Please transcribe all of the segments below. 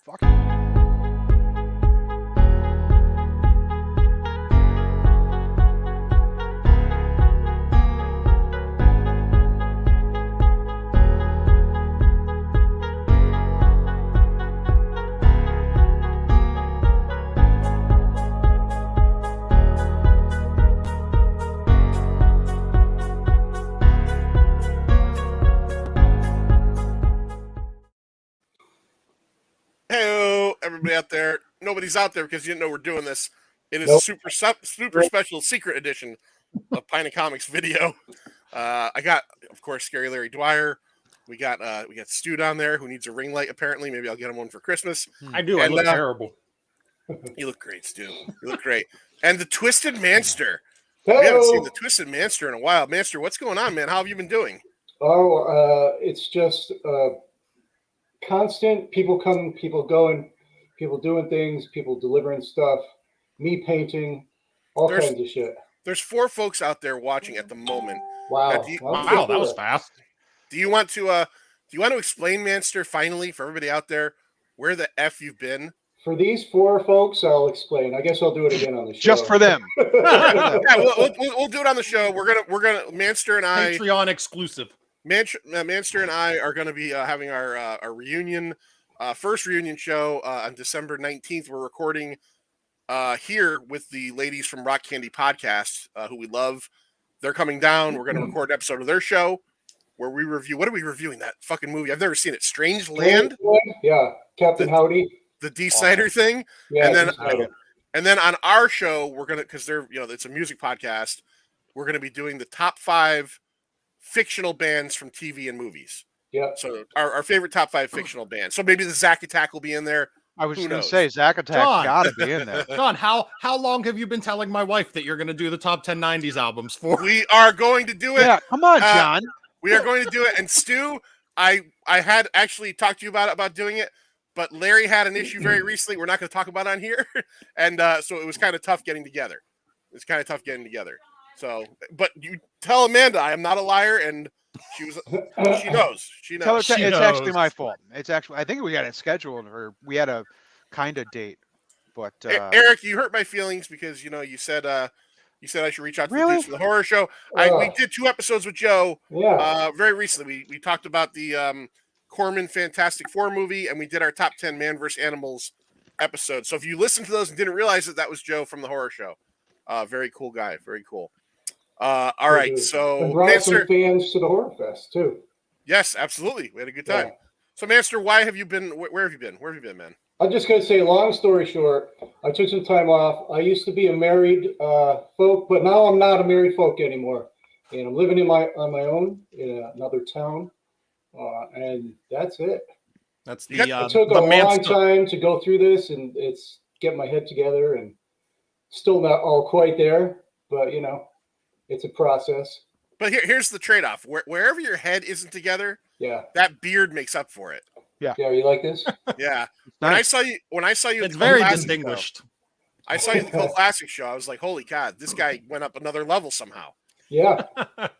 Fuck. Hey, everybody out there. Nobody's out there because you didn't know we're doing this. It is a super special secret edition of Pine of Comics video. I got, of course, Scary Larry Dwyer. We got Stu down there who needs a ring light, apparently. Maybe I'll get him one for Christmas. I do. And, I look terrible. You look great, Stu. You look great. And the Twisted Manster. Hello. We haven't seen the Twisted Manster in a while. Manster, what's going on, man? How have you been doing? Oh, it's just constant. People coming, people going, people doing things, people delivering stuff, me painting, all kinds of shit. There's 4 folks out there watching at the moment. Wow. Wow, that was fast. Do you want to explain, Manster, finally, for everybody out there, where the F you've been? For these 4 folks, I'll explain. I guess I'll do it again on the show. Just for them. Yeah, we'll do it on the show. We're gonna Manster and I Patreon exclusive. Manster and I are gonna be having our reunion, first reunion show on December 19th. We're recording here with the ladies from Rock Candy Podcast, who we love. They're coming down. We're gonna record an episode of their show where we review. What are we reviewing? That fucking movie. I've never seen it. Strange Land. Yeah, Captain Howdy. The D. Snyder thing. Yeah, and then on our show, we're gonna, because they're, it's a music podcast, we're gonna be doing the top 5 fictional bands from TV and movies. Yeah. So our favorite top 5 fictional bands. So maybe the Zack Attack will be in there. I was going to say Zack Attack gotta be in there. John, how long have you been telling my wife that you're going to do the top 10 90s albums for? We are going to do it. Yeah, come on, John. We are going to do it. And Stu, I had actually talked to you about doing it, but Larry had an issue very recently. We're not going to talk about it on here. And so it was kind of tough getting together. So, but you tell Amanda I am not a liar, and she knows. Tell her it's actually my fault. It's actually, I think we had it scheduled, or we had a kind of date. But Eric, you hurt my feelings because you said I should reach out to the dudes for the horror show. We did 2 episodes with Joe. Yeah. Very recently. We talked about the Corman Fantastic Four movie, and we did our top 10 Man vs. Animals episode. So if you listened to those and didn't realize that was Joe from the horror show. Very cool guy. Very cool. All right. So and brought some fans to the Horror Fest too. Yes, absolutely. We had a good time. Yeah. So Manster, why have you been? Where have you been? Where have you been, man? I'm just going to say, long story short, I took some time off. I used to be a married folk, but now I'm not a married folk anymore. And I'm living on my own in another town. And that's it. That's it took a long time to go through this, and it's get my head together, and still not all quite there, but it's a process. But here's the trade-off. Wherever your head isn't together, that beard makes up for it. Yeah, you like this? Yeah. When I saw you, it's very distinguished. I saw you at the Cult Classic show. I was like, holy God, this guy went up another level somehow. Yeah.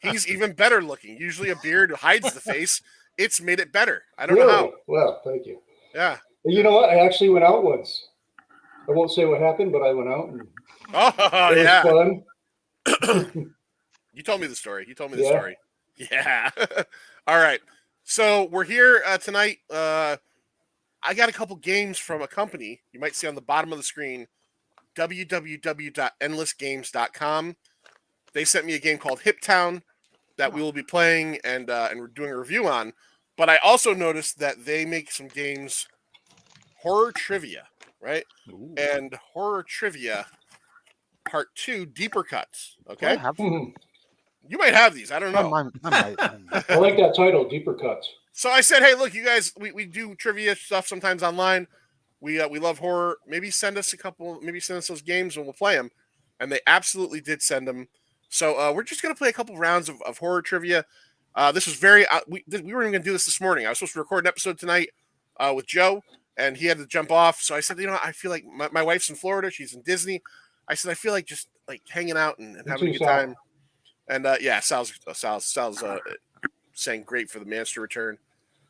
He's even better looking. Usually a beard hides the face. It's made it better. I don't know how. Well, thank you. Yeah. You know what? I actually went out once. I won't say what happened, but I went out. And it was fun. You told me the story. Story. Yeah. All right. So we're here tonight. I got a couple games from a company. You might see on the bottom of the screen, www.endlessgames.com. They sent me a game called Hiptown that we will be playing and we're doing a review on. But I also noticed that they make some games, horror trivia, right? Ooh. And horror trivia part 2, deeper cuts. Okay. You might have these. I don't know. I like that title, Deeper Cuts. So I said, hey, look, you guys, we do trivia stuff sometimes online. We love horror. Maybe send us those games and we'll play them. And they absolutely did send them. So we're just going to play a couple rounds of horror trivia. This was very, we weren't even going to do this morning. I was supposed to record an episode tonight with Joe, and he had to jump off. So I said, I feel like my wife's in Florida. She's in Disney. I said, I feel like just like hanging out and having a good time. And Sal's saying great for the Manster return.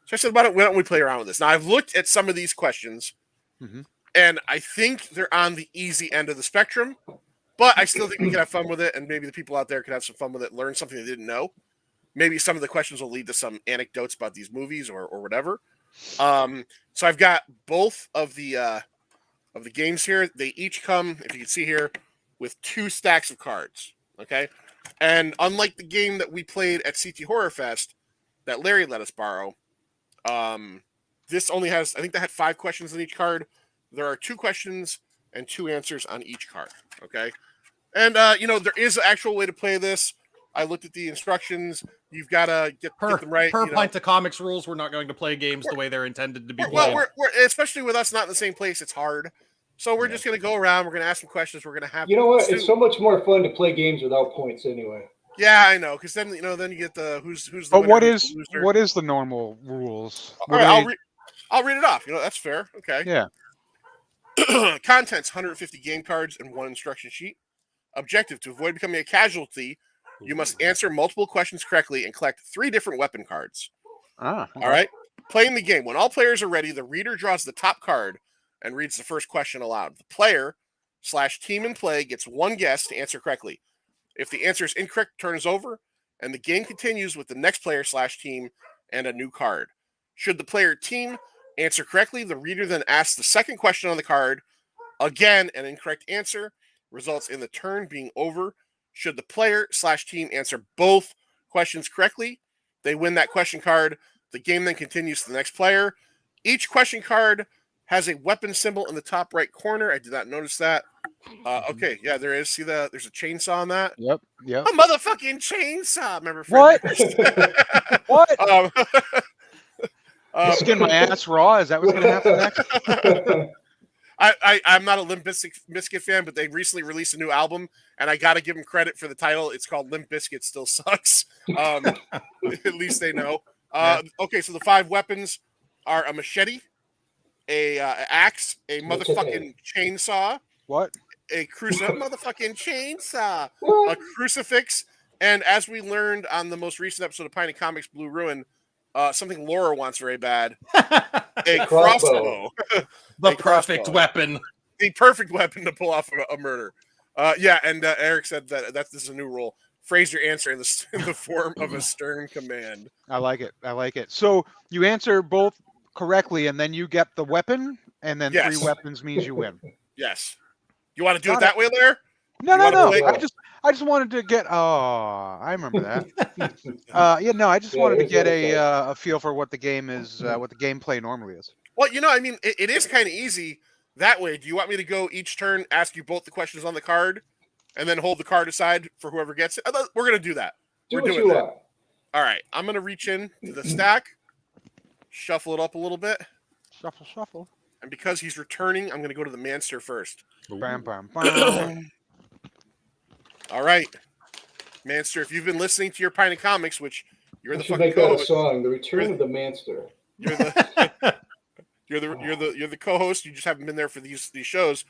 So I said, why don't we play around with this? Now I've looked at some of these questions Mhm. And I think they're on the easy end of the spectrum, but I still think we can have fun with it, and maybe the people out there could have some fun with it, learn something they didn't know. Maybe some of the questions will lead to some anecdotes about these movies or whatever. So I've got both of the games here. They each come, if you can see here, with 2 stacks of cards. Okay, and unlike the game that we played at CT Horror Fest that Larry let us borrow, this only has, I think, that had 5 questions on each card. There are 2 questions and 2 answers on each card. Okay, and there is an actual way to play this. I looked at the instructions. You've got to get them right. Per Pint of Comics rules, we're not going to play games the way they're intended to be played. Well, we're especially with us not in the same place, it's hard. So we're just going to go around. We're going to ask some questions. We're going to have. You know what? It's so much more fun to play games without points anyway. Yeah, I know. Because then then you get the who's the. But winner, what is the normal rules? All right, I'll read it off. That's fair. Okay. Yeah. Contents: 150 game cards and 1 instruction sheet. Objective: to avoid becoming a casualty, you must answer multiple questions correctly and collect 3 different weapon cards. Okay. All right. Playing the game. When all players are ready, the reader draws the top card and reads the first question aloud. The player/team in play gets 1 guess to answer correctly. If the answer is incorrect, turn is over, and the game continues with the next player/team and a new card. Should the player team answer correctly, the reader then asks the second question on the card. Again, an incorrect answer results in the turn being over. Should the player/team answer both questions correctly, they win that question card. The game then continues to the next player. Each question card has a weapon symbol in the top right corner. I did not notice that. Okay, yeah, there is. See there's a chainsaw on that? Yep. A motherfucking chainsaw. Remember What? what? Skin my ass raw? Is that what's going to happen next? I'm not a Limp Bizkit fan, but they recently released a new album, and I got to give them credit for the title. It's called Limp Bizkit Still Sucks. At least they know. Okay, so the 5 weapons are a machete, a axe, a motherfucking chainsaw. What? A motherfucking chainsaw. A crucifix, and as we learned on the most recent episode of Pint of Comics Blue Ruin, something Laura wants very bad. A crossbow. The perfect weapon. The perfect weapon to pull off a murder. And Eric said that this is a new rule. Phrase your answer in the form of a stern command. I like it. So you answer both correctly, and then you get the weapon, and then 3 weapons means you win. Yes. You want to do it that way, Larry? No. I just wanted to get. Oh, I remember that. I just wanted to get a feel for what the game is, what the gameplay normally is. Well, it is kind of easy that way. Do you want me to go each turn, ask you both the questions on the card, and then hold the card aside for whoever gets it? We're going to do that. We're doing that. All right. I'm going to reach in to the stack, shuffle it up a little bit. Shuffle. And because he's returning, I'm going to go to the Manster first. Bam. All right. Manster, if you've been listening to your Pint of Comics, which you're the fucking make that a song, The Return of the Manster. You're the co-host. You just haven't been there for these shows.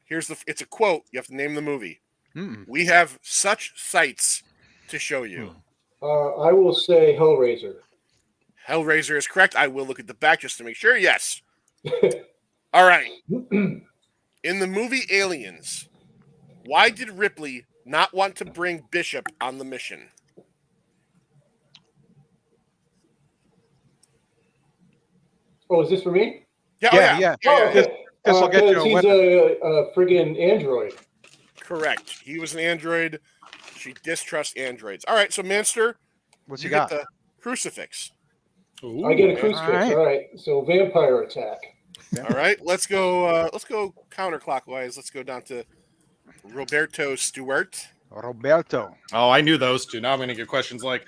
It's a quote. You have to name the movie. We have such sights to show you. I will say Hellraiser. Hellraiser is correct. I will look at the back just to make sure. Yes. All right. In the movie Aliens, why did Ripley not want to bring Bishop on the mission? Oh, is this for me? Yeah. This will get you a weapon. He's a friggin' android. Correct. He was an android. She distrusts androids. All right, so Manster, what's you got? Get the crucifix. Ooh, I get a crucifix. All right. So vampire attack. All right, let's go counterclockwise. Let's go down to Roberto Stewart. Roberto. Oh, I knew those 2. Now I'm going to get questions like,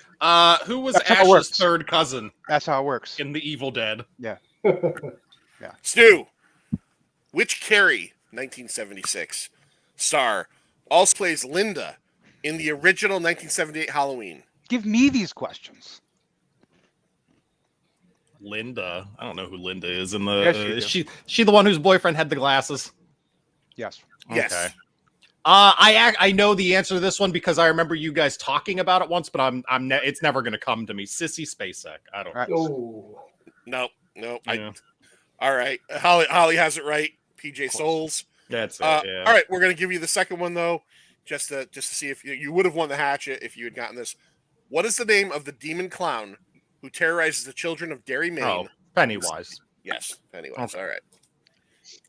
who was Ash's 3rd cousin? That's how it works. In The Evil Dead. Yeah. Stu, which Carrie, 1976, star also plays Linda in the original 1978 Halloween? Give me these questions. Linda. I don't know who Linda is. In the she the one whose boyfriend had the glasses? Yes. Yes. Okay. I know the answer to this one because I remember you guys talking about it once, but it's never going to come to me. Sissy Spacek. I don't know. No. Yeah. All right. Holly has it right. PJ Souls. That's it. Yeah. All right, we're gonna give you the second one though, just to see if you would have won the hatchet if you had gotten this. What is the name of the demon clown who terrorizes the children of Derry, Maine? Oh, Pennywise. Yes, Pennywise. Okay.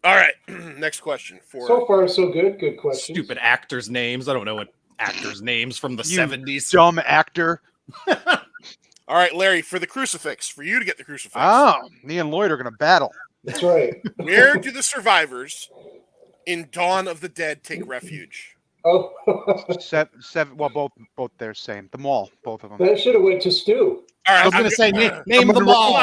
All right. Next question. So far, so good. Good question. Stupid actors' names. I don't know what actors' names from the 70s. Dumb actor. All right, Larry, for the crucifix, for you to get the crucifix. Oh, me and Lloyd are going to battle. That's right. Where do the survivors in Dawn of the Dead take refuge? Oh, Seven. Well, both they're same. The mall, both of them. that should have went to Stu. All right, I was going to say, name the mall.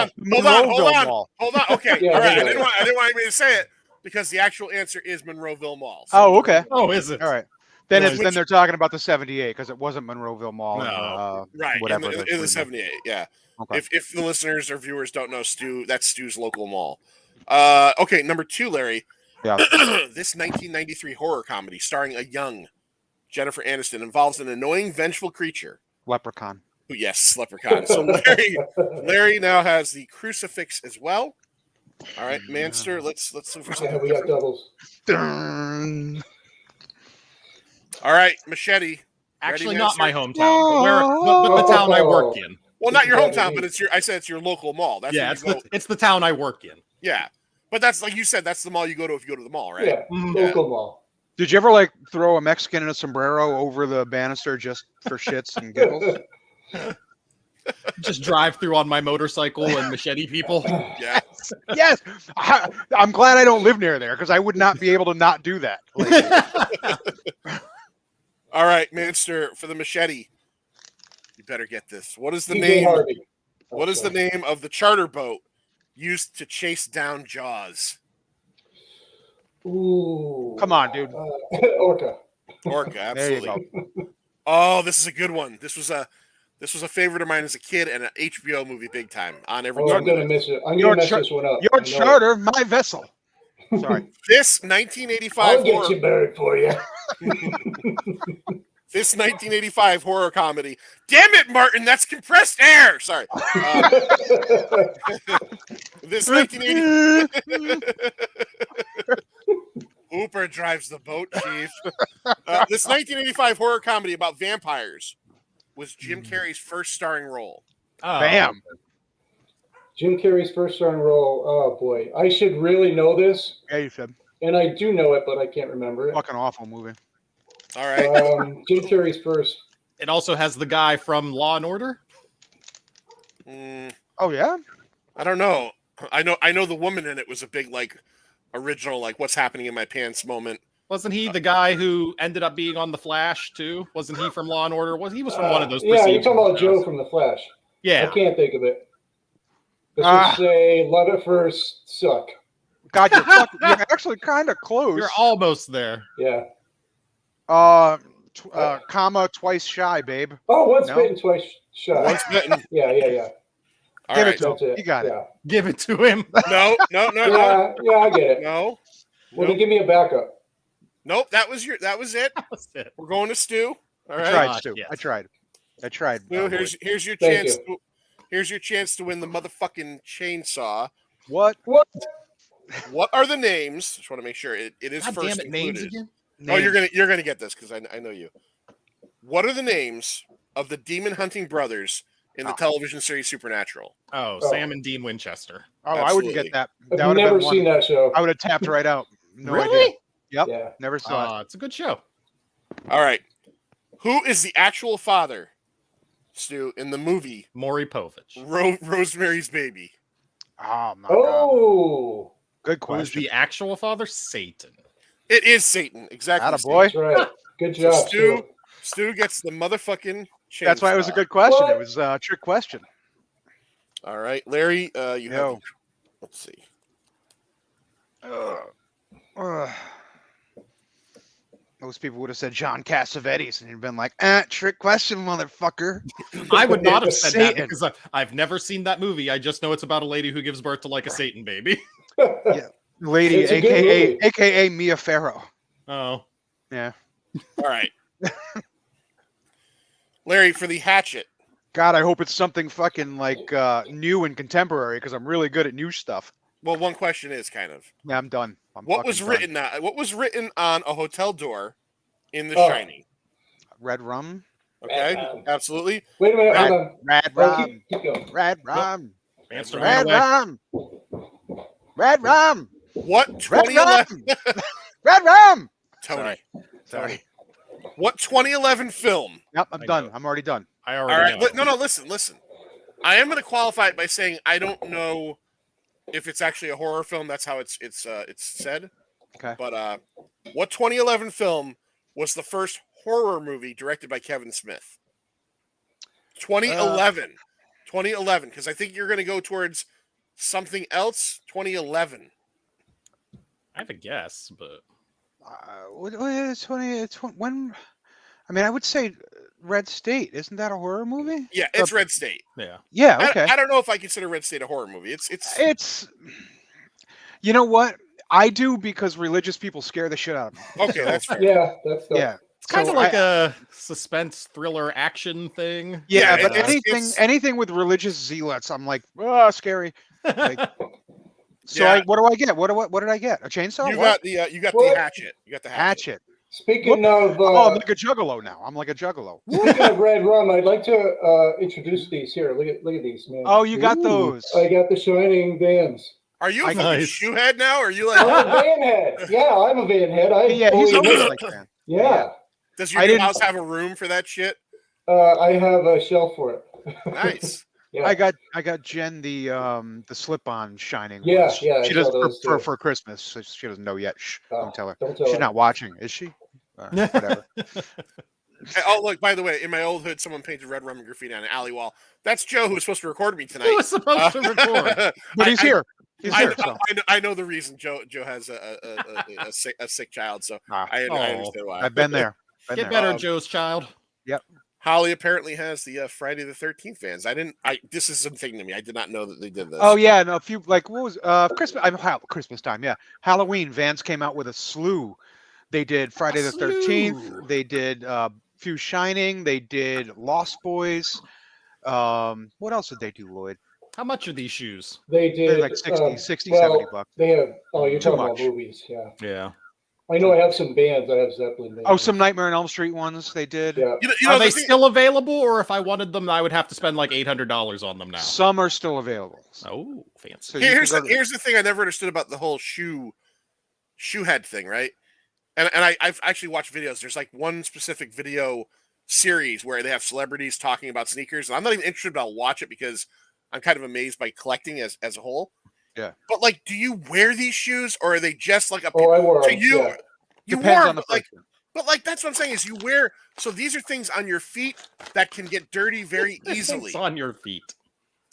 Hold on. Okay, Yeah, all right. yeah. I didn't want me to say it because the actual answer is Monroeville Mall. So Oh, okay. Oh, is it? All right. Then Which- then they're talking about the 78 because it wasn't Monroeville Mall. No. right, Whatever. in the 78. Yeah. Okay. If the listeners or viewers don't know Stu, that's Stu's local mall. Okay, number 2, Larry. Yeah. This 1993 horror comedy starring a young Jennifer Aniston involves an annoying, vengeful creature. Leprechaun. Yes, Leprechaun. So Larry now has the crucifix as well. All right, Manster, let's look for Yeah, something we got different. doubles. Dun. All right, Machete. Actually, Ready, not my Manster? hometown, but the town I work in. Well, not your It's hometown, better but it's your. I said it's your local mall. That's Yeah, where you go. it's the town I work in. Yeah, but that's like you said. That's the mall you go to if you go to the mall, right? Yeah, Mhm. local mall. Did you ever like throw a Mexican in a sombrero over the banister just for shits and giggles? Just drive through on my motorcycle and machete people. Yeah. Yes. I'm glad I don't live near there because I would not be able to not do that. All right, Manster, for the machete. You better get this. What is the TJ name? Harvey. What is the name of the charter boat used to chase down Jaws? Ooh. Come on, dude. Orca. Orca, There you absolutely. go. Oh, this is a good one. This was a favorite of mine as a kid and an HBO movie big time on every Oh, I'm channel. gonna miss it. I'm Your gonna mess char- this one up. Your I know it. charter, my vessel. Sorry. This 1985 I'll get horror you buried for you. This 1985 horror comedy. Damn it, Martin, that's compressed air. Sorry. This 1980 Hooper drives the boat, Chief. This 1985 horror comedy about vampires was Jim Carrey's first starring role. Oh, Bam. Jim Carrey's first starring role. Oh boy, I should really know this, Yeah, you said. and I do know it, but I can't remember it. Fucking awful movie. All right. Jim Carrey's first. It also has the guy from Law and Order. Oh yeah. I don't know. I know the woman in it was a big like original like what's happening in my pants moment. Wasn't he the guy who ended up being on The Flash too? Wasn't he from Law and Order? He was from one of those? Yeah, you're talking procedural about Joe shows. from The Flash. I Yeah. can't think of it. Let's Ah. just say Love at First Suck. God, you're actually kind of close. You're almost there. Yeah. Comma twice shy, babe. Oh, once No. bitten, twice shy. Once bitten. Yeah. All Give it right. to him. That's it. You got it. Yeah. Give it to him. No. Yeah, I get it. No. Well, then give me a backup. Nope, that was it. That's it. We're going to Stu. All I right. tried, Ah, Stu. yes. I tried. Stu, Oh, here's your Thank chance. Here's your chance to win the motherfucking chainsaw. what? What are the names? Just want to make sure it is God first damn it, names included. again. Oh, you're gonna get this because I know you. What are the names of the demon hunting brothers in the television series Supernatural? Oh, Oh. Sam and Dean Winchester. Oh, I Absolutely. wouldn't get that. I've That would have never been seen one. that show. I would have tapped right out. No Really? idea. Yep. Yeah. Never saw it. It's a good show. All right, who is the actual father, Stu, in the movie Maury Povich. Rosemary's Baby? Oh my god. Oh, Good Who's question. the actual father? Satan. It is Satan. Exactly. Attaboy. that's right. Good So job, Stu. Stu gets the motherfucking chainsaw. That's why it was a good question. What? It was a trick question. All right, Larry, you Yo. have. Let's see. Most people would have said John Cassavetes, and you'd been like, trick question, motherfucker. I would not have said that Satan. because I've never seen that movie. I just know it's about a lady who gives birth to like a Satan baby. Lady, It's a good movie. aka Mia Farrow. Oh. Yeah. All right, Larry, for the hatchet. God, I hope it's something fucking like new and contemporary because I'm really good at new stuff. Well, one question is kind of. Yeah, I'm done. What was written on a hotel door in The Shining? Red rum. Okay, absolutely. Wait a minute, hold on. Red Oh, rum. keep going. Red rum. Answer Red right away. rum. Red rum. What Red 2011? rum. Red rum. Tony. Sorry. What 2011 film? Yep, I'm done. I'm already done. I All already right. know. No. Listen. I am going to qualify it by saying I don't know if it's actually a horror film. That's how it's said. Okay. But what 2011 film was the first horror movie directed by Kevin Smith? 2011. 2011. Because I think you're going to go towards something else. 2011. I have a guess, but What is 20? When? I mean, I would say Red State. Isn't that a horror movie? Yeah, it's Red State. yeah. Yeah. Okay. I don't know if I consider Red State a horror movie. It's. You know what? I do because religious people scare the shit out of me. Okay, that's fair. Yeah, that's the. Yeah. It's kind So of like a suspense thriller action thing. Yeah, Yeah, but it's- anything with religious zealots, I'm like, oh, scary. Like, so Yeah. what do I get? What did I get? A chainsaw? You What? got What? the hatchet. You got the hatchet. Hatchet. Speaking of Oh, I'm like a juggalo now. I'm like a juggalo. speaking of red rum, I'd like to introduce these here. Look at these, man. Oh, you got those. I got the Shining Vans. Are you a fucking Nice. shoe head now? Or are you I'm like? a van head. Yeah, I'm a van head. Yeah, he's fully- always like that. yeah. Does I your didn't- house have a room for that shit? I have a shelf for it. Nice. Yeah. I got Jen the slip-on Shining. Yeah, ones. yeah, I She saw does those for too. Christmas. So she doesn't know yet. Shh, Oh, don't tell her. Don't tell She's her. not watching, is she? Whatever. Hey, oh, look, by the way, in my old hood, someone painted red rum and graffiti on an alley wall. That's Joe, who was supposed to record me Who tonight. was supposed to record? But he's here. He's I, here. So. I know the reason Joe has a sick child, so Ah, I Oh. understand why. I've been there. Been Get there. better, Um, Joe's child. Holly apparently has the Friday the 13th fans. This is something to me. I did not know that they did this. Oh yeah, no, a few like what was Christmas? Christmas time, yeah. Halloween. Vans came out with a slew. They did Friday the 13th. slew. They did few Shining. They did Lost Boys. What else did they do, Lloyd? How much are these shoes? They They're did like 60, well, 70 bucks. They have. Oh, you're Too talking much. about movies. Yeah. Yeah. I know. I have some bands. I have Zeppelin bands. Oh, some Nightmare on Elm Street ones they did. Yeah. you know Are they the thing- still available, or if I wanted them, I would have to spend like $800 on them now? Some are still available. Oh, fancy. So you here's can go to- the thing I never understood about the whole shoe head thing, right? And I've actually watched videos. There's like one specific video series where they have celebrities talking about sneakers, and I'm not even interested, but I'll watch it because I'm kind of amazed by collecting as a whole. Yeah. But like, do you wear these shoes, or are they just like a? Oh, I wore so them. you Yeah. you Depends wore on the them, person. but like that's what I'm saying is you wear. So these are things on your feet that can get dirty very easily. It's on your feet.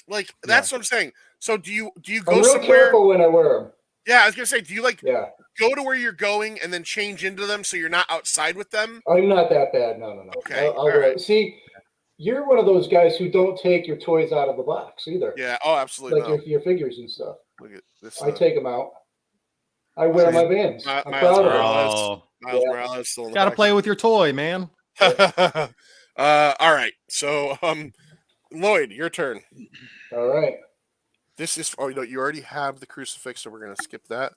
Like that's what I'm saying. So do you I'm go real somewhere? careful when I wear them. Yeah, I was gonna say, do you like Yeah. go to where you're going and then change into them so you're not outside with them? I'm not that bad. No. Okay, I'll all wear right. it. See, you're one of those guys who don't take your toys out of the box either. Yeah. Oh, absolutely. Like No. your figures and stuff. Look at this. I take them out. I wear my Vans. Miles I'm proud of Morales. them. Oh, Miles Yeah. Morales still in the gotta back. play with your toy, man. All right. So, Lloyd, your turn. All right. This is. Oh, you already have the crucifix, so we're gonna skip that.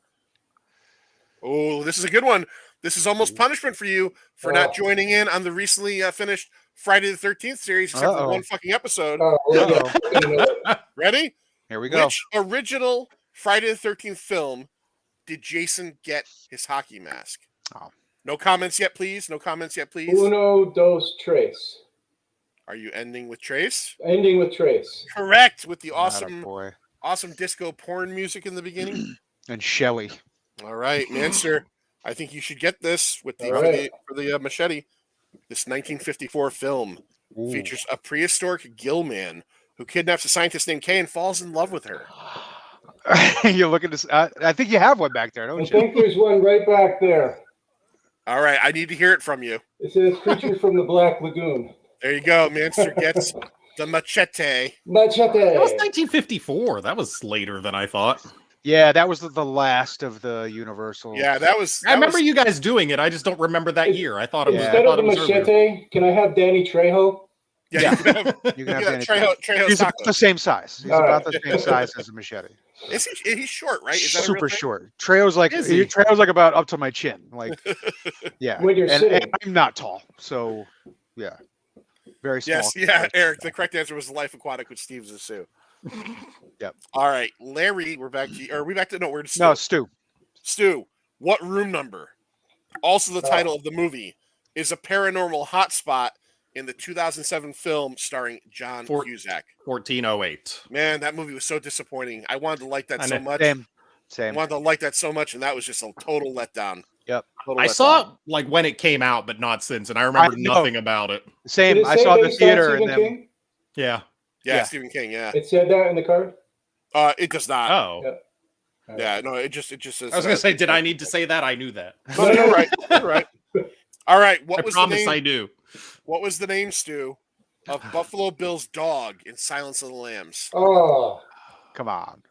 Oh, this is a good one. This is almost punishment for you for not joining in on the recently finished Friday the 13th series, except for Uh-oh. one fucking episode. Oh, well, yeah. You know, Ready? Here we go. Which original Friday the 13th film did Jason get his hockey mask? Oh. No comments yet, please. No comments yet, please. Uno, dos, tres. Are you ending with Trace? Ending with trace. Correct. With the Attaboy. awesome disco porn music in the beginning. And Shelley. All right, Manster. I think you should get this with the All right. for the machete. This 1954 film Ooh. features a prehistoric gill man who kidnaps a scientist named Kay and falls in love with her. You look at this. I think you have one back there, I don't you? think there's one right back there. All right, I need to hear it from you. It says creature from the Black Lagoon. There you go. Manster gets the machete. Machete. That was 1954. That was later than I thought. Yeah, that was the last of the Universal. Yeah, that was. I remember you guys doing it. I just don't remember that year. I thought it was. I Instead thought of the it was earlier. machete, can I have Danny Trejo? Yeah, you can have, You can have yeah, Danny Trejo He's about Taco. the same size. He's All about right. the same size as a machete. He's short, right? Is that a real Super thing? short. Trejo's like Is he? Trejo's like about up to my chin. Like, yeah. When you're and sitting. I'm not tall, so yeah, very small. Yes, yeah, Eric. The correct answer was The Life Aquatic with Steve Zissou. Yep. All right, Larry, we're back to you. Or are we back to no? We're to Stu. No, Stu. Stu, what room number? Also, the title of the movie is a paranormal hotspot in the 2007 film starring John Cusack. 1408. Man, that movie was so disappointing. I wanted to like that so much. Same. I wanted to like that so much, and that was just a total letdown. Yep. I saw it like when it came out, but not since, and I remember nothing about it. Same. I saw it in the theater, and then King? Yeah. Yeah, Stephen King. Yeah. It said that in the card. It does not. Oh. Yeah. No. It just says. I was gonna say, did I need to say that? I knew that. No, you're right. You're right. All right. I promise I do. What was the name, Stu, of Buffalo Bill's dog in Silence of the Lambs? Oh, come on.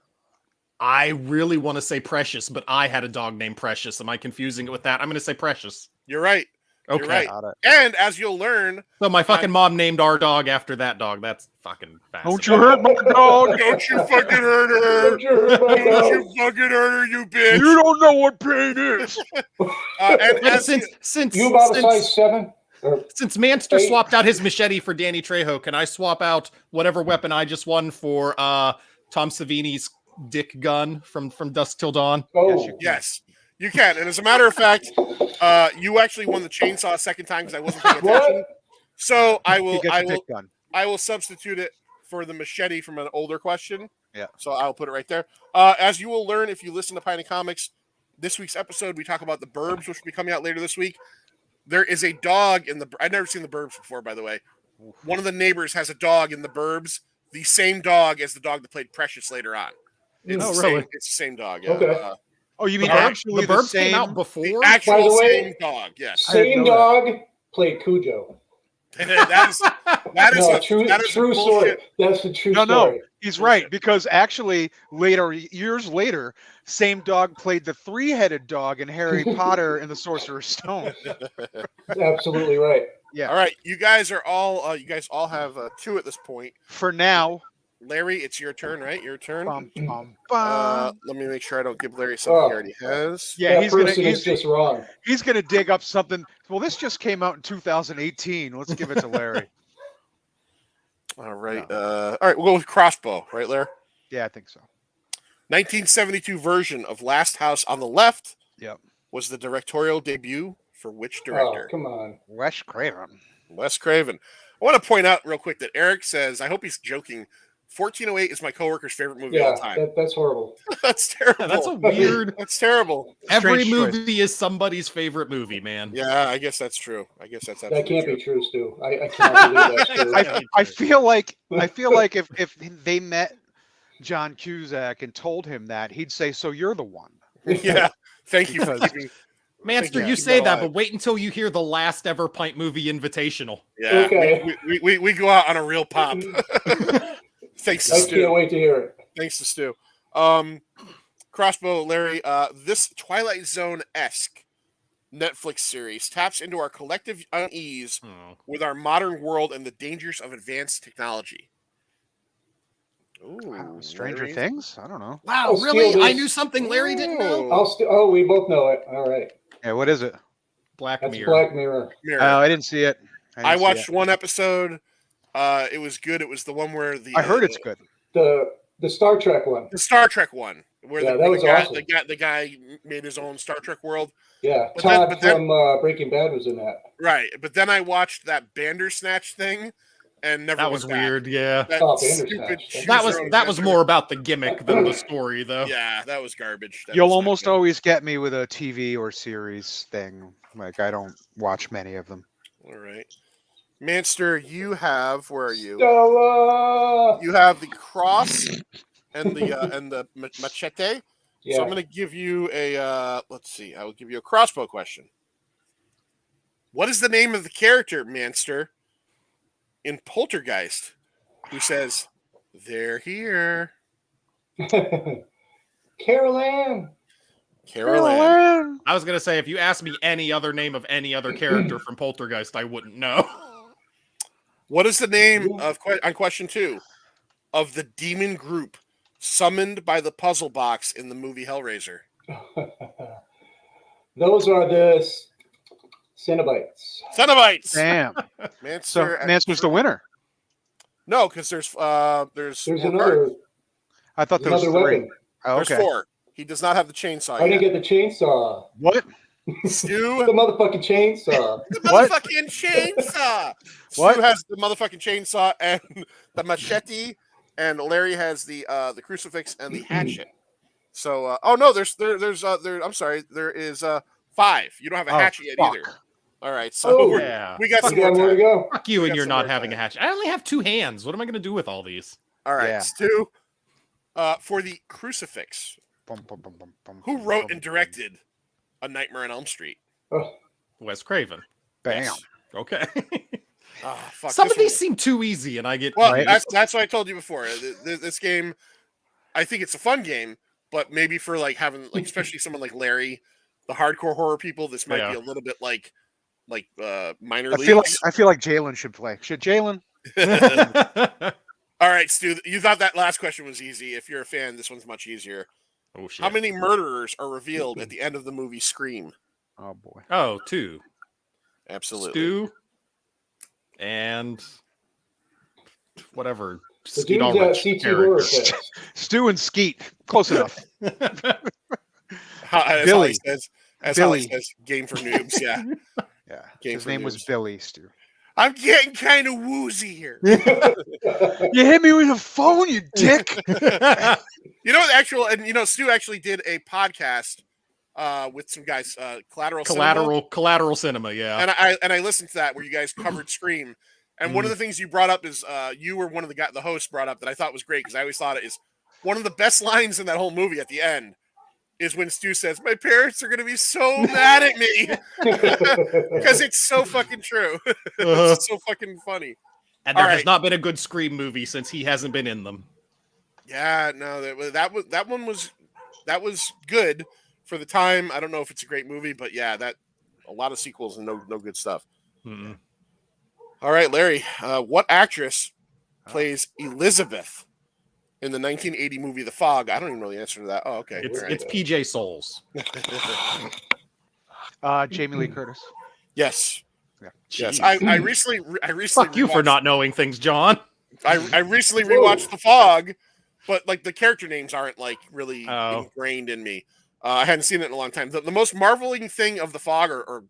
I really want to say Precious, but I had a dog named Precious. Am I confusing it with that? I'm going to say Precious. You're right. Okay. You're right. And as you'll learn, so my fucking mom named our dog after that dog. That's fucking fascinating. Don't you hurt my dog! Don't you fucking hurt her! Don't you fucking hurt her, you bitch! You don't know what pain is. And since you about a size 7? Since Manster swapped out his machete for Danny Trejo, can I swap out whatever weapon I just won for Tom Savini's dick gun from Dusk Till Dawn? Oh, yes, you can. And as a matter of fact, you actually won the chainsaw a second time because I wasn't paying attention. So I will substitute it for the machete from an older question. Yeah. So I'll put it right there. As you will learn if you listen to Pine and Comics, this week's episode we talk about the Burbs, which will be coming out later this week. There is a dog in the. I've never seen the Burbs before, by the way. One of the neighbors has a dog in the Burbs, the same dog as the dog that played Precious later on. It's really? It's the same dog. Yeah. Okay. Oh, you mean the Burbs came out before? The actual By the way, same dog. Yes. Same dog played Cujo. that is a true story. That's a true story. No, he's right, because actually years later, same dog played the 3-headed dog in Harry Potter and the Sorcerer's Stone. Absolutely right. Yeah. All right, you guys all have 2 at this point. For now, Larry, it's your turn, right? Your turn. Let me make sure I don't give Larry something he already has. Yeah, he's just wrong. He's gonna dig up something. Well, this just came out in 2018. Let's give it to Larry. All right. All right, we'll go with Crossbow, right, Larry? Yeah, I think so. 1972 version of Last House on the Left. Yep. Was the directorial debut for which director? Oh, come on. Wes Craven. Wes Craven. I want to point out real quick that Eric says, I hope he's joking, 1408 is my coworker's favorite movie of all time. That's horrible. That's terrible. Yeah, that's a weird. That's terrible. Every movie is somebody's favorite movie, man. Yeah, I guess that's true. I guess that's that can't be true, Stu. I can't believe that's true. I feel like if they met John Cusack and told him that, he'd say, "So you're the one." Yeah. Thank you for keeping. Manster, you say that, but wait until you hear the last ever Pint Movie Invitational. Yeah, okay. we go out on a real pop. Thanks to Stu. I can't wait to hear it. Thanks to Stu. Crossbow, Larry, this Twilight Zone-esque Netflix series taps into our collective unease with our modern world and the dangers of advanced technology. Ooh, Stranger Things? I don't know. Wow, really? I knew something Larry didn't know? We both know it. All right. Yeah, what is it? Black That's Mirror. Black Mirror. Oh, I didn't see it. I watched one episode. It was good. It was the one where I heard it's good. The Star Trek one. The Star Trek one. Where that was awesome. The guy made his own Star Trek world. Yeah, Todd from Breaking Bad was in that. Right, but then I watched that Bandersnatch thing, and never. That was weird. Yeah. That was more about the gimmick than the story, though. Yeah, that was garbage. You'll almost always get me with a TV or series thing. Like I don't watch many of them. All right, Manster, you have. Where are you? Stella! You have the cross and the machete. Yeah. So I'm going to give you a, let's see, I will give you a crossbow question. What is the name of the character, Manster, in Poltergeist, who says, "They're here"? Carol Ann. I was going to say, if you asked me any other name of any other character from Poltergeist, I wouldn't know. What is the name of, on question 2, of the demon group summoned by the puzzle box in the movie Hellraiser? Those are the Cenobites. Cenobites. Damn. So Manster Manster's the winner. No, because there's There's more another. cards. I thought there was Another three. weapon. Oh, There's okay. 4. He does not have the chainsaw I yet. didn't get the chainsaw. What? Stu, The motherfucking chainsaw. the What? motherfucking chainsaw. What? Stu has the motherfucking chainsaw and the machete, and Larry has the crucifix and the hatchet. So, oh no, I'm sorry, there is 5. You don't have a hatchet yet either. All right, so Oh, Yeah. we got We some got more to time. go. Fuck you We and got you're some not more having a time. hatchet. I only have 2 hands. What am I going to do with all these? All right, Yeah. Stu, for the crucifix, Bum, bum, bum, bum, bum, who bum, wrote bum, and directed A Nightmare on Elm Street? Oh, Wes Craven. Bam. Yes. Okay. Ah, fuck, Some this of these one- seem too easy, and I get Well, Right. that's what I told you before. This game, I think it's a fun game, but maybe for like having like especially someone like Larry, the hardcore horror people, this might be a little bit like minor I feel leagues. like Jalen should play. Should Jalen? All right, Stu, you thought that last question was easy. If you're a fan, this one's much easier. Oh shit. How many murderers are revealed at the end of the movie Scream? Oh boy. Oh, 2. Absolutely. Stu and the whatever. Skeet dudes at Ulrich CT Horror character. Fest. Stu and Skeet. Close enough. As Billy. Holly says, Holly Billy. says, game for noobs. Yeah. Yeah. Game His for name was noobs. Billy, Stu. I'm getting kind of woozy here. You hit me with a phone, you dick. You know, Stu actually did a podcast with some guys, Collateral cinema, yeah. and I listened to that where you guys covered Scream, and one of the things you brought up is you were one of the hosts brought up that I thought was great because I always thought it is one of the best lines in that whole movie at the end is when Stu says, "My parents are going to be so mad at me," because it's so fucking true. It's so fucking funny. And there All has right. not been a good Scream movie since he hasn't been in them. Yeah, no, that one was good for the time. I don't know if it's a great movie, but yeah, that a lot of sequels and no good stuff. Mm-mm. All right, Larry, what actress plays Elizabeth in the 1980 movie The Fog? I don't even know the answer to that. Oh, okay. It's PJ Souls. Jamie Lee Curtis. Yes. Yeah. Yes. Jeez. I recently Fuck you for rewatched- not knowing things, John. I recently rewatched The Fog, but like the character names aren't like really ingrained in me. I hadn't seen it in a long time. The most marveling thing of The Fog, or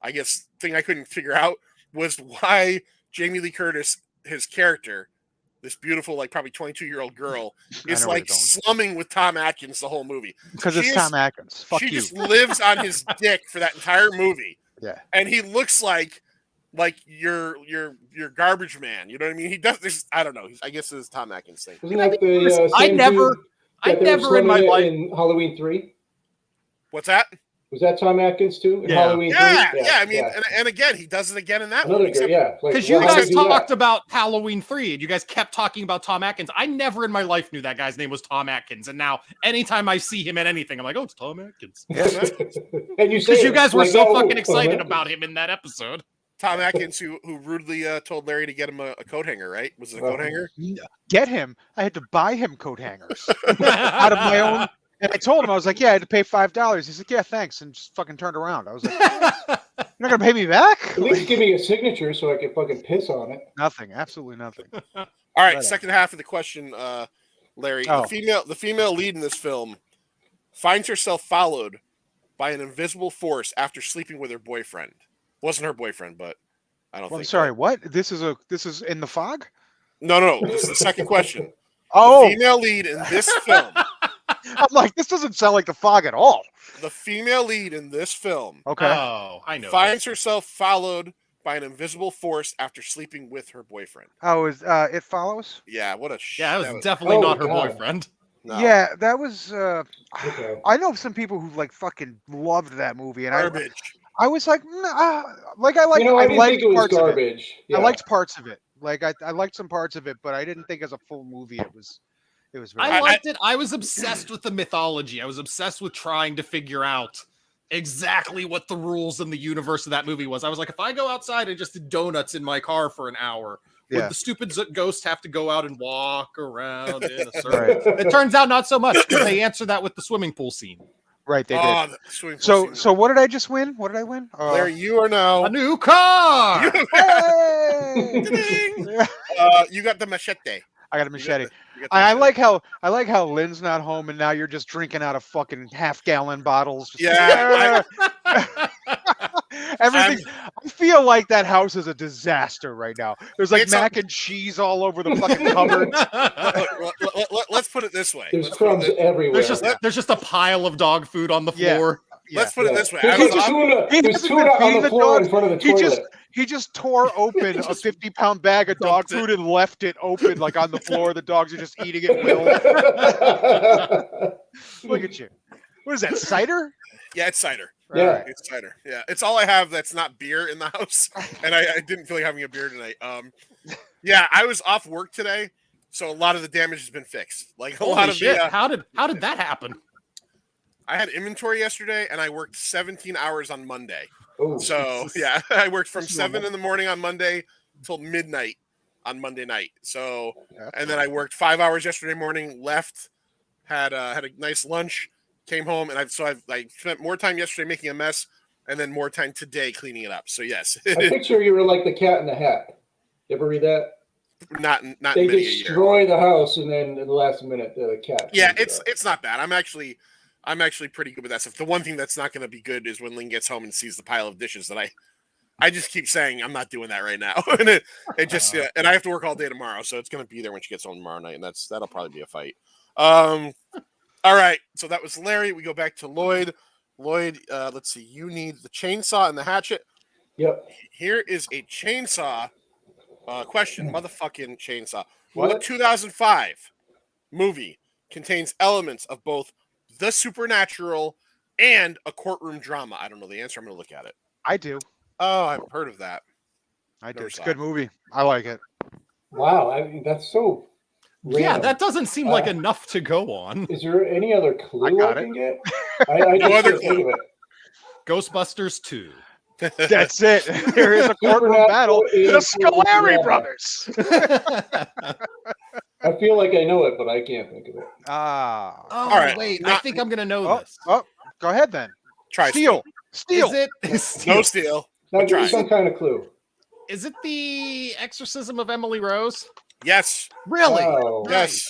I guess thing I couldn't figure out, was why Jamie Lee Curtis, his character, this beautiful, like probably 22-year-old girl, is know where like you're going. slumming with Tom Atkins the whole movie. Because She it's is- Tom Atkins. Fuck she you. just lives on his dick for that entire movie. Yeah. And he looks like your garbage man. You know what I mean? He does this. I don't know. I guess it's Tom Atkins thing. Isn't that the I same never- dude I that they were never in my swimming life. in Halloween 3? What's that? Was that Tom Atkins too in Yeah. Halloween 3? Yeah. I mean, and again, he does it again in that one. Another guy, yeah. Like, Because you well, how guys do you do that? talked about Halloween 3 and you guys kept talking about Tom Atkins. I never in my life knew that guy's name was Tom Atkins. And now anytime I see him in anything, I'm like, oh, it's Tom Atkins. And you say Because you it guys were like, so oh, fucking Tom excited Atkins. about him in that episode. Tom Atkins, who rudely told Larry to get him a coat hanger, right? Was it a coat hanger? Get him. I had to buy him coat hangers out of my own. And I told him, I was like, yeah, I had to pay $5. He's like, yeah, thanks. And just fucking turned around. I was like, you're not going to pay me back? At least give me a signature so I can fucking piss on it. Nothing. Absolutely nothing. All right, Right second half of the question, Larry. Oh. The female lead in this film finds herself followed by an invisible force after sleeping with her boyfriend. Wasn't her boyfriend, but I don't Well, I'm think. sorry, what? This is in the fog? No. This is the second question. Oh, The female lead in this film. I'm like, this doesn't sound like the fog at all. The female lead in this film Okay. Oh, I know. finds herself followed by an invisible force after sleeping with her boyfriend. Oh, is It Follows? Yeah, what a Yeah, that was definitely Oh, not her God. boyfriend. no. Yeah, that was. Okay. I know some people who like fucking loved that movie, and Garbage. I was like, I like I didn't liked think it was parts of it. garbage. Yeah. I liked parts of it. Like I liked some parts of it, but I didn't think as a full movie it was very I liked it. I was obsessed with the mythology. I was obsessed with trying to figure out exactly what the rules in the universe of that movie was. I was like, if I go outside and just do donuts in my car for an hour, Yeah. Would the stupid ghost have to go out and walk around in a circle? Right. It turns out not so much because they answer that with the swimming pool scene. Right, they did. the swimming pool So scene. what did I just win? What did I win? Larry, you are now. A new car. Hey! Ding! You got the machete. I got a machete. You got the I machete. like how Lynn's not home and now you're just drinking out of fucking half-gallon bottles. Just- Yeah, Everything. I feel like that house is a disaster right now. There's like It's a- mac and cheese all over the fucking cupboards. Let's put it this way. There's crumbs everywhere. There's just a pile of dog food on the Yeah. floor. Let's put it this way. There's tuna He there's hasn't tuna been on feeding the the floor dogs. in front of the He toilet. He just tore open a 50-pound bag of dog dumped it. food and left it open like on the floor. The dogs are just eating it. Will. Look at you. What is that, cider? Yeah, it's cider. Yeah. It's cider. Yeah, it's all I have that's not beer in the house, and I didn't feel like having a beer tonight. Yeah, I was off work today, so a lot of the damage has been fixed. Like a lot Holy of shit! the. How did that happen? I had inventory yesterday, and I worked 17 hours on Monday. Oh, So yeah, I worked from That's 7 normal. in the morning on Monday till midnight on Monday night. So, and then I worked 5 hours yesterday morning. Left, had a nice lunch, came home, and I spent more time yesterday making a mess, and then more time today cleaning it up. So yes, I picture you were like the Cat in the Hat. You ever read that? not They many a year. destroy the house, and then in the last minute, the cat. Yeah, cleans it up. it's not bad. I'm actually pretty good with that stuff. The one thing that's not going to be good is when Lynn gets home and sees the pile of dishes that I just keep saying I'm not doing that right now, and it just and I have to work all day tomorrow, so it's going to be there when she gets home tomorrow night, and that'll probably be a fight. All right, so that was Larry. We go back to Lloyd. Lloyd, let's see. You need the chainsaw and the hatchet. Yep. Here is a chainsaw question. Motherfucking chainsaw. What? The 2005 movie contains elements of both the supernatural and a courtroom drama. I don't know the answer. I'm going to look at it. I do. Oh, I've heard of that. I do. Never It's a saw good it. movie. I like it. Wow, I mean, that's so. Yeah, random. that doesn't seem like enough to go on. Is there any other clue I I, got can get? I No just other can't think of it. Ghostbusters 2. That's it. There is a courtroom Supernatural battle. The is Scolari drama. brothers. I feel like I know it, but I can't think of it. Ah. Oh, All right, wait, I not- think I'm gonna know Oh, this. oh, go ahead then. Try Steal. Steal. Is it? No steal. Now give try. me some kind of clue. Is it the Exorcism of Emily Rose? Yes. Really? Oh, Yes.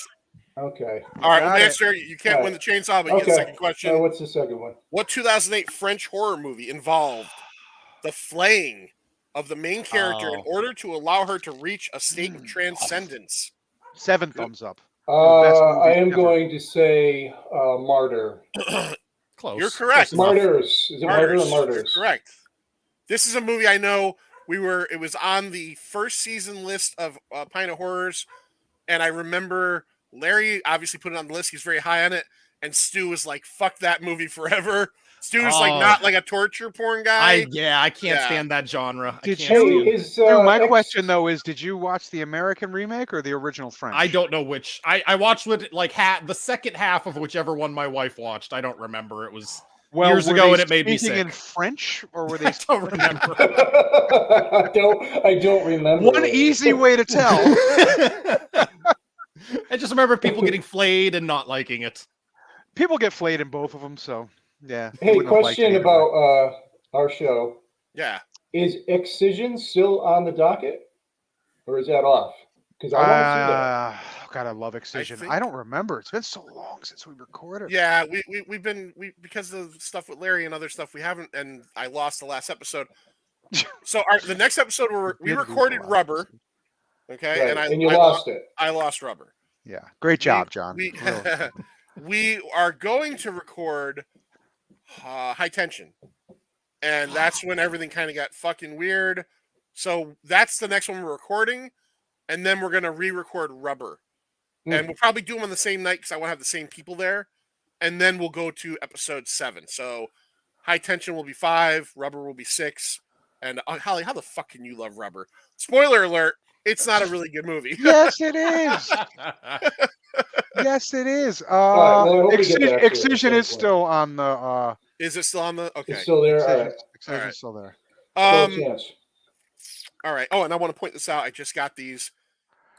okay. All right, Got it. answer. You can't All win right. the chainsaw, but you get the Okay. second question. What's the second one? What 2008 French horror movie involved the flaying of the main character in Oh. order to allow her to reach a state of transcendence? 7 thumbs up. The best I movies am ever. going to say Martyr. Close. You're correct. Close enough. Martyrs. Is it Martyr or Martyrs? Correct. This is a movie I know it was on the first season list of Pint of Horrors, and I remember Larry obviously put it on the list. He's very high on it, and Stu was like, "Fuck that movie forever." Stu's like Oh. not like a torture porn guy. I can't Yeah. stand that genre. Did I can't you- stand it. Is, Dude, my X- question though is, did you watch the American remake or the original French? I don't know which. I watched it like the second half of whichever one my wife watched. I don't remember. It was years were ago they and it made me speaking sick. in French or were I they? don't remember. I don't remember. One easy way to tell. I just remember people getting flayed and not liking it. People get flayed in both of them, so yeah. Hey, wouldn't have liked it question either about way. our show. Yeah. Is Excision still on the docket, or is that off? Because I want to see that. God, I love Excision. think- I don't remember. It's been so long since we recorded. Yeah, we've been because of stuff with Larry and other stuff we haven't, and I lost the last episode. So the next episode we did lose the recorded last Rubber, episode. okay, Right, and you I lost it. I lost Rubber. Yeah. Great job, John. We Really. we are going to record High Tension, and that's when everything kind of got fucking weird. So that's the next one we're recording, and then we're gonna re-record Rubber, and we'll probably do them on the same night because I want to have the same people there, and then we'll go to episode 7. So High Tension will be 5, Rubber will be 6, and Holly, how the fuck can you love Rubber? Spoiler alert: it's not a really good movie. Yes, it is. Yes, it is. right, well, I hope we get Excision, back to it at Excision some is point. still on the. Is it still on the? Okay. It's still there. All right. Excision's All right. still there. Still a Um, chance. All right. Oh, and I want to point this out. I just got these.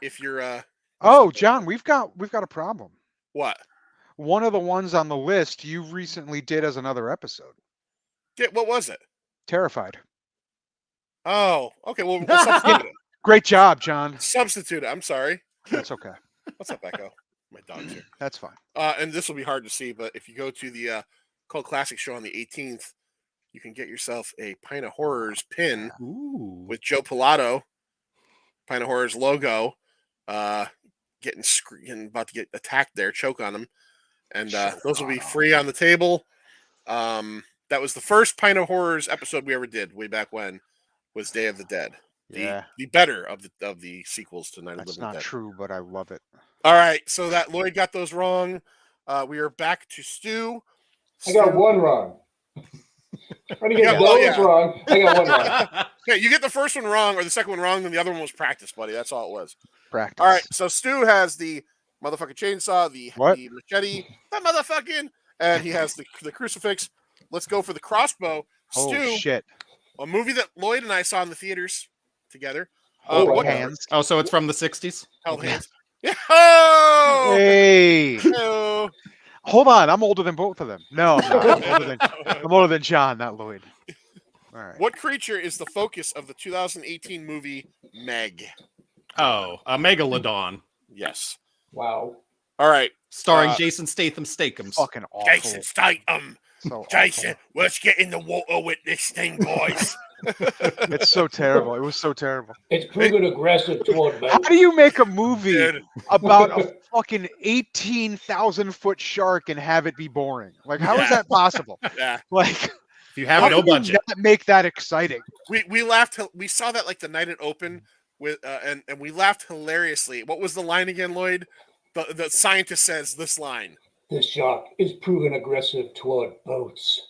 If you're Oh, John, we've got a problem. what? One of the ones on the list you recently did as another episode. Yeah, what was it? Terrified. Oh, okay. Well, we'll substitute it. Great job, John. Substitute it. I'm sorry. That's okay. What's up, Echo? My dog's here. That's fine. And this will be hard to see, but if you go to the Cult Classic show on the 18th, you can get yourself a Pint of Horrors pin with Joe Pilato, Pint of Horrors logo, getting about to get attacked there, choke on him. And those will be free on the table. That was the first Pint of Horrors episode we ever did way back when, was Day of the Dead. Yeah. The better of the sequels to Night of the That's Living Dead. not true, but I love it. All right, so that Lloyd got those wrong. We are back to Stu. I got one wrong. I didn't get those wrong. I got one wrong. Okay, you get the first one wrong or the second one wrong, then the other one was practice, buddy. That's all it was. Practice. All right, so Stu has the motherfucking chainsaw, the machete, that motherfucking, and he has the crucifix. Let's go for the crossbow. Oh, Stu, shit. a movie that Lloyd and I saw in the theaters together. What hands? Oh, so it's from the 60s? Held hands. Yeah. Oh! Hey. Hello. Hold on. I'm older than both of them. No, I'm not. I'm older than John, not Lloyd. All right. What creature is the focus of the 2018 movie Meg? Oh, a Megalodon. Yes. Wow. All right. Starring Jason Statham Steakums. Fucking awful. Jason Statham. So Jason, let's get in the water with this thing, boys. It's so terrible. It was so terrible. It's proven aggressive toward How me. do you make a movie Dude. about a fucking 18,000-foot shark and have it be boring? Like, how is that possible? Yeah. Like, If you have how no can you budget. not make that exciting? We laughed. We saw that like the night it opened with, and we laughed hilariously. What was the line again, Lloyd? The scientist says this line. This shark is proven aggressive toward boats.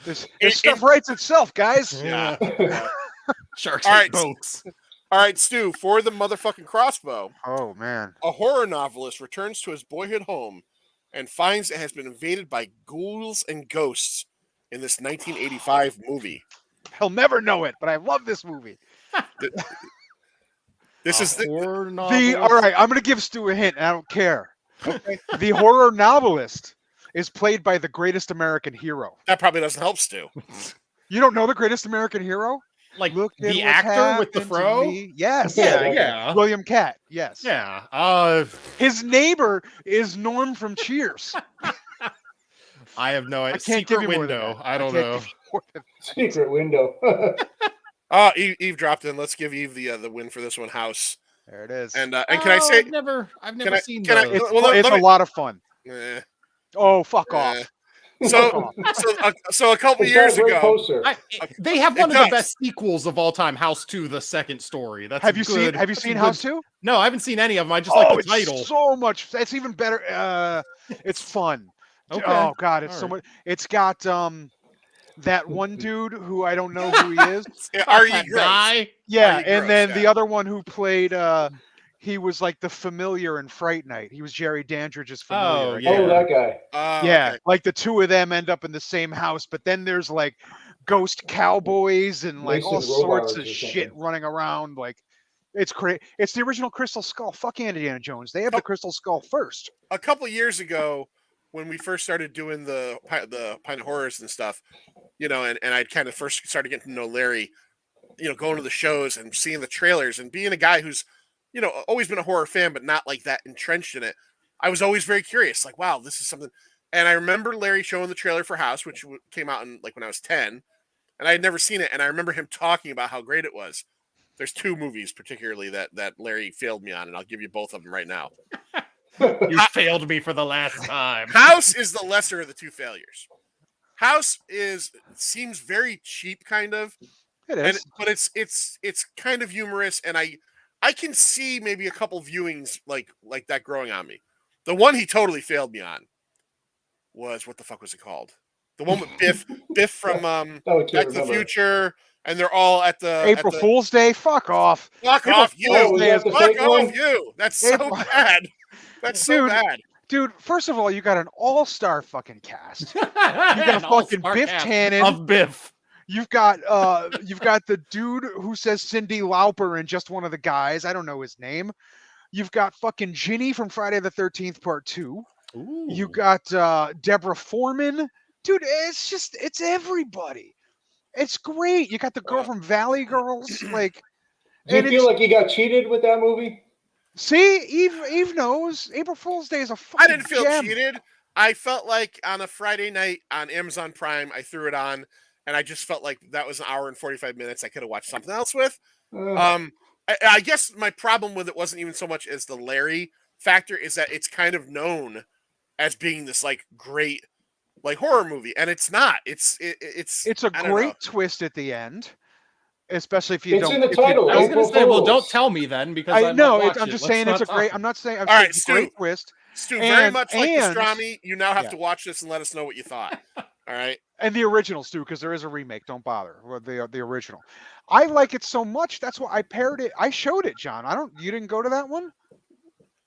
This stuff writes itself, guys. Yeah. Sharks All hate right. boats. All right, Stu, for the motherfucking crossbow, Oh man. a horror novelist returns to his boyhood home and finds it has been invaded by ghouls and ghosts in this 1985 movie. He'll never know it, but I love this movie. This is the horror All right, I'm gonna give Stu a hint, and I don't care. Okay. The horror novelist is played by the greatest American hero. that probably doesn't help Stu. You don't know the greatest American hero? Like Look at the what's actor with the happened to fro? me. Yes. Yeah. William Catt. Yes. Yeah. His neighbor is Norm from Cheers. I have no idea. I can't give Secret you more than window. that. I don't can't know. give you more than that. Secret window. Eve dropped in. Let's give Eve the win for this one. House. There it is. And can I say? I've never seen can I- those. It's, well, let it's a me- lot of fun. Eh, Oh, fuck off. eh. Fuck off. So a couple It's got a years great ago, poster. They have It one of does. the best sequels of all time, House 2, the second story. That's Have you good. seen House 2? No, I haven't seen any of them. I just like the title. It's so much. It's even better. It's fun. Okay. Oh god, it's All so right. much. It's got that one dude who I don't know who he is. are you That gross? guy? Yeah, Are you and gross, then yeah. the other one who played he was like the familiar in Fright Night. He was Jerry Dandridge's familiar. Oh, I yeah. guess. Oh, that guy. Yeah, Okay. like the two of them end up in the same house, but then there's like ghost cowboys and like all Mason sorts Robards of or shit something. running around. Like it's crazy. It's the original Crystal Skull. Fuck Indiana Jones. They have the Crystal Skull first. A couple years ago, when we first started doing the Pint of Horrors and stuff, and I kind of first started getting to know Larry, going to the shows and seeing the trailers and being a guy who's, always been a horror fan, but not like that entrenched in it. I was always very curious, like, wow, this is something. And I remember Larry showing the trailer for House, which came out in like when I was 10, and I had never seen it. And I remember him talking about how great it was. There's two movies particularly that Larry failed me on, and I'll give you both of them right now. You failed me for the last time. House is the lesser of the two failures. House seems very cheap, kind of, It is. but it's kind of humorous, and I can see maybe a couple viewings like that growing on me. The one he totally failed me on was, what the fuck was it called? The one with Biff from That would Back to the Future, and they're all at the April Fool's Day. Fuck off. Fuck April off you! Fool's Day is Fuck fake off one? you! That's so April- bad. That's so Dude. bad. Dude, first of all, you got an all-star fucking cast. You You got fucking Biff Tannen. of Biff. You've got the dude who says Cyndi Lauper in Just One of the Guys. I don't know his name. You've got fucking Ginny from Friday the 13th Part 2. You got Deborah Foreman. Dude, it's everybody. It's great. You got the girl from Valley Girls. Like, Do you feel like you got cheated with that movie? see, Eve knows. April Fool's Day is a fucking I didn't feel gem. cheated. I felt like on a Friday night on Amazon Prime, I threw it on, and I just felt like that was an hour and 45 minutes I could have watched something else with. I guess my problem with it wasn't even so much as the Larry factor, is that it's kind of known as being this like great like horror movie, and it's not. It's a great twist at the end, especially if you It's don't. in the title. I was going to say, well, Fools. don't tell me then, because I know. I'm I'm just saying it's a great. I'm not saying. I'm All saying right, it's a great twist. Stu, very much like and- pastrami, you now have yeah. to watch this and let us know what you thought. All right. And the original, Stu, because there is a remake. Don't bother with the original. I like it so much. That's why I paired it. I showed it, John. You didn't go to that one.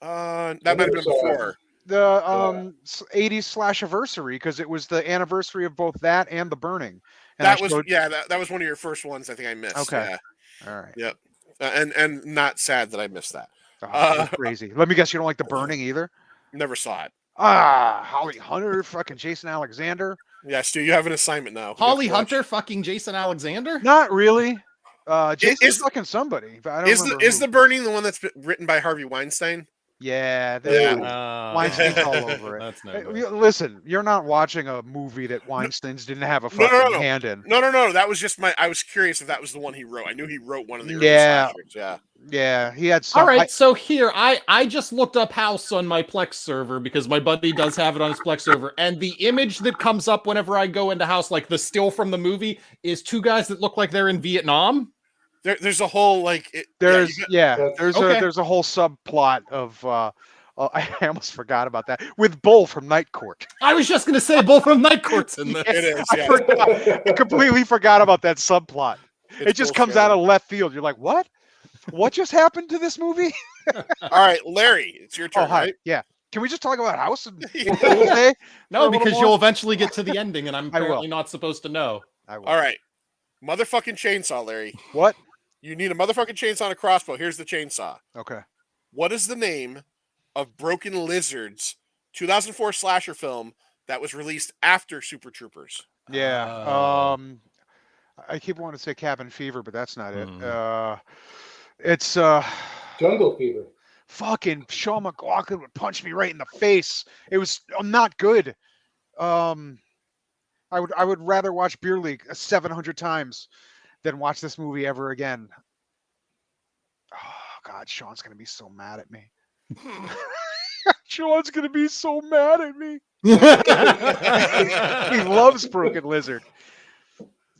That might have been before. The 80s /anniversary, because it was the anniversary of both that and The Burning. And That was that was one of your first ones I think I missed. Okay. Yeah. All right. Yep. And not sad that I missed that. That's crazy. Let me guess, you don't like The Burning either? Never saw it. Holly Hunter, fucking Jason Alexander. Yeah, Stu, you have an assignment now. Holly Hunter, fucking Jason Alexander. Not really. Jason's fucking somebody. But I don't remember is who. The Burning the one that's written by Harvey Weinstein? Yeah. Weinstein's all over it. That's no Hey, good. listen, you're not watching a movie that Weinstein's didn't have a fucking hand in. No. That was just I was curious if that was the one he wrote. I knew he wrote one of the early Yeah. slashers. Yeah. Yeah, he had some. All right, so here I just looked up House on my Plex server because my buddy does have it on his Plex server, and the image that comes up whenever I go into House, like the still from the movie, is two guys that look like they're in Vietnam. There's a whole like there's Okay. a whole subplot of I almost forgot about that with Bull from Night Court. I was just gonna say both from Night Court's in this. It is. I Yeah. forgot. I completely forgot about that subplot. It just comes out of left field. You're like, what? What just happened to this movie? All right, Larry, it's your turn. Oh, hi. Right? Yeah. Can we just talk about House and Yeah. Fool's Day? No, For a little because more? you'll eventually get to the ending, and I'm I will. apparently not supposed to know. I will. All right, motherfucking chainsaw, Larry. What? You need a motherfucking chainsaw and a crossbow. Here's the chainsaw. Okay. What is the name of Broken Lizard's 2004 slasher film that was released after Super Troopers? Yeah. Oh. I keep wanting to say Cabin Fever, but that's not it. Hmm. It's Jungle Fever. fucking Sean McLaughlin would punch me right in the face. It was not good. I would rather watch Beer League 700 times than watch this movie ever again. Oh God, Sean's gonna be so mad at me. Sean's gonna be so mad at me. He loves Broken Lizard.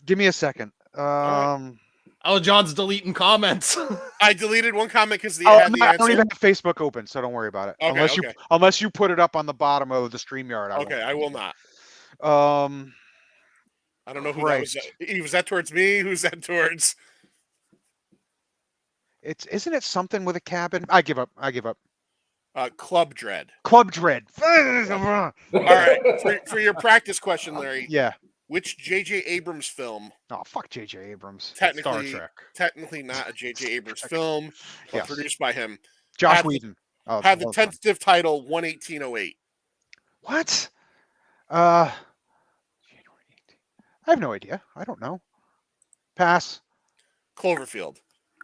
Give me a second. Oh, John's deleting comments. I deleted one comment because I had the don't answer. even have Facebook open, so don't worry about it. Okay, Unless you put it up on the bottom of the StreamYard. Okay, I will not. I don't know who Christ. that was. Eve, was that towards me? Who's that towards? Isn't it something with a cabin? I give up. Club Dread. Club Dread. All right, for your practice question, Larry. Yeah. Which J.J. Abrams film? Oh, fuck J.J. Abrams. Technically not a J.J. Abrams film, but Yes. produced by him. Josh had the- Whedon. Oh, Had the well done. tentative title 11808. What? January 18th. I have no idea. I don't know. Pass. Cloverfield.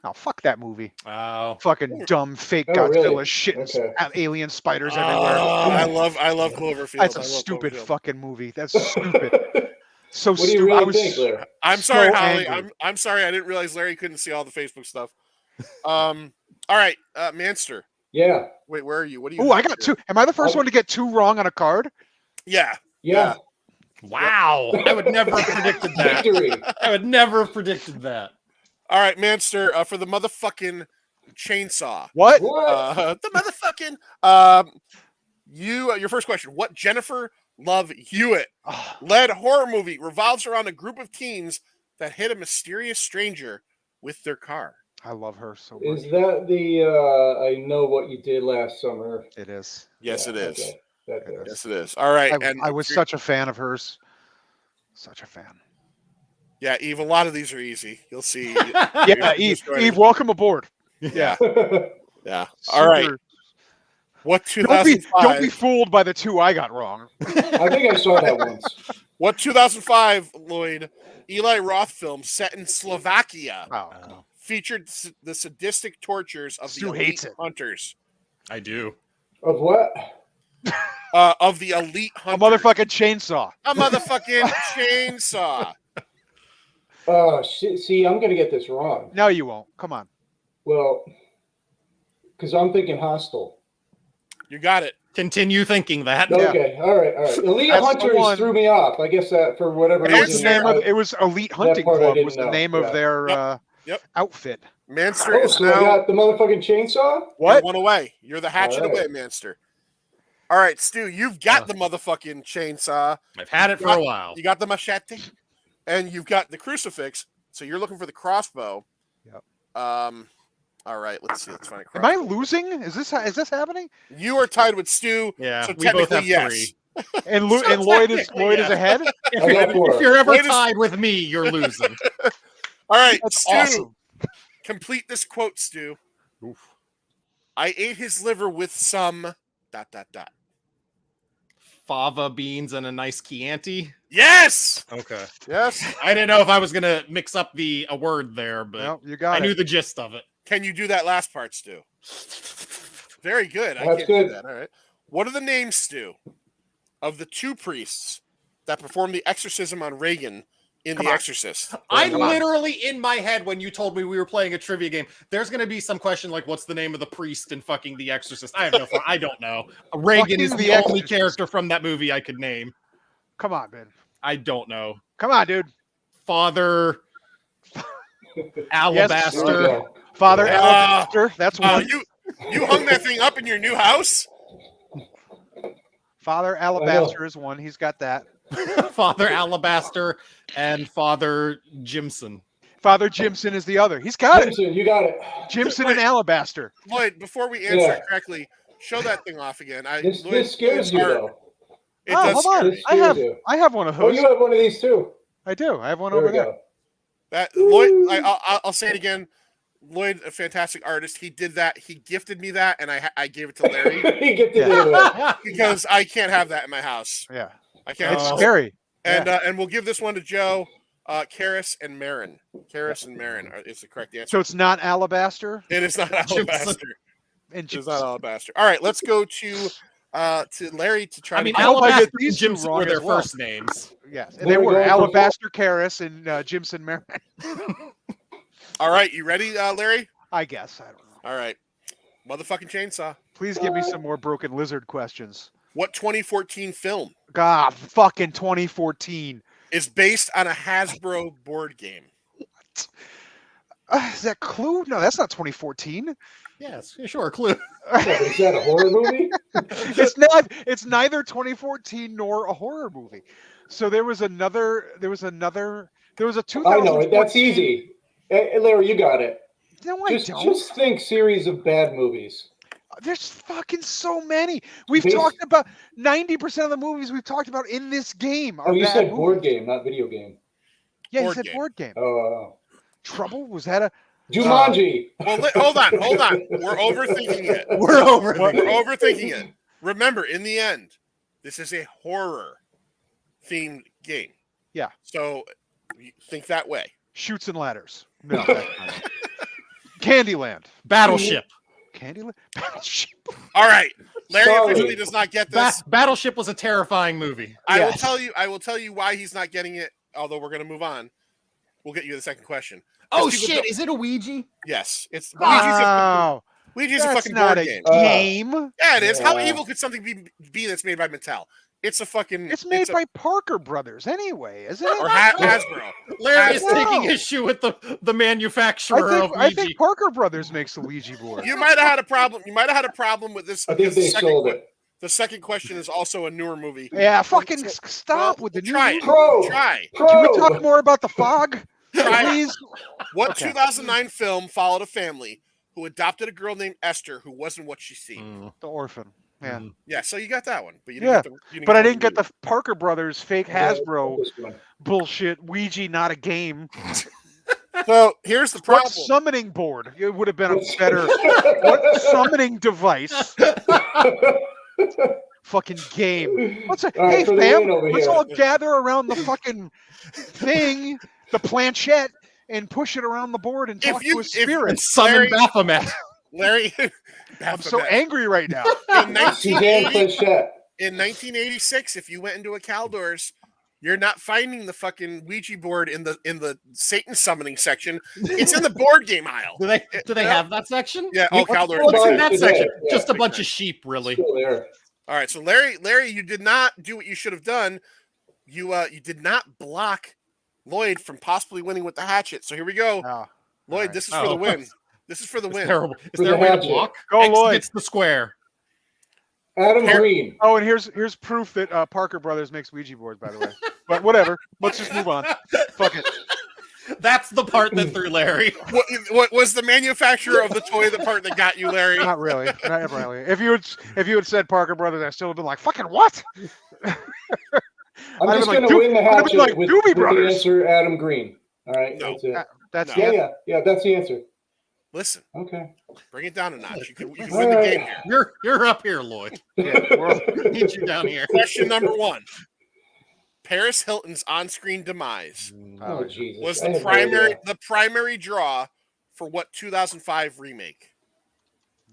Oh, fuck that movie. Wow. Fucking dumb fake Oh, Godzilla really? shit and Okay. alien spiders Oh, everywhere. I love Cloverfield. That's I a love stupid Cloverfield. fucking movie. That's stupid. So What do you stupid. I really was think, Larry? I'm so sorry, Holly. angry. I'm sorry. I didn't realize Larry couldn't see all the Facebook stuff. All right, Manster. Yeah. Wait, where are you? What do you? Oh, I have got here? two. Am I the first one to get two wrong on a card? Yeah. Yeah. Wow. I would never have predicted that. Victory. I would never have predicted that. All right, Manster. For the motherfucking chainsaw. What? What? The motherfucking. Your first question. What Jennifer Love Hewitt Oh, led horror movie revolves around a group of teens that hit a mysterious stranger with their car? I love her so much. Is that the I Know What You Did Last Summer? It is. Yes, Yeah, it is. okay. That does. Yes, it is. All right. I was such a fan of hers. Such a fan. Yeah, Eve, a lot of these are easy. You'll see. Yeah, Eve, welcome aboard. Yeah. Yeah. All right. What 2005? Don't be fooled by the two I got wrong. I think I saw that once. What 2005, Lloyd, Eli Roth film set in Slovakia featured the sadistic tortures of Stu the hates elite it. hunters. I do. Of what? Of the elite A hunters. motherfucking chainsaw. A motherfucking chainsaw. Oh, shit. See, I'm going to get this wrong. No, you won't. Come on. Well, because I'm thinking Hostel. You got it. Continue thinking that. Okay, all right. Elite That's the Hunters one. threw me off. I guess that for whatever It was reason. the name of it was Elite Hunting part I Club didn't was the know. name of Yeah. their outfit. Manster Oh, is so I now got the motherfucking chainsaw? What? one away. You're the hatchet All right. away, Manster. All right, Stu, you've got the motherfucking chainsaw. I've had it for a while. You got the machete, and you've got the crucifix. So you're looking for the crossbow. Yep. All right, let's see. Let's find a Am I crossbow. losing? Is this happening? You are tied with Stu. Yeah, so we both technically, have yes. 3. And Lloyd is technically, ahead. If you're ever Wait a- tied with me, you're losing. All right, That's Stu. awesome. Complete this quote, Stu. Oof. I ate his liver with some ... Fava beans and a nice Chianti. Yes. Okay. Yes. I didn't know if I was gonna mix up a word there, but No, you got I it. knew the gist of it. Can you do that last part, Stu? Very good. I That's can't good. do that. All right. What are the names, Stu, of the 2 priests that performed the exorcism on Reagan in Come The on. Exorcist? I Come on. literally, in my head, when you told me we were playing a trivia game, there's going to be some question like, what's the name of the priest in fucking The Exorcist? I have no I don't know. Reagan Fucking is The the only Exorcist. character from that movie I could name. Come on, man. I don't know. Come on, dude. Father Alabaster. Okay. Father Yeah. Alabaster. That's one. You hung that thing up in your new house? Father Alabaster is one. He's got that. Father Alabaster and Father Jimson. Father Jimson is the other. He's got it. Jimson, you got it. Jimson and Alabaster. Lloyd, before we answer Yeah. it correctly, show that thing off again. This scares you, though. It Oh, does hold scare on. me. This I have scares you. I have one of Oh, those. you have one of these, too. I do. I have one There over we there. go. That Lloyd, I'll say it again. Lloyd, a fantastic artist. He did that. He gifted me that, and I gave it to Larry You get the Yeah. name of it. because I can't have that in my house. Yeah. I can't. It's have scary. And we'll give this one to Joe, Karis and Marin. Karis and Marin is the correct answer. So it's not Alabaster It is not alabaster. and It is not alabaster. All right, let's go to Larry to try. I mean, to I hope I get Alabaster and these two Jimson wrong were their as well. first names. Yes, and There they we were go. Alabaster Karras and Jimson Merritt. All right, you ready, Larry? I guess. I don't know. All right, motherfucking chainsaw. Please give me some more broken lizard questions. What 2014 film God, fucking 2014. is based on a Hasbro board game? Is that Clue? No, that's not 2014. Yes, sure, clue. Is that a horror movie? It's not. It's neither 2014 nor a horror movie. So there was a 2014. I know it. That's easy. Hey, Larry, you got it. No, I don't. Just think series of bad movies. There's fucking so many. We've Based- talked about 90% of the movies we've talked about in this game. Are Oh, you bad said movies. board game, not video game. Yeah, you board said game. board game. Trouble. Was that a? Jumanji. Well, hold on. We're overthinking it. We're over. We're overthinking it. Remember, in the end, this is a horror themed game. Yeah. So think that way. Shoots and ladders. No. that's not it. Candyland. Battleship. Candyland. Battleship. All right. Larry Sorry. officially does not get this. Battleship was a terrifying movie. I will Yes. tell you why he's not getting it, although we're gonna move on. We'll get you the second question. Oh People shit! don't- Is it a Ouija? Yes. It's Wow. Ouija's a That's fucking not board a game. game. Yeah, it is. How Yeah. evil could something be that's made by Mattel? It's a fucking It's made a- by Parker Brothers anyway, isn't it? or Hasbro. Larry is Wow. taking issue with the manufacturer of I Ouija. think Parker Brothers makes the Ouija board. You might have had a problem. You might have had a problem with this. I think because they sold it. The second question is also a newer movie. Yeah, fucking Well, stop with the new. try it. Probe. Try. Can we talk Probe. more about the fog, Try. please? What Okay. 2009 film followed a family who adopted a girl named Esther who wasn't what she seemed? Mm. The orphan. Yeah. Yeah, so you got that one, but you didn't Yeah, get the. You but I get didn't get the Parker Brothers fake Yeah, Hasbro this one. bullshit. Ouija, not a game. So here's the What problem. summoning board? It would have been a better. What summoning device? Fucking game. What's it? All right, Hey, for the fam, win over let's here. all gather around the fucking thing, the planchette, and push it around the board and talk to a spirit. And summon Larry- Baphomet. Larry, I'm so Baphomet. angry right now. In Suzanne 1980, Planchette. in 1986, if you went into a Caldors, you're not finding the fucking Ouija board in the Satan summoning section. It's in the board game aisle. Do they have that section? Yeah, all Caldors. What's in Right, that today, section? yeah. Just a bunch of sheep, really. Still there. All right, so Larry, you did not do what you should have done. You did not block Lloyd from possibly winning with the hatchet. So here we go, Oh, Lloyd. right. This is for the win. This is for the It's win. terrible. Is For there a the way to hatchet. block? Go, X Lloyd. gets the square. Adam Green. Oh, and here's proof that Parker Brothers makes Ouija boards, by the way. But whatever. Let's just move on. Fuck it. That's the part that threw Larry. What was the manufacturer of the toy the part that got you, Larry? Not really. Not really. If you had said Parker Brothers, I still would have been like, fucking what? I'm I'd just be like, going to win the I'd have been hatchet like, with Doobie the Brothers. answer Adam Green. All right, No. that's it. That's No. it. Yeah, that's the answer. Listen, Okay. bring it down a notch. You can All win the right. game here. You're up here, Lloyd. Yeah, we're- Need you down here. Question number 1: Paris Hilton's on-screen demise Oh, Jesus. was I the have no idea. primary draw for what 2005 remake?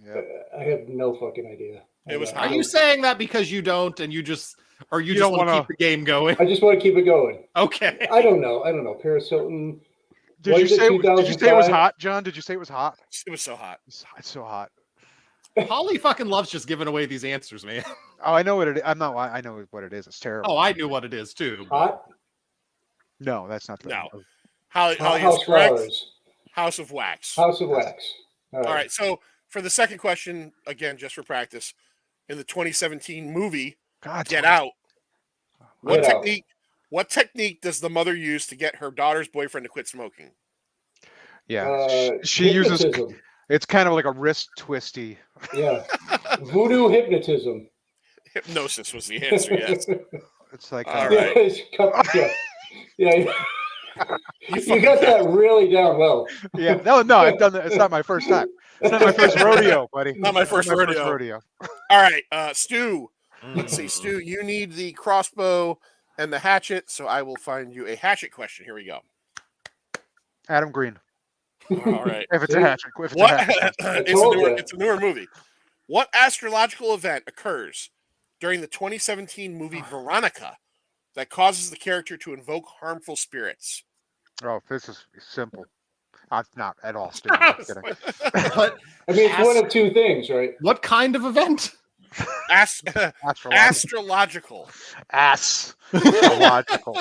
yeah. I have no fucking idea. It was Are you saying that because you don't, and you just want to wanna- keep the game going? I just want to keep it going. Okay. I don't know. Paris Hilton. Did What you is it, say it was 2005? hot, John? Did you say it was hot? It was so hot. It's so hot. Holly fucking loves just giving away these answers, man. Oh, I know what it is. I know what it is. It's terrible. Oh, I knew what it is too. Hot? No, that's not the. No. Holly is House correct. Flowers. House of Wax. House of Wax. All right. So for the second question, again, just for practice, in the 2017 movie God, Get Out, Get Out. what technique does the mother use to get her daughter's boyfriend to quit smoking? Yeah, she uses. Hypnotism. It's kind of like a wrist twisty. Yeah. Voodoo hypnotism. Hypnosis was the answer. Yes. It's like. All right. Yeah. You got that really down well. Yeah. No, I've done that. It's not my first time. It's not my first rodeo, buddy. Not my first rodeo. All right, Stu. Let's see, Stu. You need the crossbow and the hatchet, so I will find you a hatchet question. Here we go. Adam Green. All right. If it's a hatchet. If it's a What? hatchet. It's a newer movie. What astrological event occurs during the 2017 movie Veronica that causes the character to invoke harmful spirits? Oh, this is simple. Not at all stupid. I'm kidding. But I mean, it's one of two things, right? what kind of event? Astrological. Astrological.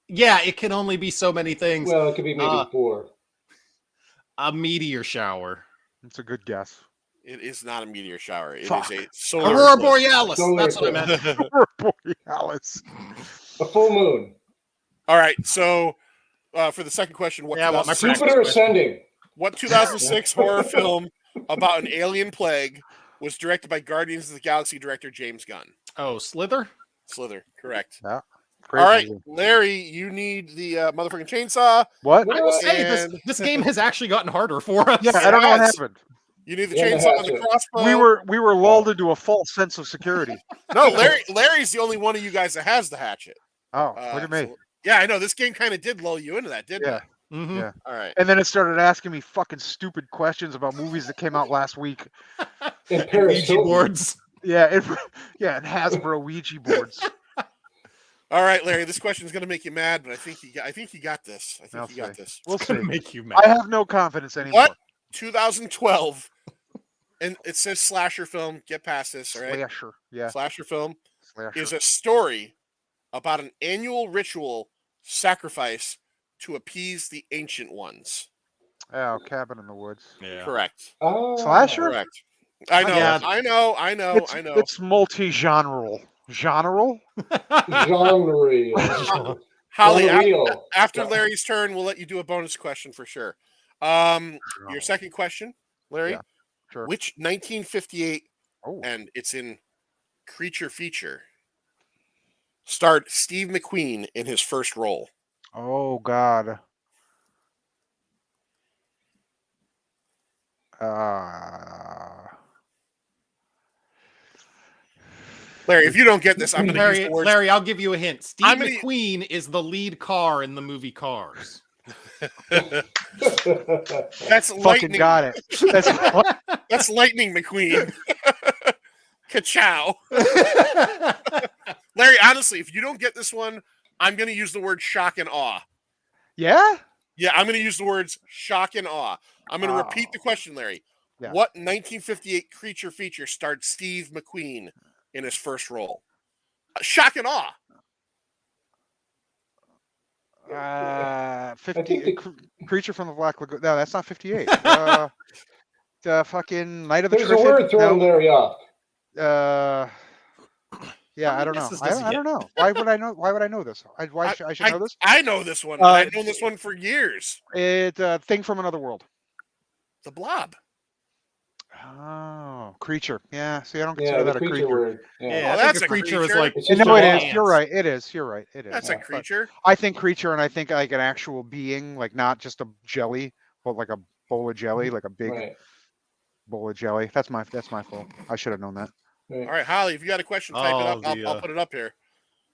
Yeah, it can only be so many things. Well, it could be maybe four. A meteor shower. It's a good guess. It is not a meteor shower. It Fuck. is a solar Aurora eclipse. Borealis. Solar That's what I meant. Borealis. A full moon. All right, so for the second question, what Yeah, I want my 2006 Jupiter ascending. what 2006 horror film about an alien plague was directed by Guardians of the Galaxy director James Gunn? Oh, Slither? Slither, correct. Great All right, movie. Larry, you need the motherfucking chainsaw. What? I will say And- this game has actually gotten harder for us. Yeah, I don't know what Yes. happened. You need the Yeah, the chainsaw and the hatchet. crossbow. We were lulled into a false sense of security. No, Larry's the only one of you guys that has the hatchet. Oh, look at me. so- yeah, I know. This game kind of did lull you into that, didn't Yeah. it? Mhm. Yeah. All right. And then it started asking me fucking stupid questions about movies that came out last week. And Paris Ouija Hilton. boards. Yeah, and Hasbro Ouija boards. All right, Larry. This question is going to make you mad, but I think you got this. I think I'll you got see. this. We'll It's see. gonna make you mad. I have no confidence anymore. What? 2012, and it says slasher film. Get past this, all right? Slasher. Yeah. Slasher film Slasher. is a story about an annual ritual sacrifice to appease the ancient ones. Oh, Cabin in the Woods. Yeah. Correct. Oh. Slasher? Correct. I know. Yeah. I know. I know. It's, I know. It's multi-genre. Genre? Genre. Holly, Unreal. after Yeah. Larry's turn, we'll let you do a bonus question for sure. Your second question, Larry. Yeah. Sure. Which 1958, Oh. and it's in Creature Feature, starred Steve McQueen in his first role? Oh God. Larry, if you don't get this, I'm going to use Larry, the words. Larry, I'll give you a hint. Steve I'm gonna- McQueen is the lead car in the movie Cars. That's Fucking lightning. got it. That's Lightning McQueen. Ka-chow. Larry, honestly, if you don't get this one, I'm going to use the word shock and awe. Yeah. Yeah, I'm going to use the words shock and awe. I'm going to repeat the question, Larry. Yeah. What 1958 Creature Feature starred Steve McQueen in his first role? Shock and awe. 50 Creature from the Black Lagoon. No, that's not 58. The fucking Night of the There's a Triffid. word throwing No. Larry off. Yeah, I don't know. I don't know. Why would I know? Why would I know this? I should know this. I know this one. And I've known this one for years. It's a Thing from Another World. The Blob. Oh, Creature. Yeah. See, I don't Yeah, consider the that a creature creature. word. Yeah, Oh, I that's think a a creature is creature. like. It's just No, a it dog. is. You're right. It is. You're right. It is. That's a creature. I think creature, and I think like an actual being, like not just a jelly, but like a bowl of jelly, like a big Right. bowl of jelly. That's my fault. I should have known that. Right. All right, Holly, if you got a question, type it Oh, up. I'll put it up here.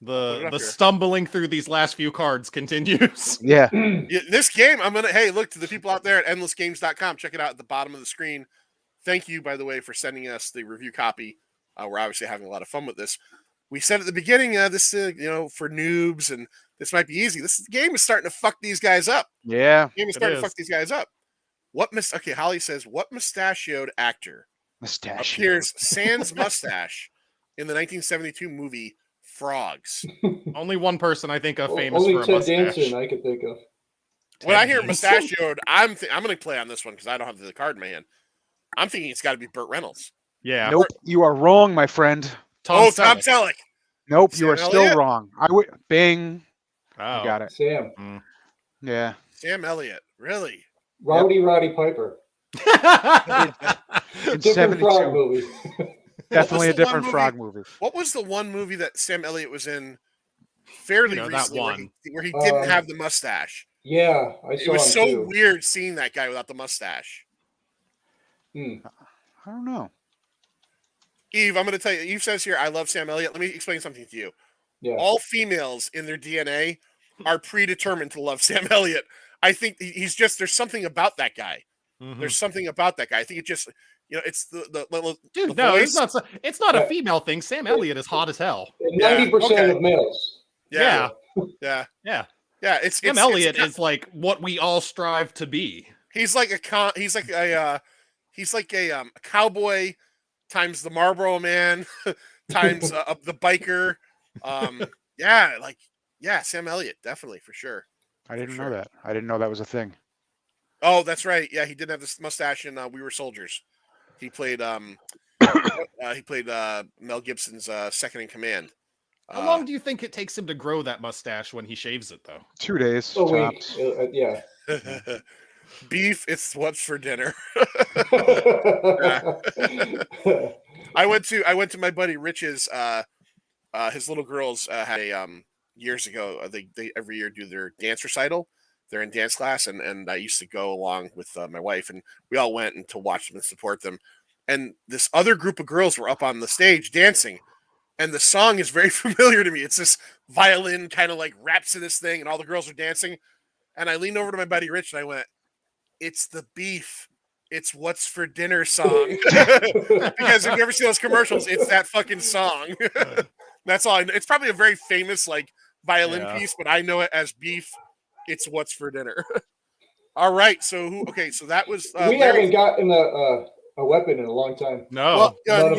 Put it up The here. stumbling through these last few cards continues. Yeah. Yeah, this game, hey, look, to the people out there at endlessgames.com, check it out at the bottom of the screen. Thank you, by the way, for sending us the review copy. We're obviously having a lot of fun with this. We said at the beginning, this, for noobs, and this might be easy. This game is starting to fuck these guys up. Yeah. The game is starting to fuck these guys up. Okay, Holly says, what mustachioed actor Mustache. appears sans mustache in the 1972 movie Frogs? Only one person I think of famous Only for a Ted mustache. Danson I could think of. When I hear Danson? mustachioed, I'm going to play on this one because I don't have the card in my hand. I'm thinking it's got to be Burt Reynolds. Yeah. Nope. You are wrong, my friend. Tom Selleck. Selleck. Nope. Sam You are still Elliott? wrong. I would. Bing. Oh. You got it. Sam. Yeah. Sam Elliott. Really? Roddy Piper. In Different 72. frog movie. Definitely a the one different movie- frog movie. What was the one movie that Sam Elliott was in fairly that recently one. where he didn't have the mustache? Yeah, I saw It was him so too. weird seeing that guy without the mustache. Hmm. I don't know. Eve, I'm going to tell you, Eve says here, I love Sam Elliott. Let me explain something to you. Yeah. All females in their DNA are predetermined to love Sam Elliott. I think there's something about that guy. Mhm. There's something about that guy. I think it just, it's the Dude, the no, voice. it's not a Yeah. female thing. Sam Elliott is hot as hell. 90% okay. of males. Yeah. Yeah. It's Sam Elliott is like what we all strive to be. He's like a cowboy times the Marlboro Man times the biker. Sam Elliott, definitely for sure. I didn't know that. I didn't know that was a thing. Oh, that's right. Yeah, he didn't have this mustache in We Were Soldiers. He played Mel Gibson's second in command. How long do you think it takes him to grow that mustache when he shaves it, though? 2 days. A week. Tops. Yeah. Beef, it's what's for dinner. I went to my buddy Rich's. His little girls had a years ago. They every year do their dance recital. They're in dance class, and I used to go along with my wife, and we all went and to watch them and support them. And this other group of girls were up on the stage dancing, and the song is very familiar to me. It's this violin kind of like rhapsodist thing, and all the girls are dancing. And I leaned over to my buddy Rich, and I went, "It's the Beef. It's what's for dinner song." Because if you ever see those commercials, it's that fucking song. That's all I know. It's probably a very famous like violin piece, but I know it as Beef. It's what's for dinner. All right. So that was. We haven't gotten a weapon in a long time. No. Well,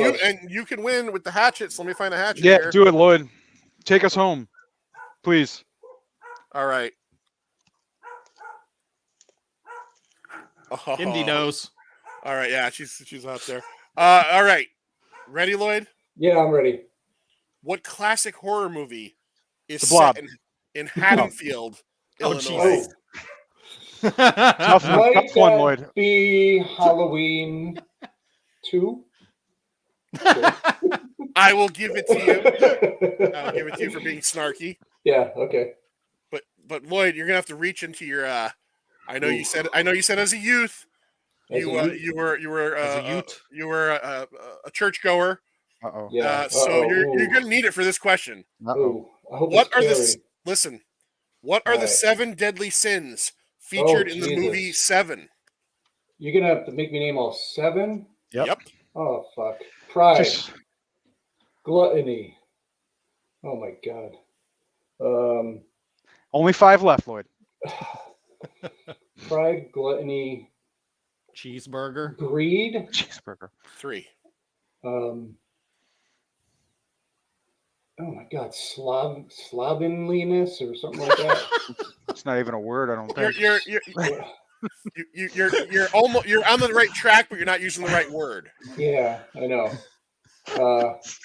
you can win with the hatchets. Let me find a hatchet. Yeah, here. do it, Lloyd. Take us home, please. All right. Oh. Indy knows. All right. Yeah, she's out there. All right. Ready, Lloyd? Yeah, I'm ready. What classic horror movie is The Blob. set in Haddonfield, Oh, Illinois? Tough Might one, that Lloyd. be Halloween? 2. I will give it to you. I'll give it to you for being snarky. Yeah. Okay. But Lloyd, you're gonna have to reach into your. I know you said as a youth. As a youth? You were As a youth? you were a churchgoer. Uh-oh. Yeah. So you're gonna need it for this question. Uh-oh. Ooh, I hope What it's are scary. listen? What are the Alright. 7 deadly sins featured in the Jesus. movie Seven? You're gonna have to make me name all 7. Yep. Oh fuck! Pride, Just- gluttony. Oh my god. Only 5 left, Lloyd. Pride, gluttony, Cheeseburger. greed. Cheeseburger. 3. Oh my god, slovenliness or something like that. It's not even a word, I don't think. You're almost on the right track, but you're not using the right word. Yeah, I know.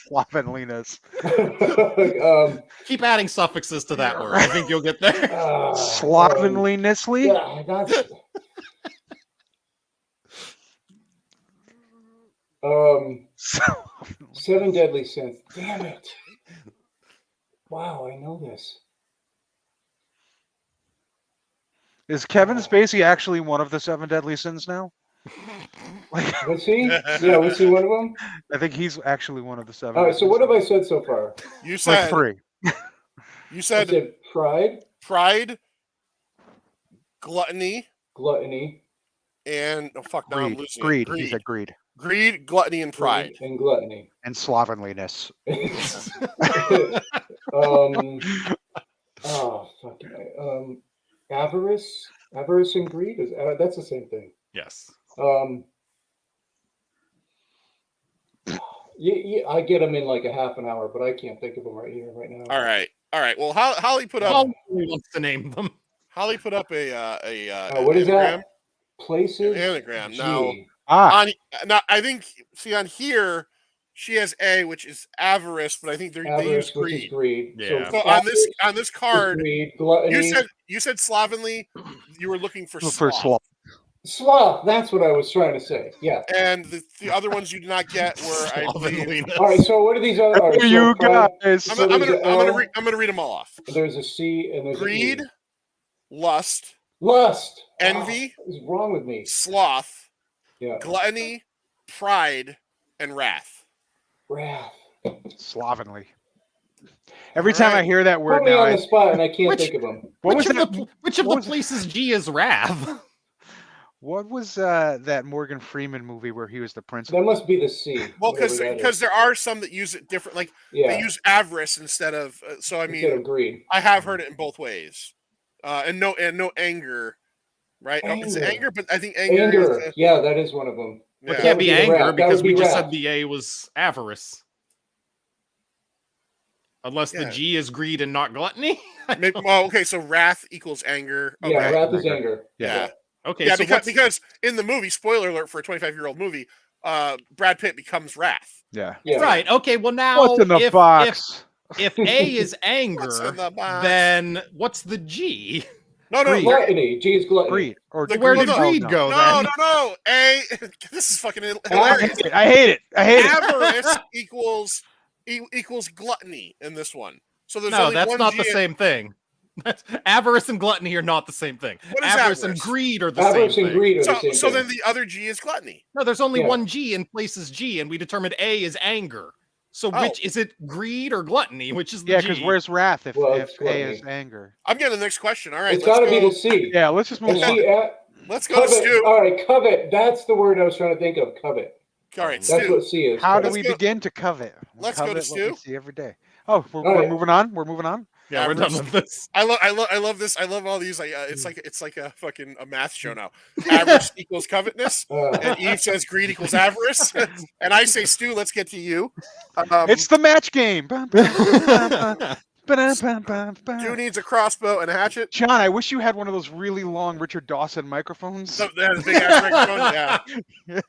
Slovenliness. Keep adding suffixes to that word. I think you'll get there. Slovenlinessly? Yeah, that's. 7 deadly sins. Damn it! Wow, I know this. Is Kevin Spacey actually one of the 7 deadly sins now? Like, Was he? Yeah, was he one of them? I think he's actually one of the 7. All right. So what have I said so far? You Like said 3. you I said said pride, gluttony, Greed. and I'm losing it. Greed. He said greed. Greed, gluttony, and pride. and gluttony. And slovenliness. Oh fuck. Avarice and greed is that's the same thing. Yes. I get them in like a half an hour, but I can't think of them right now. All right. Well, Holly put up. Holly wants to name them. Holly put up a what is anagram. that? Places. Anagram. G. Now, I think on here she has A, which is avarice, but I think they use Avarice, which is greed. greed. Yeah. So on this card, greed, gluttony. you said slovenly. You were looking for For sloth. sloth. Sloth. That's what I was trying to say. Yeah. And the other ones you did not get were I believe. Slovenliness. All right. So what are these other? All right, so You pride- guys. I'm So gonna there's a L. read them all off. There's a C and there's Greed, a E. lust, Lust. envy, What is wrong with me? sloth, Yeah. gluttony, pride, and wrath. Wrath. Slovenly. Every time I Alright. hear that word Put me now, on the spot and I can't Which- think of them. what Which of the was- places G is Rav? What was that Morgan Freeman movie where he was the That principal? must be the C. Well, whatever that is. because there are some that use it different. Like yeah, they use avarice instead of. So I instead mean, of greed. I have heard it in both ways. And no anger, right? Oh, it's Anger. anger, but I think anger. Anger. Is, Yeah, that is one of them. It yeah. can't be would be the anger Rav. That because would be we just Rav. said the A was avarice. Unless the Yeah. G is greed and not gluttony. Maybe, well, okay, so wrath equals anger. Okay. Yeah, wrath is Anger. anger. Yeah. Okay, Yeah, so because in the movie, spoiler alert for a 25-year-old movie, Brad Pitt becomes Wrath. Yeah. Yeah. right. Okay, well now What's in the box? if A is anger, What's in the box? then what's the G? No, Greed. Gluttony. G is gluttony. Greed. Or The Where greed- did no, greed go No, then? no. A. This is fucking I hilarious. hate it. I hate it. I hate it. Avarice equals gluttony in this one. So there's No, only that's one not G the same thing. That's, avarice and gluttony are not the same thing. What is Avarice and avarice? greed are the Avarice same and thing. greed are the So, same so thing. then the other G is gluttony. No, there's only Yeah. one G in places G, and we determined A is anger. So Oh. which is it? Greed or gluttony? Which is the Yeah, G? because where's wrath if Well, it's A is gluttony. anger? I'm getting the next question. All right, It's let's got to be go. the C. Yeah, let's just move The on. C, Let's go to covet. Stu. All right, covet. That's the word I was trying to think of. Covet. All right, That's Stu. what C is. How do Let's we go- begin to covet? We let's go to covet what we Stu. see every day. Oh, we're right. moving on. We're moving on. Yeah, we're done with this. I love this. I love all these. Like, it's like a fucking a math show now. Average equals covetousness, and Eve says greed equals avarice, and I say Stu. Let's get to you. It's the match game. Stu needs a crossbow and a hatchet. John, I wish you had one of those really long Richard Dawson microphones. So that has a big ass microphone. Yeah.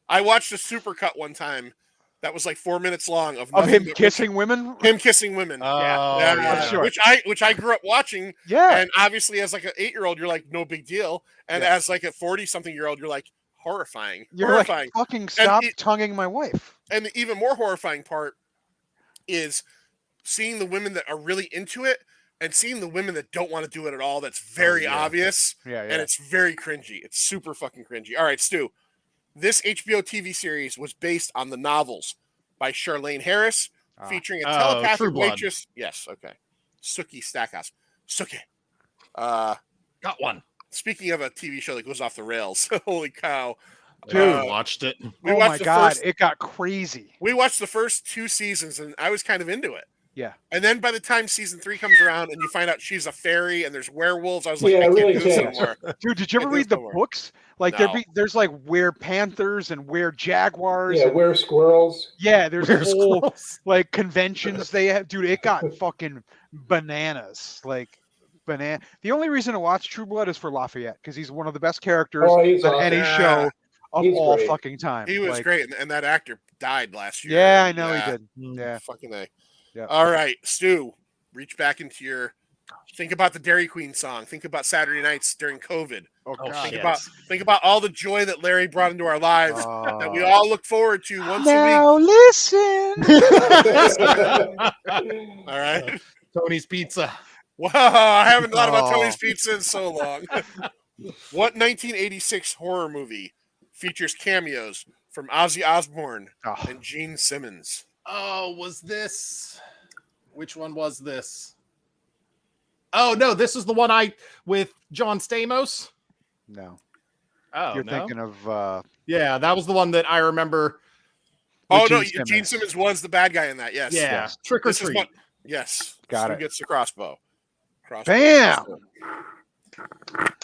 I watched a supercut one time that was like 4 minutes long of Of nothing him but kissing women? him kissing women. Oh, Yeah, yeah. sure. which I grew up watching, Yeah. and obviously as like an 8-year-old, you're like no big deal, and Yeah. as like a 40-something-year-old, you're like, horrifying. You're horrifying. like, fucking stop tonguing my wife. And the even more horrifying part is seeing the women that are really into it and seeing the women that don't want to do it at all. That's very obvious. Yeah. And it's very cringy. It's super fucking cringy. All right, Stu. This HBO TV series was based on the novels by Charlaine Harris, featuring a telepathic True Blood. waitress. Yes, okay. Sookie Stackhouse. Sookie. Got one. Speaking of a TV show that goes off the rails, holy cow. Dude, watched it. Oh my God, it got crazy. We watched the first 2 seasons and I was kind of into it. Yeah. And then by the time season 3 comes around and you find out she's a fairy and there's werewolves, I was like, Yeah, I can't really do this changed. anymore. Dude, did you ever read the books? Like No. there's like were panthers and were jaguars. Yeah, and, were squirrels. yeah, there's Were whole squirrels. like conventions they have. Dude, it got fucking bananas. Like banana. The only reason to watch True Blood is for Lafayette because he's one of the best characters He's on awesome. any show of He's all great. fucking time. He was Like, great. And that actor died last year. Yeah, I know he did. Yeah. Fucking A. Yeah. All right, Stu, reach back into your. Think about the Dairy Queen song. Think about Saturday nights during COVID. Oh, Oh, God. shit. Think about all the joy that Larry brought into our lives that we all look forward to once a Now listen. week. All right. Tony's Pizza. Wow, I haven't thought about Oh. Tony's Pizza in so long. What 1986 horror movie features cameos from Ozzy Osbourne Oh. and Gene Simmons? Oh, was this? Which one was this? Oh no, this is the one with John Stamos. No. Oh, You're no? thinking of Yeah, that was the one that I remember. Oh, with no, Gene Gene Simmons was the bad guy in that. Yes. Yeah, Yes. Trick or This is Treat. what- Yes. Got Stu it. gets the crossbow. Crossbow. Bam!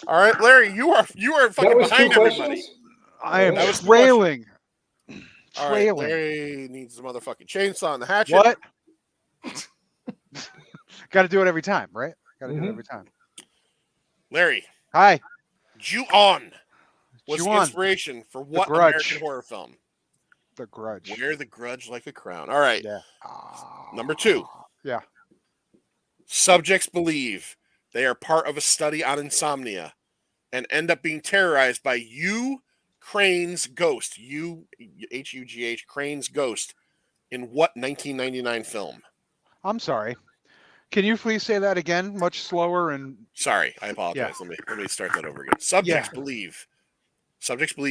All right, Larry, you are That fucking was 2 behind everybody. questions? I am That was the trailing. All right, Trailing. Larry needs the motherfucking chainsaw and the hatchet. What? Got to do it every time, right? Got to do it Mhm. every time. Larry, Hi. Ju-On was the Ju-On. inspiration for what Grudge. American horror film? The Grudge. Wear the grudge like a crown. All right. Yeah. Number 2. Yeah. Subjects believe they are part of a study on insomnia and end up being terrorized by Crane's ghost. H-U-G-H, Crane's ghost. In what 1999 film? I'm sorry. Can you please say that again, much slower and Sorry, I apologize. Let me start that over again. Subjects believe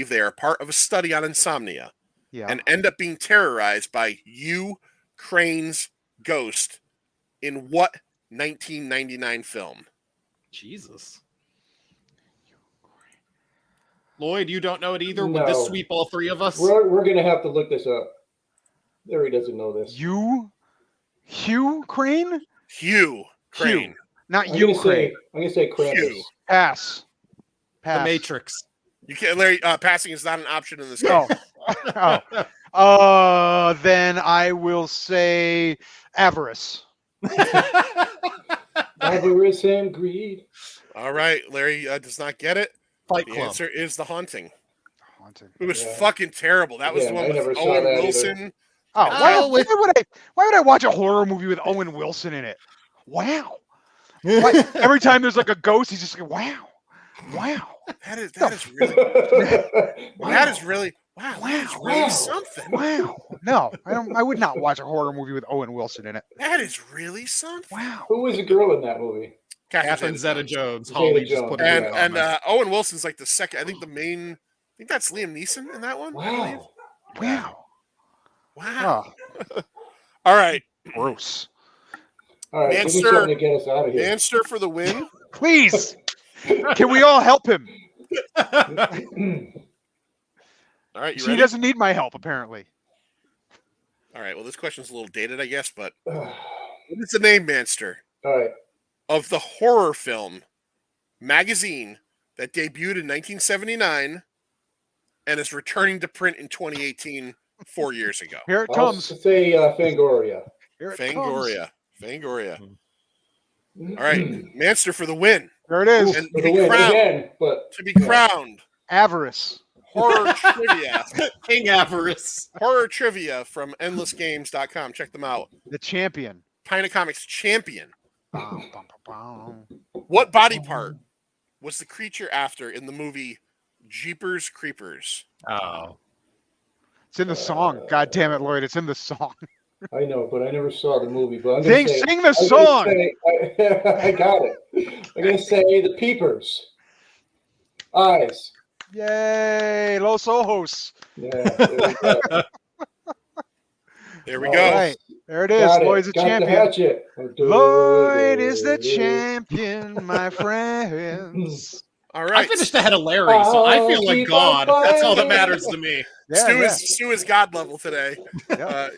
they are part of a study on insomnia and end up being terrorized by Crane's ghost. In what 1999 film? Jesus. Lloyd, you don't know it either? Would this No. sweep all 3 of us? We're gonna have to look this up. Larry doesn't know this. Hugh Crane? Hugh Crane. Not I'm you gonna Crane. say Krampus. Hugh. Pass. The Matrix. You can't, Larry. Passing is not an option in this game. Then I will say avarice. Avarice and greed. All right, Larry does not get it. Fight The Club. answer is The Haunting. Haunted. It was Yeah. fucking terrible. That was Yeah, the one I with never saw Owen that either. Wilson. Oh, Oh, why would I watch a horror movie with Owen Wilson in it? Wow. Every time there's like a ghost, he's just like, wow. That is really that is really Wow. something. Wow. No, I would not watch a horror movie with Owen Wilson in it. That is really something. Wow. Who was the girl in that movie? Catherine Zeta-Jones. Zeta Holly just Jones. put it in the And comments. Owen Wilson's like the second. I think that's Liam Neeson in that one. I believe. Wow. Wow. Oh, All right, gross. All right, give me Manster- something to get us out of here. Manster for the win. Please. Can we all help him? All right, you He ready? doesn't need my help, apparently. All right. Well, this question's a little dated, I guess, but All what is the name, Manster, right. of the horror film magazine that debuted in 1979 and is returning to print in 2018, 4 years ago? Here it I'll comes. say Fangoria. Here it Fangoria. Fangoria. All right, Manster for the win. There it is. Oof, And for to the be win crowned. again, but To be crowned, Avarice. horror trivia. King Avarice. Horror trivia from endlessgames.com. Check them out. The champion. Pina Comics champion. Bum, bum, bum, bum. What body part was the creature after in the movie Jeepers Creepers. Oh. It's in the song. God damn it, Lloyd. It's in the song. I know, but I never saw the movie. But I'm gonna say, Sing the song. I got it. I'm gonna say the Peepers. Eyes. Yay, Los Ojos. Yeah. There we go. There we All go. Right. There it is. Got it. Lloyd's a Got champion. the hatchet. Lloyd is the champion, my friends. All I right. finished ahead of Larry, so I feel like Keep on God. That's all that fighting. matters to me. Stu is God level today. Yeah.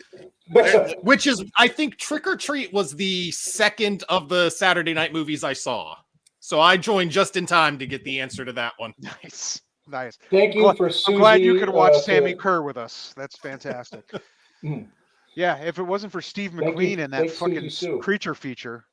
Which is, I think, Trick or Treat was the second of the Saturday night movies I saw. So I joined just in time to get the answer to that one. Nice. Nice. Thank you for I'm glad you Susie, could watch to- Sammy Kerr with us. That's fantastic. Mm. Yeah, if it wasn't for Steve Thank you. McQueen and that Thanks, fucking Susie Sue. creature feature.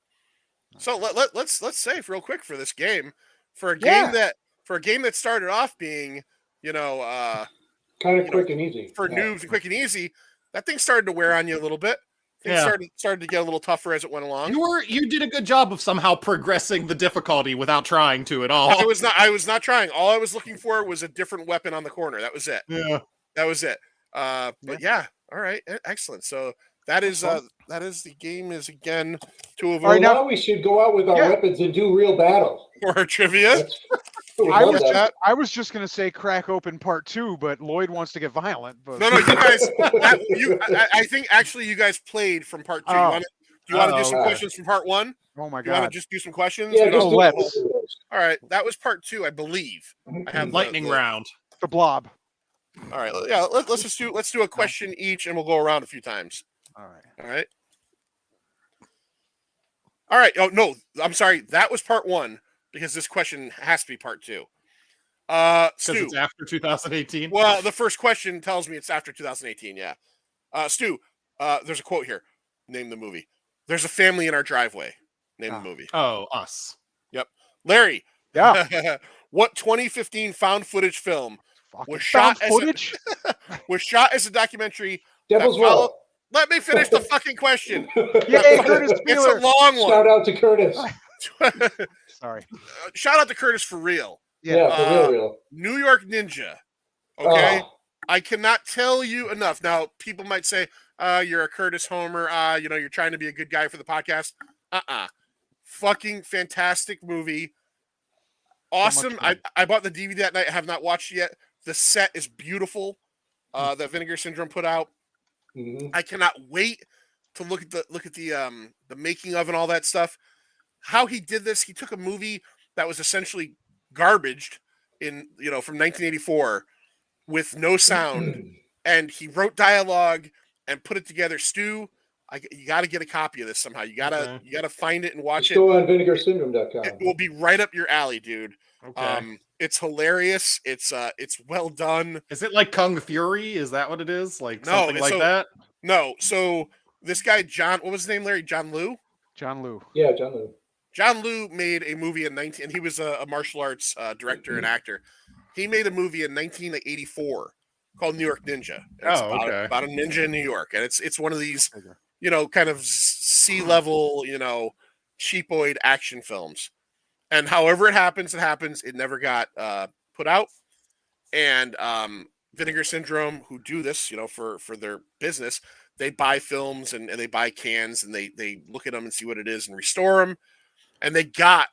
So let's save real quick for this game, for a game that started off being, Kind of quick and easy. for noobs and quick and easy. That thing started to wear on you a little bit. Things started to get a little tougher as it went along. You did a good job of somehow progressing the difficulty without trying to at all. I was not trying. All I was looking for was a different weapon on the corner. That was it. Yeah. That was it. But yeah, all right, excellent. So that is the game is again 2 of All right, them Now we should go out with our weapons and do real battle. for trivia. I was just gonna say crack open part 2, but Lloyd wants to get violent. But No, you guys. I think actually you guys played from part 2. Oh. You want to do some questions from part 1? oh my You want to god. just do some questions? Yeah, We just don't- do let's. all right, that was part 2, I believe. I have Lightning round. The blob. All right, yeah. Let's do a question each, and we'll go around a few times. All right. All right. All right. Oh no, I'm sorry. That was part 1 because this question has to be part 2. Because Stu. it's after 2018. Well, the first question tells me it's after 2018. Yeah. Stu. There's a quote here. Name the movie. There's a family in our driveway. Name the movie. Oh, Us. Yep. Larry. Yeah. What 2015 found footage film Fucking was shot found footage. as a documentary? Devil's that followed- Well. Let me finish the fucking question. Yay, Curtis It's Spieler. a long one. Shout out to Curtis. Sorry. Shout out to Curtis for real. Yeah, for real. New York Ninja. Okay. Oh, I cannot tell you enough. Now, people might say, you're a Curtis Homer. You're trying to be a good guy for the podcast. Fucking fantastic movie. Awesome. So much fun. I bought the DVD that night. I have not watched it yet. The set is beautiful. That Vinegar Syndrome put out. mhm. I cannot wait to look at the making of and all that stuff. How he did this, he took a movie that was essentially garbaged from 1984 with no sound, and he wrote dialogue and put it together. Stu, you got to get a copy of this somehow. You gotta find it and watch Just it. go on vinegarsyndrome.com. It will be right up your alley, dude. Okay. It's hilarious. It's well done. Is it like Kung Fury? Is that what it is? Like No, something like so- that? No, so this guy John, what was his name, Larry? John Liu. John Liu. Yeah, John Lou. John Liu made a movie in and he was a martial arts director and actor. He made a movie in 1984 called New York Ninja. And it's about a ninja in New York, and it's one of these kind of C-level cheapoid action films. And however it happens, it never got put out. And Vinegar Syndrome, who do this, for their business, they buy films and they buy cans and they look at them and see what it is and restore them. And they got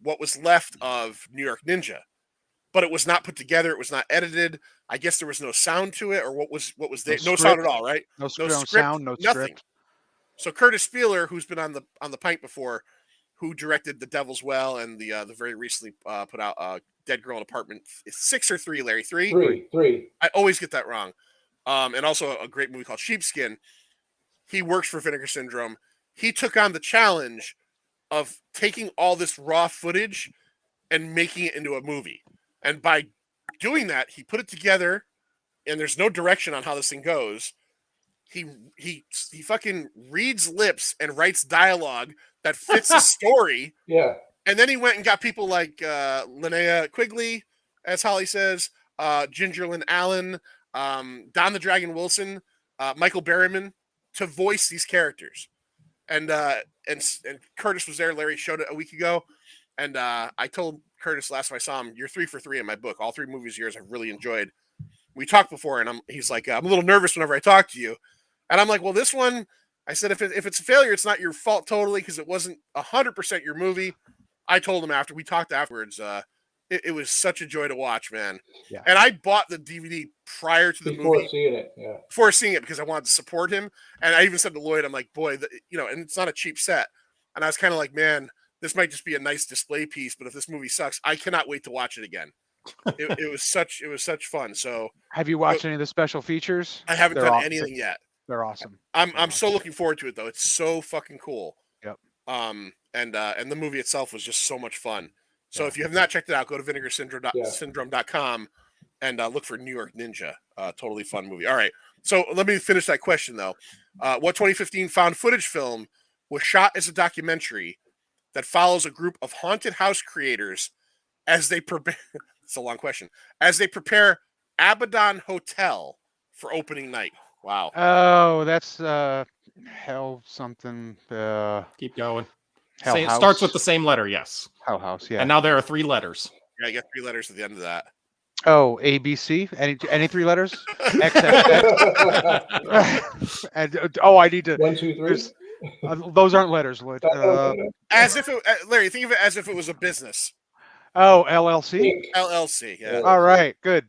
what was left of New York Ninja, but it was not put together. It was not edited. I guess there was no sound to it, or what was there? No sound at all, right? No script, sound, no nothing. script. So Curtis Spieler, who's been on the pint before, who directed The Devil's Well and the very recently put out Dead Girl in Apartment 6 or 3, Larry? 3? Three. I always get that wrong. And also a great movie called Sheepskin. He works for Vinegar Syndrome. He took on the challenge of taking all this raw footage and making it into a movie. And by doing that, he put it together, and there's no direction on how this thing goes. He fucking reads lips and writes dialogue that fits the story. Yeah. And then he went and got people like Linnea Quigley, as Holly says, Ginger Lynn Allen, Don the Dragon Wilson, Michael Berryman to voice these characters. And Curtis was there. Larry showed it a week ago. And I told Curtis last time I saw him, you're 3 for 3 in my book. All 3 movies of yours I've really enjoyed. We talked before, and he's like, I'm a little nervous whenever I talk to you. And I'm like, well, this one, I said, if it's a failure, it's not your fault totally, because it wasn't 100% your movie. I told him after we talked afterwards, it was such a joy to watch, man. Yeah. And I bought the DVD prior to the Before movie. seeing it, yeah. Before seeing it, because I wanted to support him. And I even said to Lloyd, I'm like, boy, and it's not a cheap set. And I was kind of like, man, this might just be a nice display piece, but if this movie sucks, I cannot wait to watch it again. It was such fun. So, have you watched any of the special features? I haven't done anything yet. They're awesome. I'm so looking forward to it though. It's so fucking cool. Yep. And the movie itself was just so much fun. So if you have not checked it out, go to vinegarsyndrome.com and look for New York Ninja. Totally fun movie. All right. So let me finish that question though. What 2015 found footage film was shot as a documentary that follows a group of haunted house creators as they prepare? It's a long question. As they prepare Abaddon Hotel for opening night. Wow. Oh, that's Hell something. Keep going. Hell House. Starts with the same letter, yes. Hell House, yeah. And now there are 3 letters. Yeah, you got 3 letters at the end of that. Oh, ABC. Any 3 letters? X. And I need to. 1, 2, 3. Those aren't letters, Lloyd. As if it, Larry, think of it as if it was a business. Oh, LLC. LLC. Yeah. All right, good.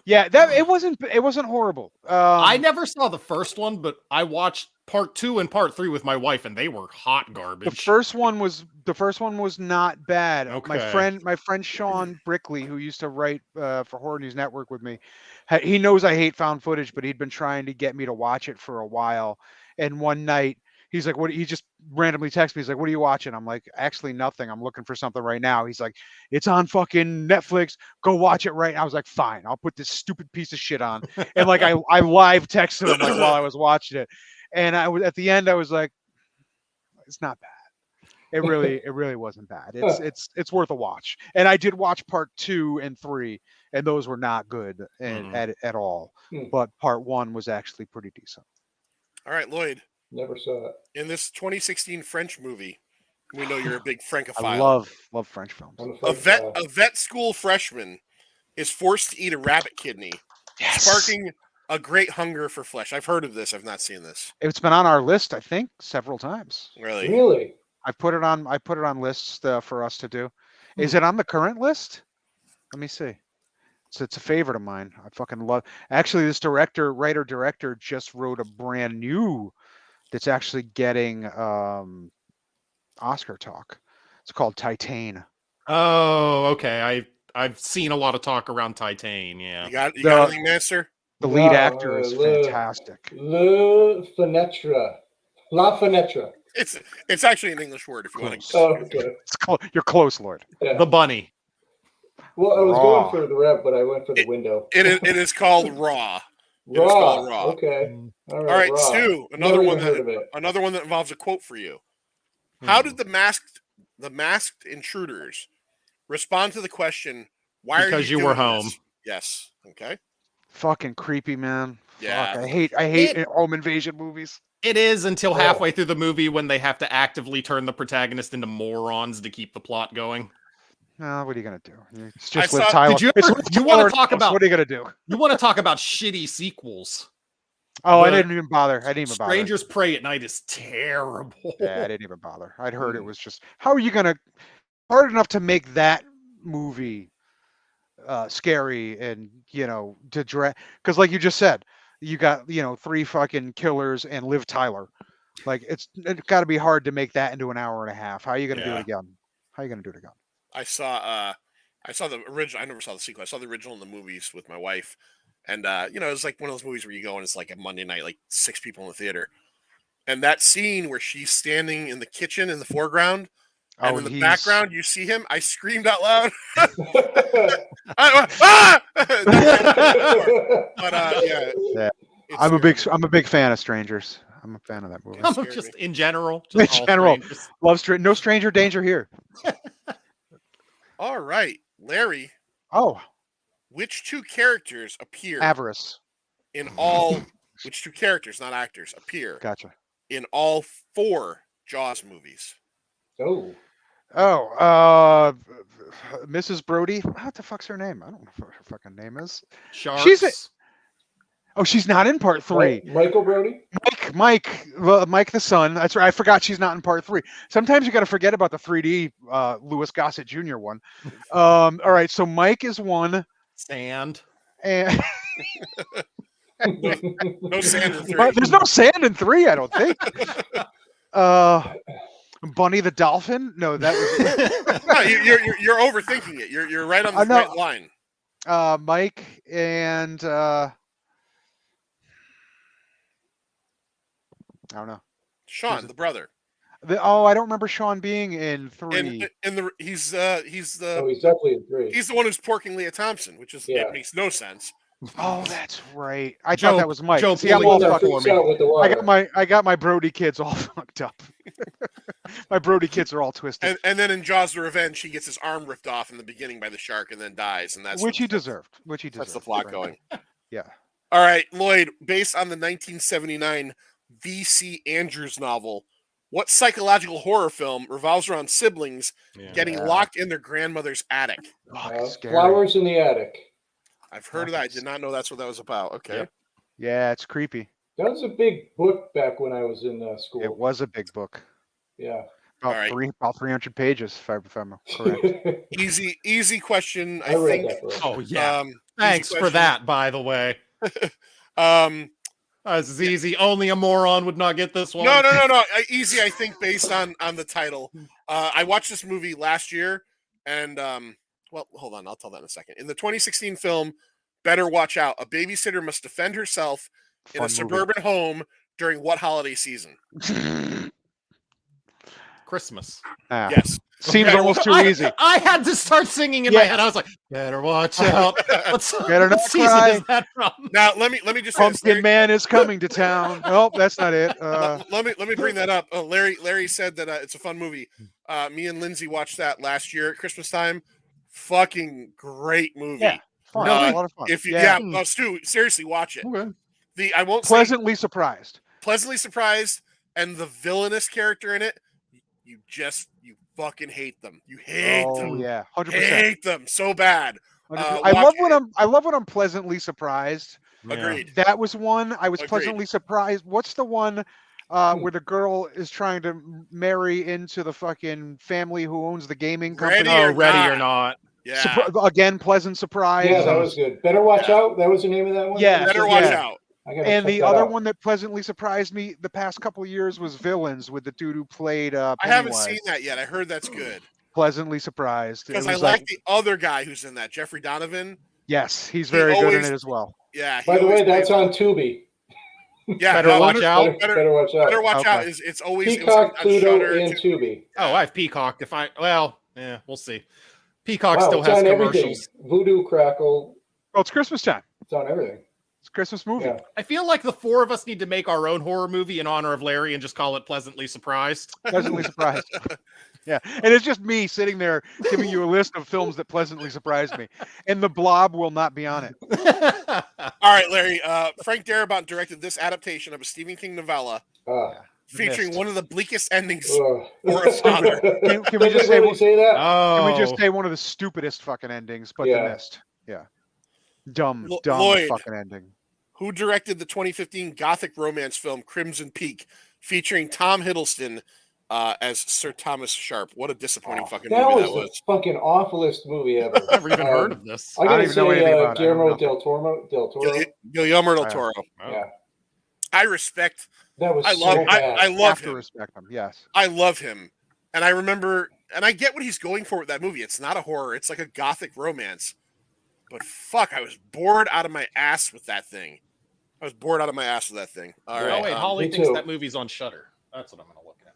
Yeah, it wasn't horrible. I never saw the first one, but I watched part 2 and part 3 with my wife, and they were hot garbage. The first one was not bad. Okay. My friend Sean Brickley, who used to write for Horror News Network with me, he knows I hate found footage, but he'd been trying to get me to watch it for a while. And one night, he's like, "What?" He just randomly texted me. He's like, "What are you watching?" I'm like, "Actually, nothing. I'm looking for something right now." He's like, "It's on fucking Netflix. Go watch it right now." I was like, "Fine. I'll put this stupid piece of shit on." And like, I live texted him like while I was watching it, and I was at the end. I was like, "It's not bad. It really wasn't bad. It's worth a watch." And I did watch part 2 and 3, and those were not good at all. But part 1 was actually pretty decent. All right, Lloyd. Never saw it. In this 2016 French movie, we know you're a big Francophile. I love French films. A vet school freshman is forced to eat a rabbit kidney, sparking a great hunger for flesh. I've heard of this. I've not seen this. It's been on our list, I think, several times. Really? I put it on lists for us to do. Is it on the current list? Let me see. It's a favorite of mine. I fucking love. Actually, this writer director just wrote a brand new. That's actually getting Oscar talk. It's called Titan. Oh, okay. I've seen a lot of talk around Titan. Yeah. You got anything, Master? The lead actor is fantastic. La Fenêtre. It's actually an English word if you want to. Oh, okay. You're close, Lord. Yeah. The bunny. Well, I was going for the rev, but I went for the window. It is called Raw. Raw. Okay. All right, Raw. Stu. Another one that involves a quote for you. How did the masked intruders respond to the question, "Why because are you were doing home?" This? Yes. Okay. Fucking creepy, man. Yeah. Fuck, I hate home invasion movies. It is until halfway through the movie when they have to actively turn the protagonist into morons to keep the plot going. No, what are you gonna do? It's just I Liv saw- Tyler. Did you It's ever- Liv you wanna Tyler talk Jones. about- What are you gonna do? You want to talk about shitty sequels? Oh, I The didn't even bother. Strangers Prey at Night is terrible. Yeah, I didn't even bother. I'd heard it was just. How are you gonna? Hard enough to make that movie scary and to drag, because like you just said, you got 3 fucking killers and Liv Tyler. Like it's got to be hard to make that into an hour and a half. How are you gonna do it again? How are you gonna do it again? I saw the original. I never saw the sequel. I saw the original in the movies with my wife, and it was like one of those movies where you go and it's like a Monday night, like 6 people in the theater, and that scene where she's standing in the kitchen in the foreground, and in the background you see him. I screamed out loud. Ah! But yeah. I'm a big fan of Strangers. I'm a fan of that movie. Just in general. In general, no stranger danger here. All right, Larry. Oh, which 2 characters appear? Avarice. In all, which 2 characters, not actors, appear? Gotcha. In all 4 Jaws movies. Oh. Oh, Mrs. Brody. What the fuck's her name? I don't know what her fucking name is. Sharks. She's not in part 3. Michael Brody? Mike the son. That's right. I forgot she's not in part 3. Sometimes you got to forget about the 3D Louis Gossett Jr. one. All right, so Mike is one. Sand. And No sand in 3. but there's no sand in 3, I don't think. Bunny the dolphin? No, that was No, you're overthinking it. You're right on the right line. Mike and I don't know. Sean, the brother. I don't remember Sean being in 3. He's Oh, he's definitely in 3. He's the one who's porking Leah Thompson, which is it makes no sense. Oh, that's right. I thought that was Mike. Joe, See, I'm all fucked. me. I got my Brody kids all fucked up. My Brody kids are all twisted. And then in Jaws: The Revenge, he gets his arm ripped off in the beginning by the shark and then dies, and that's which he deserved. That's the plot going. Yeah. All right, Lloyd. Based on the 1979 V.C. Andrews novel, what psychological horror film revolves around siblings getting locked in their grandmother's attic? Flowers in the Attic. I've heard of that. I did not know that's what that was about. Okay. Yep. Yeah, it's creepy. That was a big book back when I was in school. It was a big book. Yeah. About 300 pages, if I'm correct. Easy question. I read that book. Oh yeah. Thanks for that, by the way. This is easy. Only a moron would not get this one. No. Easy, I think, based on the title. I watched this movie last year, and well, hold on. I'll tell that in a second. In the 2016 film, Better Watch Out, a babysitter must defend herself in a suburban home during what holiday season? Christmas. Yes. Seems almost too easy. I had to start singing in my head. I was like, better watch out. What season is that from? Now, let me just Pumpkin Man is coming to town. Nope, that's not it. Let me bring that up. Larry said that it's a fun movie. Me and Lindsay watched that last year at Christmas time. Fucking great movie. Yeah, fun. A lot of fun. Stu, seriously, watch it. Okay. I won't pleasantly surprised, and the villainous character in it, you fucking hate them. You hate them. Oh yeah, 100%. Hate them so bad. I love when I'm pleasantly surprised. Agreed. That was one I was pleasantly surprised. What's the one where the girl is trying to marry into the fucking family who owns the gaming company? Ready or Not. Yeah. Again, pleasant surprise. Yeah, that was good. Better Watch Out. That was the name of that one. Yeah, Better Watch Out. And the other one that pleasantly surprised me the past couple of years was Villains with the dude who played Pennywise. I haven't seen that yet. I heard that's good. Pleasantly surprised. Because I like the other guy who's in that, Jeffrey Donovan. Yes, he's very good in it as well. Yeah. By the way, that's on Tubi. Yeah. Better Watch Out. Better Watch Out. Better Watch Out. It's always Peacock, Pluto, and Tubi. Oh, I've Peacocked. We'll see. Peacock still has commercials. Everything. Voodoo Crackle. Oh, it's Christmas time. It's on everything. It's a Christmas movie. Yeah. I feel like the four of us need to make our own horror movie in honor of Larry and just call it Pleasantly Surprised. Pleasantly Surprised. Yeah. And it's just me sitting there giving you a list of films that pleasantly surprised me. And The Blob will not be on it. All right, Larry. Frank Darabont directed this adaptation of a Stephen King novella featuring one of the bleakest endings for a father. Can we just say that? Can we just say one of the stupidest fucking endings, but The Mist? Yeah. Dumb Lloyd, fucking ending. Who directed the 2015 Gothic romance film Crimson Peak, featuring Tom Hiddleston as Sir Thomas Sharp? What a disappointing fucking movie that was. The fucking awfulest movie ever. I've never even heard of this. I gotta say, Guillermo del Toro. Guillermo del Toro. Yeah. I respect. That was I love him. Respect him. Yes. I love him, and I remember, and I get what he's going for with that movie. It's not a horror. It's like a Gothic romance. But fuck, I was bored out of my ass with that thing. All right. Oh wait, Holly thinks that movie's on Shudder. That's what I'm gonna look at.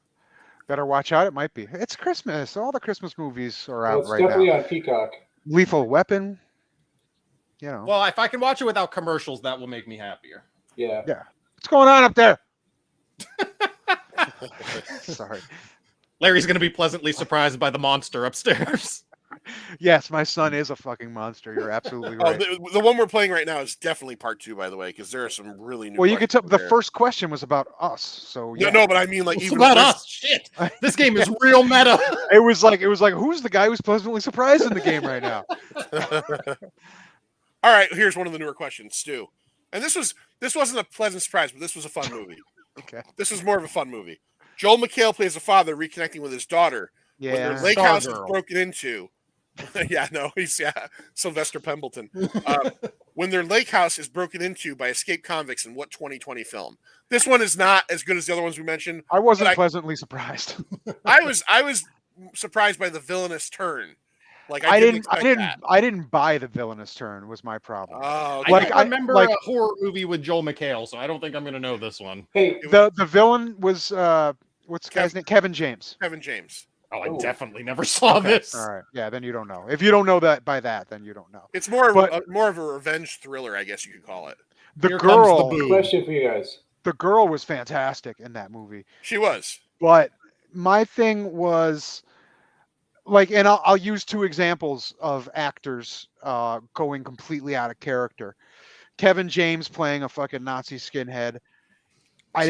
Better watch out. It might be. It's Christmas. All the Christmas movies are out right now. It's definitely on Peacock. Lethal Weapon. You know. Well, if I can watch it without commercials, that will make me happier. Yeah. Yeah. What's going on up there? Sorry. Larry's gonna be pleasantly surprised by the monster upstairs. Yes, my son is a fucking monster. You're absolutely Oh, right. the one we're playing right now is definitely part 2, by the way, because there are some really new. Well, you could tell questions the there. first question was about us, so No, yeah. no, but I mean, like, It's even about the first- us. Shit. This game is real meta. It was like who's the guy who's pleasantly surprised in the game right now? All right, here's one of the newer questions, Stu. And this wasn't a pleasant surprise, but this was a fun movie. Okay. This was more of a fun movie. Joel McHale plays a father reconnecting with his daughter when their Yeah. lake Star house is Girl. broken into. Yeah, no, he's Sylvester Pembleton. When their lake house is broken into by escaped convicts in what 2020 film? This one is not as good as the other ones we mentioned. I wasn't but pleasantly surprised. I was surprised by the villainous turn. Like I didn't expect that. I didn't buy the villainous turn was my problem. Oh, I Like, don't remember a horror movie with Joel McHale, so I don't think I'm going to know this one. Hey, The villain was what's the guy's name? Kevin James. Kevin James. Oh, I Oh. definitely never saw Okay, this. all right. Yeah, then you don't know. If you don't know that by that, then you don't know. It's more of But- more of a revenge thriller, I guess you could call it. The Here comes the girl, boo. question for you guys. the girl was fantastic in that movie. She was. But my thing was like, and I'll use two examples of actors going completely out of character. Kevin James playing a fucking Nazi skinhead. I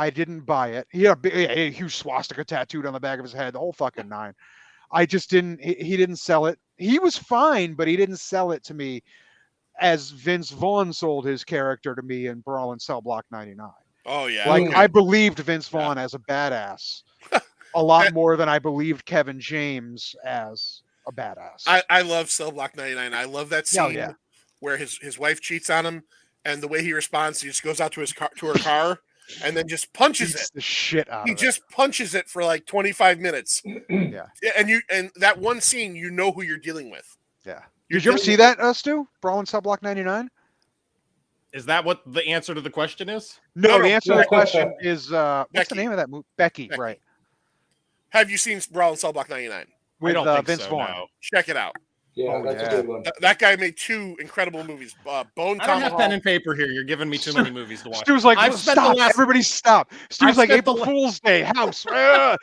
didn't buy it. He had a huge swastika tattooed on the back of his head, the whole fucking nine. I just didn't. He didn't sell it. He was fine, but he didn't sell it to me as Vince Vaughn sold his character to me in Brawl in Cell Block 99. Oh yeah. Like okay. I believed Vince Vaughn as a badass a lot more than I believed Kevin James as a badass. I love Cell Block 99. I love that scene yeah. where his wife cheats on him, and the way he responds, he just goes out to her car, and then just punches Beats it. the shit out He of just punches it for like 25 minutes. Yeah. And that one scene, you know who you're dealing with. it. Yeah. You're Did you ever dealing see that, Stu? Brawl in Cell Block 99? Is that what the answer to the question is? No, No, the answer to the Becky. question is what's Becky. the name of that movie? Becky, Becky. right? Have you seen Brawl in Cell Block 99? With I don't think Vince so, Vaughn. no. Check it out. Yeah, Oh, that's yeah. a good one. That guy made 2 incredible movies. Bone I don't have Tomahawk. pen and paper here. You're giving me too many movies to watch. Stu's like, I've "Well, spent the stop! last- Everybody stop! Stu's I've like spent the April la- Fool's Day house. Ah!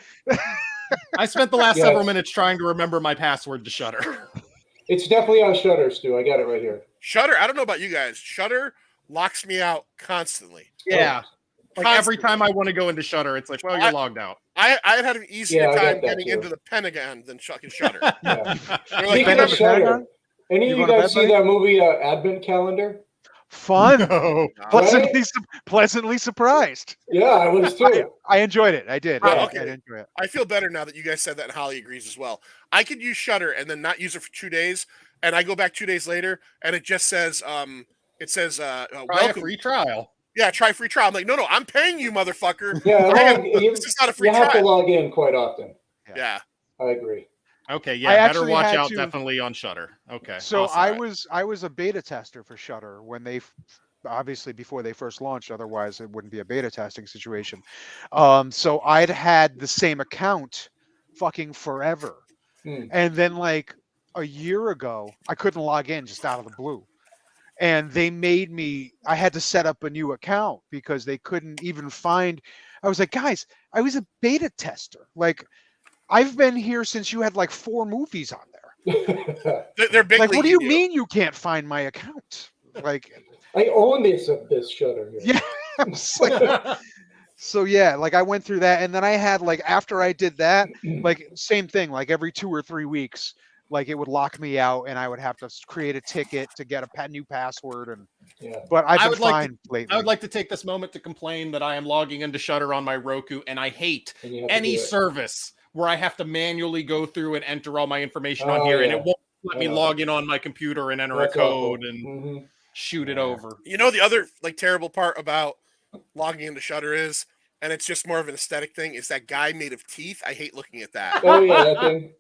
I spent the last Yes. several minutes trying to remember my password to Shudder. It's definitely on Shutter, Stu. I got it right here. Shudder. I don't know about you guys. Shudder locks me out constantly. Yeah. Like every Constantly. time I want to go into Shudder, it's like, well, you're logged out. I had an easier Yeah, I got time that getting too. into the Pentagon than fucking Shudder. Yeah. They're like, Speaking been you to of the never, Shutter, Pentagon? any You of you going to guys bed, see buddy? that movie Advent Calendar? Fun, No. pleasantly surprised. Yeah, I was too. I enjoyed it. I did. Oh, I okay. did enjoy it. I feel better now that you guys said that, and Holly agrees as well. I could use Shudder and then not use it for 2 days, and I go back 2 days later, and it just says, Try a welcome. free trial. Yeah, try free trial. I'm like, no, I'm paying you, motherfucker. Yeah, This is not a free you have to trial. log in quite often. Yeah. I agree. Okay, I yeah, better actually watch had out to- definitely on Shudder. Okay. So awesome. I was a beta tester for Shudder when they obviously before they first launched. Otherwise, it wouldn't be a beta testing situation. So I'd had the same account fucking forever, and then like a year ago, I couldn't log in just out of the blue. And they made me, I had to set up a new account because they couldn't even find. I was like, guys, I was a beta tester. Like, I've been here since you had like 4 movies on there. They're big. Like, what do you leaguing mean you can't find my account? Like, I own this Shutter. yeah. I was like, so yeah, like I went through that, and then I had like after I did that, like same thing. Like every 2 or 3 weeks, like it would lock me out, and I would have to create a ticket to get a new password. And Yeah. but I've I been would like fine lately. I would like to take this moment to complain that I am logging into Shudder on my Roku, and I hate And you have to any do it. service where I have to manually go through and enter all my information on Oh, here, and yeah. it won't let me Yeah. log in on my computer and enter That's a code awful. and Mhm. shoot it over. You know, the other like terrible part about logging into Shudder is, and it's just more of an aesthetic thing, is that guy made of teeth. I hate looking at that. Oh yeah, that thing.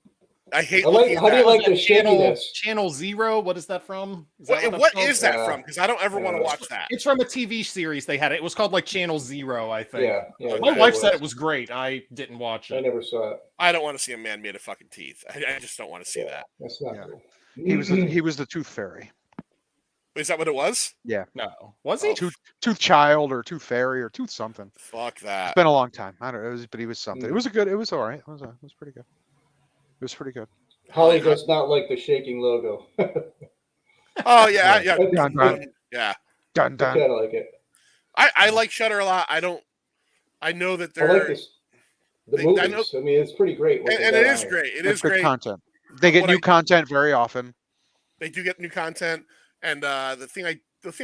I hate I like. looking at How do you that. like the Channel shakiness? Channel Zero. What is that from? Is that What that's is called? that Yeah. from? Because I don't ever want to watch that. It's from a TV series they had. It was called like Channel Zero, I think. Yeah, yeah. My Okay. wife said it was great. I didn't watch I it. never saw it. I don't want to see a man made of fucking teeth. I just don't want to see Yeah. that. That's not Yeah. cool. he was the tooth fairy, Is that what it was? No, was he? tooth child, or tooth fairy, or tooth something. Fuck It's that. been a long time. I don't know, but he was something. It Mm. was a good. It was all right. It was pretty good. It was pretty good. Holly does not like the shaking logo. Oh yeah, yeah, Dun, dun. yeah. Dun, I dun. kind of like it. I like Shudder a lot. I know that I they're like this. The I movies. know, I mean, it's pretty great. What they and got it on is it. great. It That's is good great. content. They get What new I- content very often. They do get new content, and the thing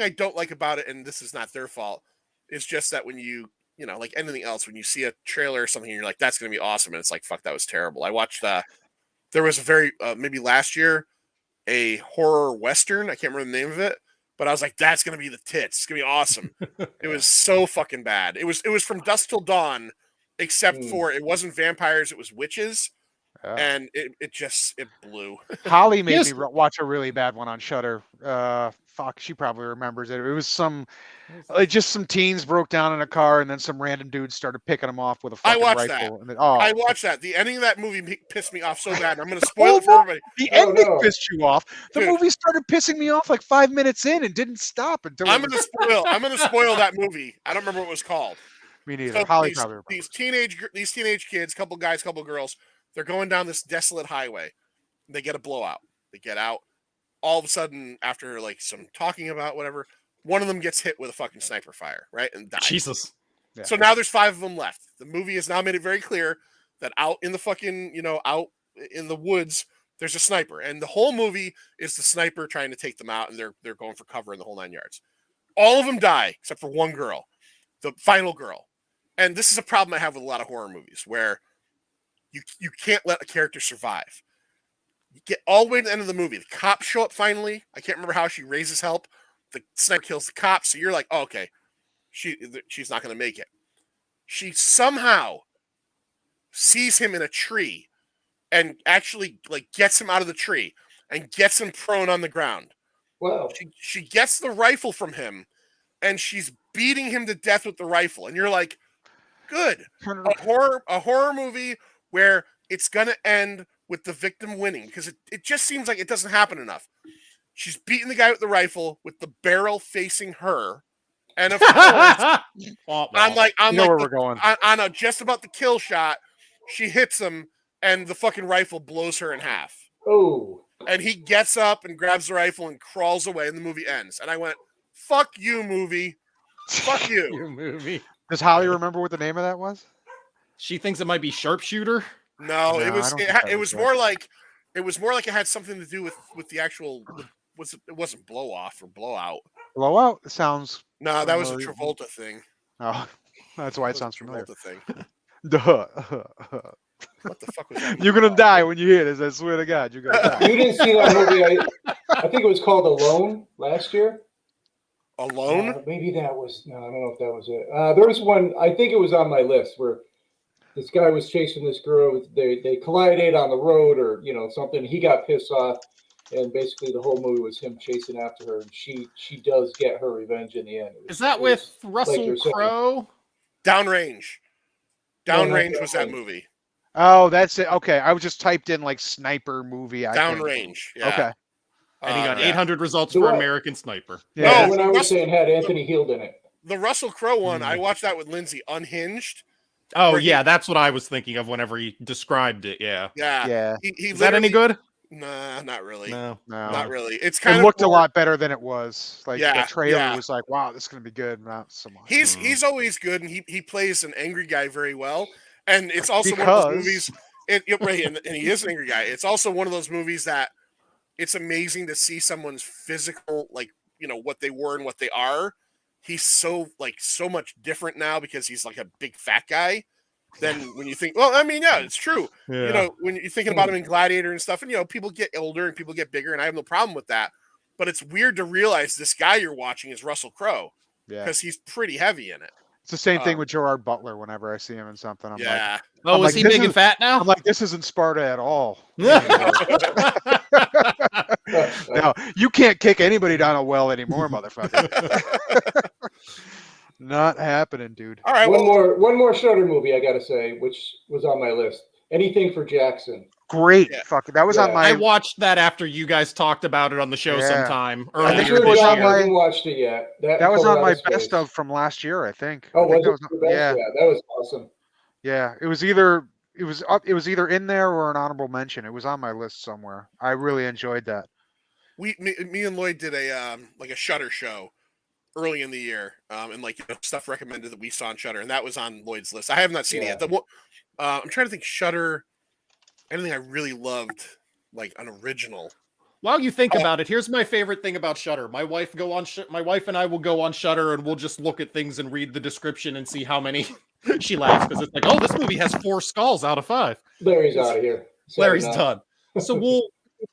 I don't like about it, and this is not their fault, is just that when you know, like anything else, when you see a trailer or something, and you're like, that's gonna be awesome, and it's like, fuck, that was terrible. I watched there was a very maybe last year a horror western. I can't remember the name of it, but I was like, that's gonna be the tits. It's gonna be awesome. It was so fucking bad. It was from dusk till dawn, except for it wasn't vampires, it was witches. Yeah. And it blew. Holly made Yes. me watch a really bad one on Shudder. Fuck, she probably remembers it. It was just some teens broke down in a car, and then some random dudes started picking them off with a fucking watched rifle. that. And I watched that. The ending of that movie pissed me off so bad. I'm going to spoil it for everybody. The Oh, ending no. pissed you off. The Dude. movie started pissing me off like 5 minutes in and didn't stop until I'm going to spoil that movie. I don't remember what it was called. Me neither. So Holly probably remembers. these teenage kids, couple guys, couple girls, they're going down this desolate highway. They get a blowout. They get out. All of a sudden, after like some talking about whatever, one of them gets hit with a fucking sniper fire, right, and dies. Jesus. Yeah. So now there's 5 of them left. The movie has now made it very clear that out in the fucking, out in the woods, there's a sniper, and the whole movie is the sniper trying to take them out, and they're going for cover in the whole 9 yards. All of them die except for one girl, the final girl. And this is a problem I have with a lot of horror movies, where you can't let a character survive. You get all the way to the end of the movie. The cops show up finally. I can't remember how she raises help. The sniper kills the cops, so you're like, oh, okay, she's not going to make it. She somehow sees him in a tree and actually like gets him out of the tree and gets him prone on the ground. Wow. She gets the rifle from him and she's beating him to death with the rifle. And you're like, good. A horror movie where it's going to end with the victim winning, because it just seems like it doesn't happen enough. She's beating the guy with the rifle with the barrel facing her. And of course, I'm like, where we're going. On a just about the kill shot, she hits him and the fucking rifle blows her in half. Oh. And he gets up and grabs the rifle and crawls away, and the movie ends. And I went, fuck you, movie. Fuck you. Your movie. Does Holly remember what the name of that was? She thinks it might be Sharpshooter. No, No, it was I don't think that it was was more like it had something to do with the actual it wasn't blow off or blowout. Blowout sounds. No, that was a familiar. Travolta thing. Oh, that's why it That was sounds a familiar. Travolta thing. Duh. What the fuck was that? You're gonna die when you hear this. I swear to God, you're gonna die. You didn't see that movie? I think it was called Alone last year. Alone? Maybe that was. No, I don't know if that was it. There was one. I think it was on my list where this guy was chasing this girl. They collided on the road or something. He got pissed off, and basically the whole movie was him chasing after her, and she does get her revenge in the end. Is that with Russell Crowe? Downrange. Downrange No, was that movie. Oh, that's it. Okay, I was just typed in like sniper movie. Downrange. Yeah. Okay. And he got yeah. 800 results So for what? American Sniper. Yeah. No, when I was Russell- saying had Anthony Heald in it. The Russell Crowe one, I watched that with Lindsay, Unhinged. Oh, Where yeah, that's what I was thinking of whenever he described it, yeah. Yeah. Yeah. He Is that any good? Nah, not really. No. No. Not really. It's It kind of looked a more- lot better than it was. Like Yeah, the trailer yeah. was like, wow, this is gonna be good. Not so much. He's always good, and he plays an angry guy very well. And it's also one of Because- those movies. Right, and he is an angry guy. It's also one of those movies that it's amazing to see someone's physical, like what they were and what they are. He's so much different now because he's like a big fat guy. Than when you think, well, I mean, yeah, it's true. Yeah. When you're thinking about him in Gladiator and stuff, and people get older and people get bigger, and I have no problem with that. But it's weird to realize this guy you're watching is Russell Crowe Yeah. because he's pretty heavy in it. It's the same thing with Gerard Butler. Whenever I see him in something, I'm Yeah. Oh, I'm is like, he this big and is- fat now? I'm like, this isn't Sparta at all. No, you can't kick anybody down a well anymore, motherfucker. Not happening, dude. All right. One Well, more Shudder movie I got to say, which was on my list. Anything for Jackson. Great. Yeah. Fuck. That was on Yeah. my. I watched that after you guys talked about it on the show Yeah. sometime I I'm think earlier sure it was this on John year. my- hasn't watched it yet. That was Color on my Out of best Space. of from last year, I think. Oh, I think was that it? The best? yeah. Yeah, that was awesome. Yeah. It was either it was up. It was either in there or an honorable mention. It was on my list somewhere. I really enjoyed that. Me and Lloyd did a like a Shudder show early in the year, and like stuff recommended that we saw on Shudder, and that was on Lloyd's list. I have not seen it yet. I'm trying to think Shudder. Anything I really loved, like an original. While you think about it, here's my favorite thing about Shudder. My wife and I will go on Shudder and we'll just look at things and read the description and see how many. She laughs because it's like, oh, this movie has 4 skulls out of 5. Larry's out of here. Larry's done. So we'll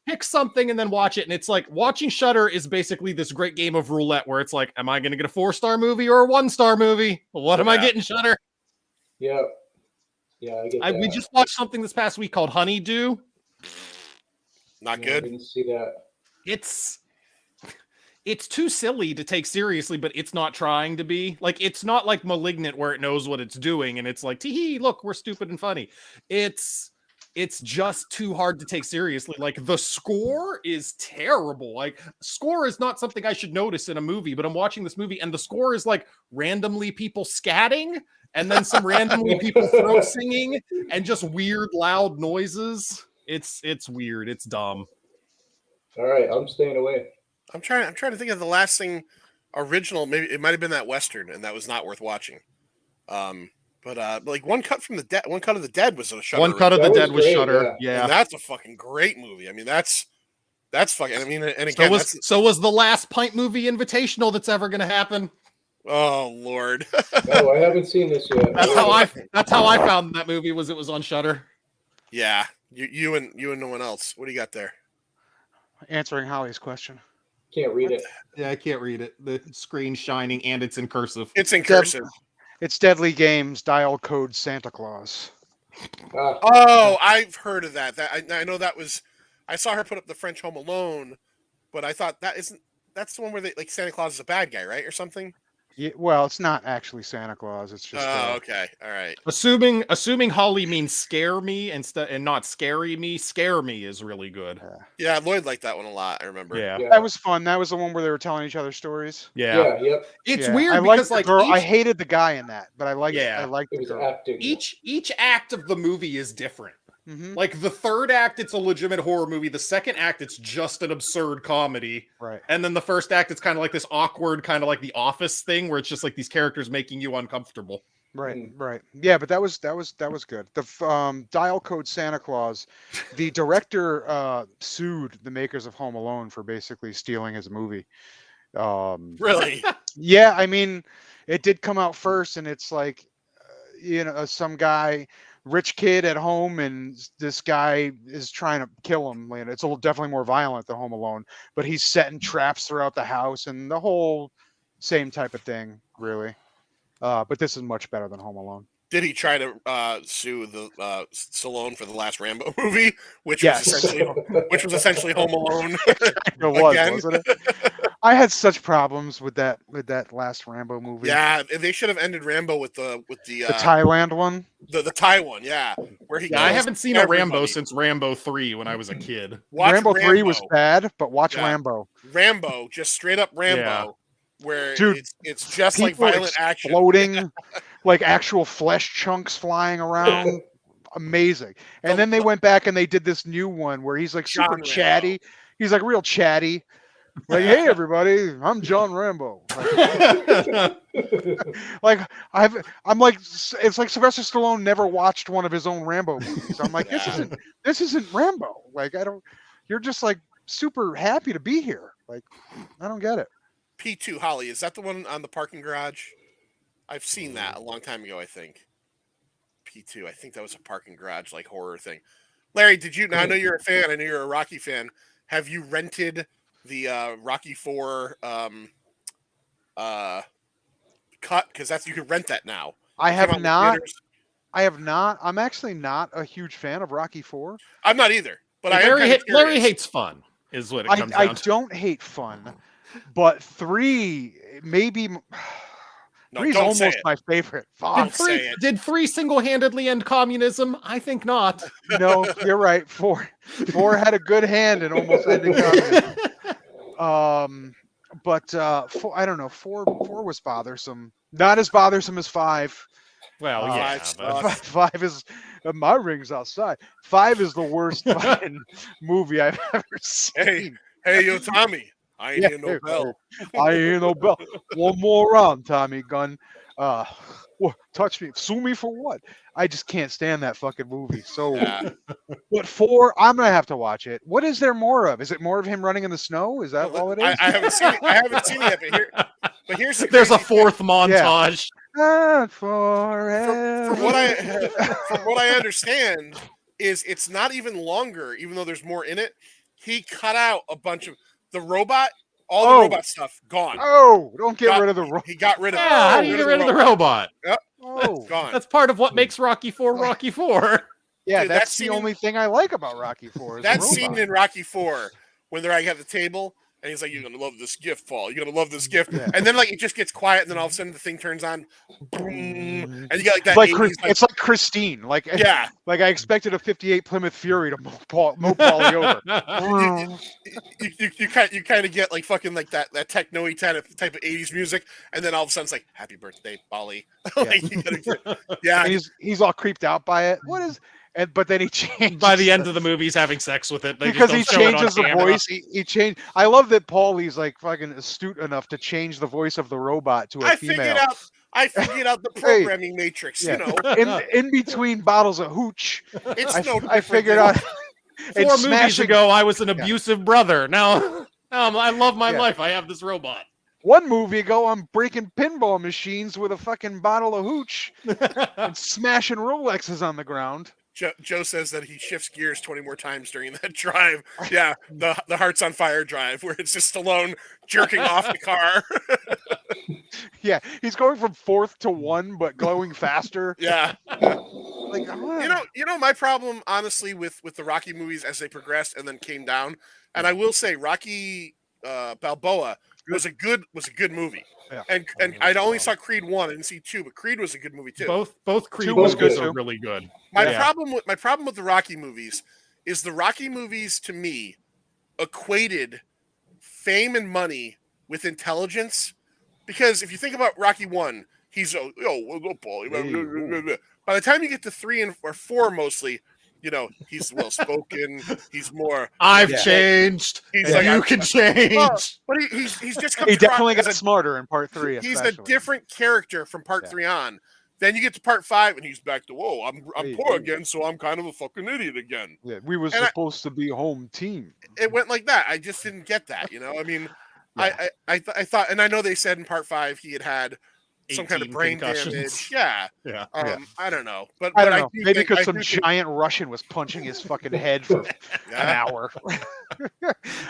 pick something and then watch it, and it's like watching Shudder is basically this great game of roulette where it's like, am I going to get a 4-star movie or a 1-star movie? What am I getting, Shudder? Yeah, I get that. We just watched something this past week called Honeydew. Not good. I didn't see that. It's too silly to take seriously, but it's not trying to be. Like, it's not like Malignant where it knows what it's doing and it's like, tee look, we're stupid and funny. It's just too hard to take seriously. Like, the score is terrible. Like, score is not something I should notice in a movie, but I'm watching this movie and the score is like randomly people scatting and then some randomly people throat singing and just weird loud noises. It's weird. It's dumb. All right, I'm staying away. I'm trying to think of the last thing original. Maybe it might have been that Western, and that was not worth watching. But like One Cut of the Dead was a Shudder. One Cut of the Dead was Shudder. Yeah. And that's a fucking great movie. I mean, that's fucking. I mean, and again, so was the last Pint Movie Invitational that's ever going to happen. Oh Lord. No, I haven't seen this yet. That's how I found that movie. It was on Shudder. Yeah, you and no one else. What do you got there? Answering Holly's question. Can't read it. Yeah, I can't read it. The screen's shining and it's in cursive. It's in cursive. It's Deadly Games, dial code Santa Claus. Oh, I've heard of that. I know that was. I saw her put up the French Home Alone, but I thought that's the one where like Santa Claus is a bad guy, right, or something. Yeah, well, it's not actually Santa Claus. It's just. Oh, okay, all right. Assuming Holly means scare me and not scary me. Scare me is really good. Yeah, Lloyd liked that one a lot. I remember. Yeah, that was fun. That was the one where they were telling each other stories. Yeah. Yep. It's weird I because liked the girl. I hated the guy in that, but I liked. Yeah. I liked the girl. Acting. Each act of the movie is different. Mm-hmm. Like the third act, it's a legitimate horror movie. The second act, it's just an absurd comedy. Right. And then the first act, it's kind of like this awkward, kind of like The Office thing, where it's just like these characters making you uncomfortable. Right. Right. Yeah, but that was good. The dial code Santa Claus. The director sued the makers of Home Alone for basically stealing his movie. Really? Yeah, I mean, it did come out first, and it's like, some guy. Rich kid at home, and this guy is trying to kill him. It's definitely more violent than Home Alone, but he's setting traps throughout the house and the whole same type of thing, really. But this is much better than Home Alone. Did he try to sue the Stallone for the last Rambo movie, which Yes. was essentially Home Alone? It was, wasn't it? I had such problems with that last Rambo movie. Yeah, they should have ended Rambo with the Thailand one. The Thai one, yeah. Where he I haven't seen a Rambo everybody. since Rambo 3 when I was a kid. Watch Rambo 3 was bad, but watch Yeah. Rambo. Rambo, just straight up Rambo, Yeah. where Dude, it's just like People violent action. exploding, like actual flesh chunks flying around. Amazing. And then they went back and they did this new one where he's like super John chatty. Rambo. He's like real chatty. Like, hey everybody, I'm John Rambo. Like I'm like, it's like Sylvester Stallone never watched one of his own Rambo movies. I'm like, this isn't Rambo. Like, you're just like super happy to be here. Like, I don't get it. P2 Holly, is that the one on the parking garage? I've seen that a long time ago, I think. P2, I think that was a parking garage like horror thing. Larry, did you? Now I know you're a fan. I know you're a Rocky fan. Have you rented the Rocky 4 cut? Because you can rent that now. I have not. I'm actually not a huge fan of Rocky 4. I'm not either. But Larry hates fun, is what it comes down to. I don't hate fun, but 3 maybe. No, 3's don't almost say it. my favorite. Don't say it. Did 3 single-handedly end communism? I think not. No, you're right. 4 had a good hand and almost ended communism. But 4, I don't know. 4 was bothersome. Not as bothersome as 5. Well, yeah, Five but sucks. Five is my ring's outside. 5 is the worst fucking movie I've ever seen. Hey, yo, Tommy. I ain't hear no bell. I ain't hear no bell. One more round, Tommy Gunn. Touch me, sue me for what? I just can't stand that fucking movie. So, Yeah. but 4, I'm gonna have to watch it. What is there more of? Is it more of him running in the snow? Is that all it is? I haven't seen it. I haven't seen it yet, but here's the there's a crazy thing. fourth montage. Forever. From what I understand, is it's not even longer, even though there's more in it. He cut out a bunch of the robot, all the robot stuff gone. Oh, don't get rid of the robot. He got rid of. Yeah, how do you get rid of the robot? Yep. Oh, Gone. That's part of what makes Rocky 4 Rocky 4. yeah, Dude, that's the only thing I like about Rocky 4. That scene in Rocky 4 when they're at the table and he's like, "You're gonna love this gift, Paul. You're gonna love this gift." Yeah. And then like it just gets quiet, and then all of a sudden the thing turns on, boom, and you got like that. Like, 80s, it's like Christine. Like, yeah, like I expected a '58 Plymouth Fury to move Paulie over. you kind of get like fucking like that techno-y type of 80s music, and then all of a sudden it's like, "Happy birthday, Polly." Like, yeah, And he's all creeped out by it. What is? And but then he changes. By the end of the movie, he's having sex with it. They because he just don't show it on changes the camera. voice. He changed. I love that Paulie's like fucking astute enough to change the voice of the robot to a female. I figured out the programming matrix. Yeah. You know, in between bottles of hooch, it's I figured out. 4 movies ago, I was an abusive brother. Now, I love my life. I have this robot. 1 movie ago, I'm breaking pinball machines with a fucking bottle of hooch and smashing Rolexes on the ground. Joe says that he shifts gears 20 more times during that drive. Yeah, the Hearts on Fire drive, where it's just Stallone jerking off the car. Yeah, he's going from 4th to 1, but going faster. Yeah. Like, you know, my problem, honestly, with the Rocky movies as they progressed and then came down, and I will say, Rocky Balboa was a good movie. Yeah. And I only saw Creed 1, I didn't see 2, but Creed was a good movie too. Both Creed 2 was movies good are too. really good. My problem with the Rocky movies is the Rocky movies to me equated fame and money with intelligence, because if you think about Rocky 1, he's Paul. By the time you get to 3 or 4, mostly, you know, he's well spoken. He's more. I've changed. He's And like, you can change. But he's just he definitely got smarter in part 3. He's especially. a different character from part 3 on. Then you get to part 5, and he's back to, whoa, I'm poor again, so I'm kind of a fucking idiot again. Yeah, we were supposed to be home team. It went like that. I just didn't get that, you know? I mean, I thought, and I know they said in part 5 he had some kind of brain damage. Yeah. I don't know. But I don't know. Maybe because some giant Russian was punching his fucking head for an hour.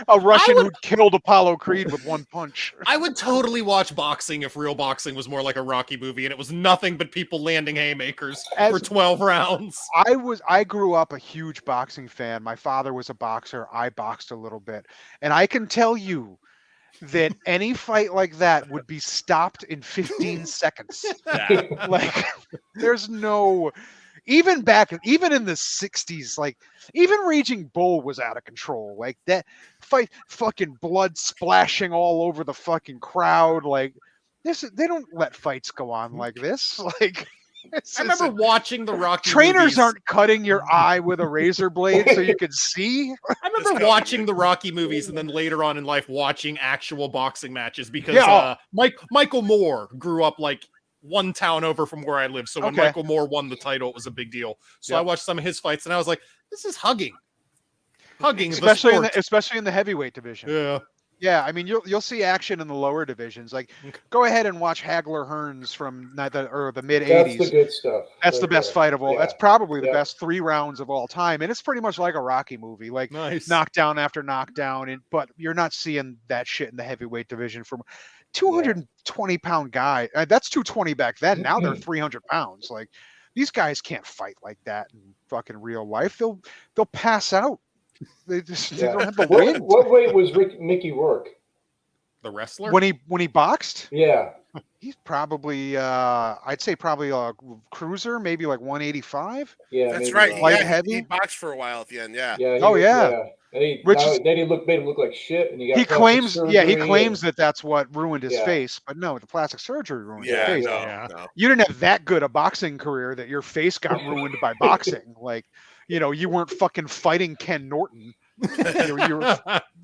A Russian who killed Apollo Creed with 1 punch. I would totally watch boxing if real boxing was more like a Rocky movie and it was nothing but people landing haymakers for 12 rounds. I grew up a huge boxing fan. My father was a boxer. I boxed a little bit. And I can tell you that any fight like that would be stopped in 15 seconds. Yeah. Like, there's no, even in the 60s, like, even Raging Bull was out of control. Like, that fight, fucking blood splashing all over the fucking crowd. Like, they don't let fights go on like this. Like, I remember watching the Rocky trainers movies. aren't cutting your eye with a razor blade so you can see. I remember watching the Rocky movies and then later on in life watching actual boxing matches because Michael Moore grew up like 1 town over from where I live. So when Michael Moore won the title, it was a big deal. So I watched some of his fights and I was like, this is hugging, especially in the heavyweight division. Yeah. Yeah, I mean, you'll see action in the lower divisions. Like, go ahead and watch Hagler Hearns from the mid '80s. That's the good stuff. That's the best fight of all. Yeah. That's probably the Yeah. best 3 rounds of all time, and it's pretty much like a Rocky movie, like knockdown after knockdown. But you're not seeing that shit in the heavyweight division from 220-pound guy. That's 220 back then. Now they're 300 pounds. Like, these guys can't fight like that in fucking real life. They'll pass out. They don't have the wind. What weight was Mickey Rourke? The wrestler? When he boxed? Yeah. He's probably, I'd say probably a cruiser, maybe like 185. Yeah, That's maybe right. not. Light Yeah, heavy? he boxed for a while at the end. Yeah. Yeah. Oh, yeah. And Which is- then made him look like shit, and he got He plastic claims, surgery. he claims that that's what ruined his Yeah. face, but no, the plastic surgery ruined his Yeah. face. No. Yeah. No. You didn't have that good a boxing career that your face got ruined by boxing. Like, you weren't fucking fighting Ken Norton. You were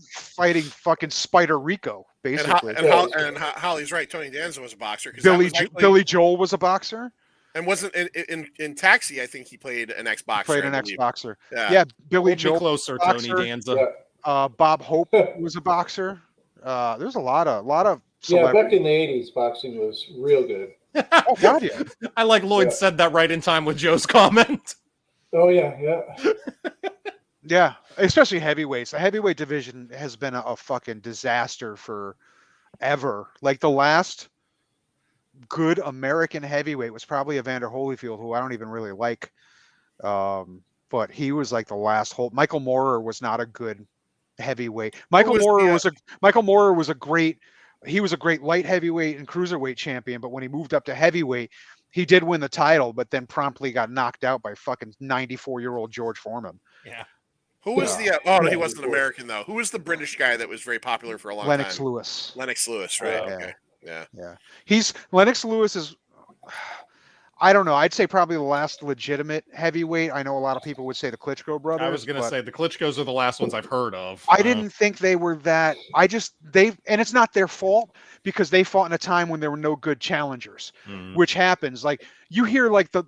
fighting fucking Spider Rico, basically. Holly's right. Tony Danza was a boxer. Billy Joel was a boxer. And wasn't in Taxi, I think he played an ex-boxer. Played an ex-boxer. Yeah. Yeah, Billy Hold me Joel. closer, boxer. Tony Danza. Yeah. Bob Hope was a boxer. There's a lot of Yeah, back in the 80s, boxing was real good. Oh God, yeah. I like Lloyd said that right in time with Joe's comment. Oh yeah. Yeah, especially heavyweights. The heavyweight division has been a fucking disaster forever. Like the last good American heavyweight was probably Evander Holyfield, who I don't even really like. But he was like the last whole. Michael Moorer was not a good heavyweight. Michael Moorer was a great. He was a great light heavyweight and cruiserweight champion, but when he moved up to heavyweight, he did win the title, but then promptly got knocked out by fucking 94-year-old George Foreman. Yeah. Who was the? Oh, no, he wasn't American though. Who was the British guy that was very popular for a long Lennox time? Lewis. Lennox Lewis, right? Yeah. Okay. Yeah. Lennox Lewis is. I don't know. I'd say probably the last legitimate heavyweight. I know a lot of people would say the Klitschko brothers. I was going to say the Klitschkos are the last ones I've heard of. I didn't think they were that. And it's not their fault because they fought in a time when there were no good challengers, which happens. Like you hear like the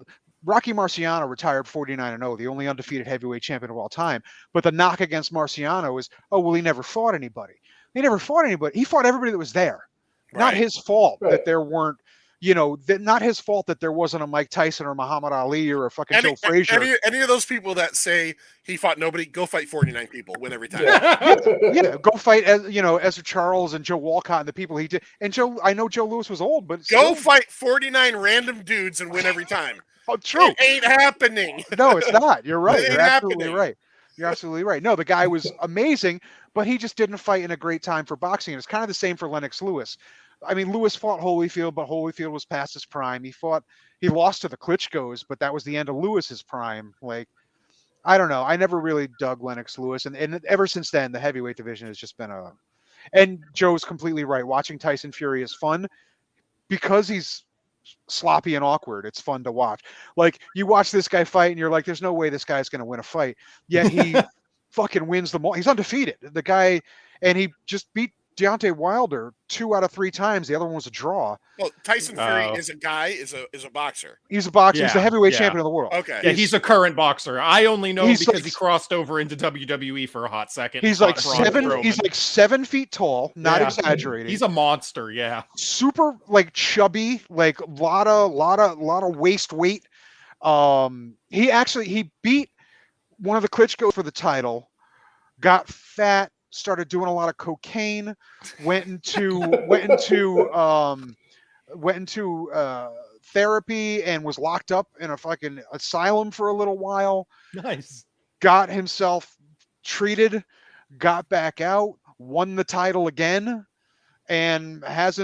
Rocky Marciano retired 49-0, the only undefeated heavyweight champion of all time. But the knock against Marciano is, oh, well, he never fought anybody. He never fought anybody. He fought everybody that was there. Right. Not his fault that there weren't. Not his fault that there wasn't a Mike Tyson or Muhammad Ali or a fucking Joe Frazier. Any of those people that say he fought nobody, go fight 49 people, win every time. Yeah, go fight Ezra Charles and Joe Walcott and the people he did. And I know Joe Lewis was old, but go fight 49 random dudes and win every time. Oh, true. It ain't happening. No, it's not. You're right. You're absolutely happening. right. You're absolutely right. No, the guy was amazing, but he just didn't fight in a great time for boxing. And it's kind of the same for Lennox Lewis. I mean, Lewis fought Holyfield, but Holyfield was past his prime. He lost to the Klitschkos, but that was the end of Lewis's prime. Like, I don't know. I never really dug Lennox Lewis. And ever since then, the heavyweight division has just been and Joe's completely right. Watching Tyson Fury is fun because he's sloppy and awkward. It's fun to watch. Like, you watch this guy fight and you're like, there's no way this guy's going to win a fight. Yet he fucking wins them all. He's undefeated. The guy, and he just beat Deontay Wilder 2 out of 3 times. The other one was a draw. Well, Tyson Fury is a boxer. He's a boxer. He's the heavyweight champion of the world. Okay. Yeah, he's a current boxer. I only know because he crossed over into WWE for a hot second. He's like 7 feet tall, not exaggerating. He's a monster, yeah. Super like chubby, like lot of waist weight. He beat one of the Klitschko for the title, got fat, started doing a lot of cocaine, went into therapy and was locked up in a fucking asylum for a little while. Nice. Got himself treated, got back out, won the title again, and has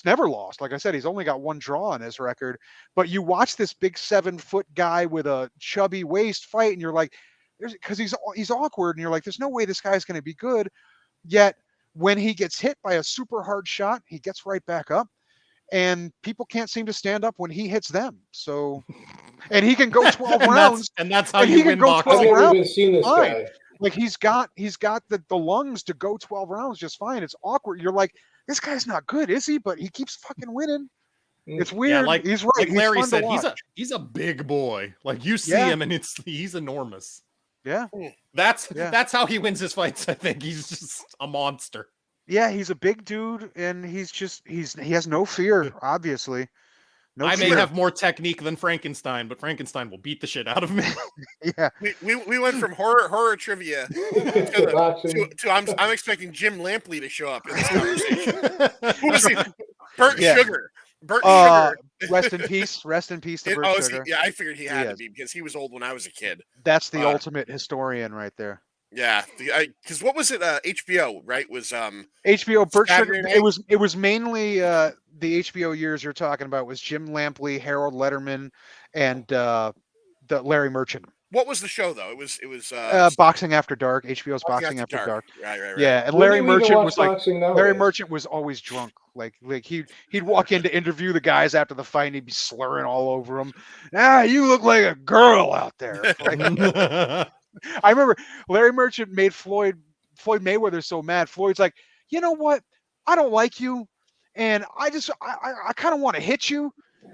never lost. Like I said, he's only got 1 draw on his record. But you watch this big 7-foot guy with a chubby waist fight, and you're like, because he's awkward, and you're like, there's no way this guy's going to be good. Yet when he gets hit by a super hard shot, he gets right back up, and people can't seem to stand up when he hits them. So, and he can go 12 rounds, and that's how you win boxing. I've never even seen this guy. Like he's got the lungs to go 12 rounds just fine. It's awkward. You're like, this guy's not good, is he? But he keeps fucking winning. It's weird. Yeah, he's right. Like Larry said, he's a big boy. Like you see him, and he's enormous. Yeah. That's how he wins his fights. I think he's just a monster. Yeah, he's a big dude, and he has no fear, obviously. I may have more technique than Frankenstein, but Frankenstein will beat the shit out of me. Yeah. We went from horror trivia to I'm expecting Jim Lampley to show up in this conversation. Who was he? Burt Sugar. Sugar. Rest in peace. Rest in peace to Burt Sugar. I figured he had to be because he was old when I was a kid. That's the ultimate historian right there. Yeah, because what was it? HBO, right? Was HBO Burt Sugar. Saturday night? It was mainly the HBO years you're talking about was Jim Lampley, Harold Letterman, and the Larry Merchant. What was the show though? It was Boxing After Dark. HBO's Boxing Boxing After Dark. Right. Yeah, and When Larry do we even Merchant watch was like boxing Larry nowadays? Merchant was always drunk. Like he'd walk in to interview the guys after the fight and he'd be slurring all over them. You look like a girl out there. Like, I remember Larry Merchant made Floyd Mayweather so mad. Floyd's like, you know what? I don't like you, and I kind of want to hit you.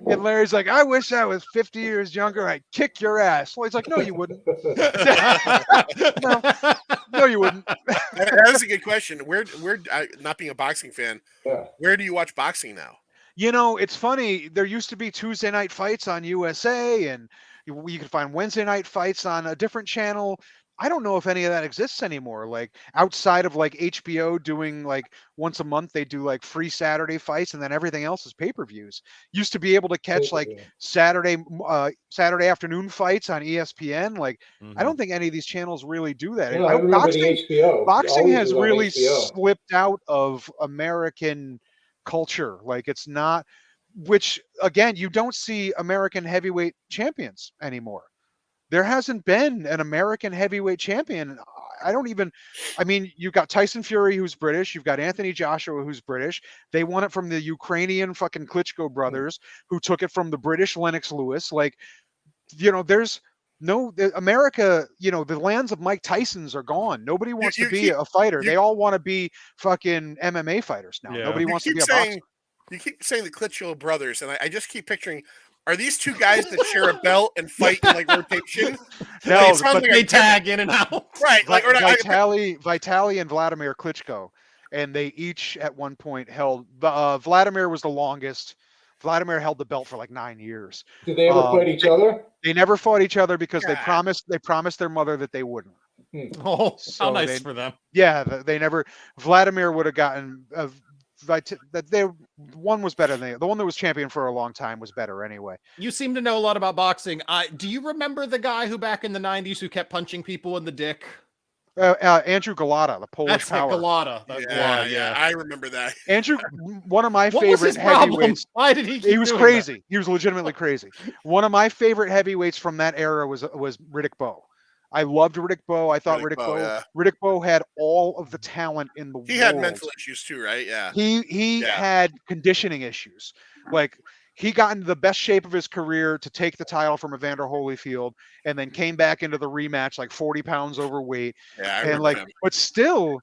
And Larry's like, I wish I was 50 years younger. I'd kick your ass. Floyd's like, no, you wouldn't. No, you wouldn't. That's a good question. Where not being a boxing fan, where do you watch boxing now? You know, it's funny. There used to be Tuesday night fights on USA, and you could find Wednesday night fights on a different channel. I don't know if any of that exists anymore. Like outside of like HBO doing like once a month, they do like free Saturday fights, and then everything else is pay-per-views. Used to be able to catch like Saturday afternoon fights on ESPN. Like I don't think any of these channels really do that. I remember the HBO. Boxing has Always on really HBO. slipped out of American culture. Like it's not, which again, you don't see American heavyweight champions anymore. There hasn't been an American heavyweight champion. I mean, you've got Tyson Fury, who's British. You've got Anthony Joshua, who's British. They won it from the Ukrainian fucking Klitschko brothers, who took it from the British Lennox Lewis. Like, you know, there's America, you know, the lands of Mike Tysons are gone. Nobody wants to be a fighter. They all want to be fucking MMA fighters now. Yeah. Nobody wants to be a boxer. You keep saying the Klitschko brothers, and I just keep picturing, are these two guys that share a belt and fight in like rotation? No, but they tag in and out. Right. Like Vitaly and Vladimir Klitschko. And they each at one point held, Vladimir was the longest. Vladimir held the belt for like 9 years. Did they ever fight each other? They never fought each other because they promised their mother that they wouldn't. Oh, So how nice for them. Yeah, they never. Vladimir would have gotten one was better than the one that was champion for a long time was better anyway. You seem to know a lot about boxing. Do you remember the guy who back in the 90s who kept punching people in the dick? Andrew Gulotta, the Polish power. Gulotta. Yeah, I remember that. Andrew, one of my What favorite was his problem? heavyweights. Why did he? He was crazy. He was legitimately crazy. One of my favorite heavyweights from that era was Riddick Bowe. I loved Riddick Bowe. I thought Riddick Bowe had all of the talent in the world. He had mental issues too, right? Yeah. He had conditioning issues. Like he got into the best shape of his career to take the title from Evander Holyfield, and then came back into the rematch like 40 pounds overweight. Yeah, I remember him. But still,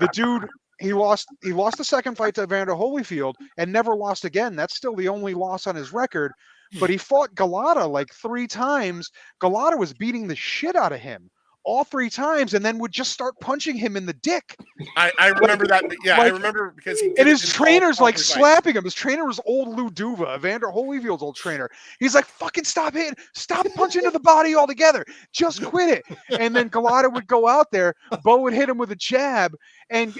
the dude he lost the second fight to Evander Holyfield and never lost again. That's still the only loss on his record. But he fought Gulotta like 3 times. Gulotta was beating the shit out of him all 3 times, and then would just start punching him in the dick. I remember that. Yeah, I remember because he. And his trainer's like slapping him. His trainer was old Lou Duva, Evander Holyfield's old trainer. He's like, "Fucking stop punching to the body altogether. Just quit it." And then Gulotta would go out there. Bo would hit him with a jab, and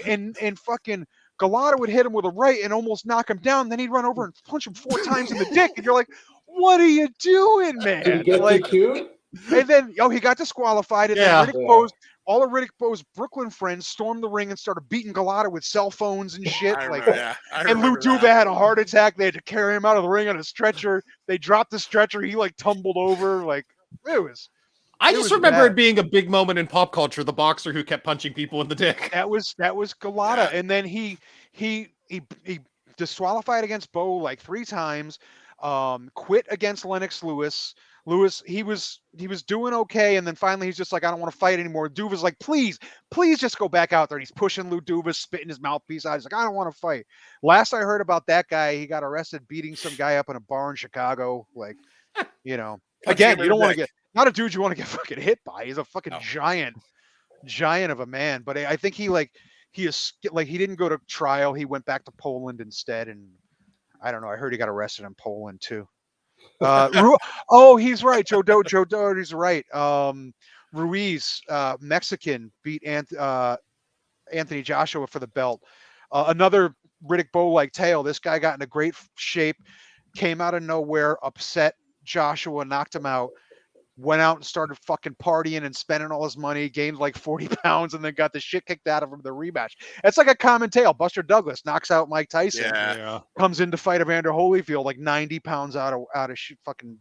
fucking Gulotta would hit him with a right and almost knock him down. Then he'd run over and punch him 4 times in the dick, and you're like, "What are you doing, man?" Did he get DQ'd? And then he got disqualified, and then all of Riddick Bowe's Brooklyn friends stormed the ring and started beating Gulotta with cell phones and shit. And Lou Duva had a heart attack. They had to carry him out of the ring on a stretcher. They dropped the stretcher. He like tumbled over. Like it was. I just remember it being a big moment in pop culture. The boxer who kept punching people in the dick. That was Gulotta, and then he disqualified against Bowe like 3 times. Quit against Lennox Lewis. He was doing okay, and then finally he's just like, I don't want to fight anymore. Duva's like, please just go back out there. And he's pushing Lou Duva, spitting his mouthpiece out. He's like, I don't want to fight. Last I heard about that guy, he got arrested beating some guy up in a bar in Chicago. Like, you know, again, you don't want to get not a dude you want to get fucking hit by. He's a fucking giant of a man. But I think he didn't go to trial. He went back to Poland instead, and I don't know. I heard he got arrested in Poland too. He's right. Joe Doherty's right. Ruiz, Mexican, beat Anthony Joshua for the belt. Another Riddick Bowe-like tale. This guy got into great shape, came out of nowhere, upset Joshua, knocked him out, went out and started fucking partying and spending all his money, gained like 40 pounds, and then got the shit kicked out of him in the rematch. It's like a common tale. Buster Douglas knocks out Mike Tyson, Yeah. comes in to fight Evander Holyfield like 90 pounds out of fucking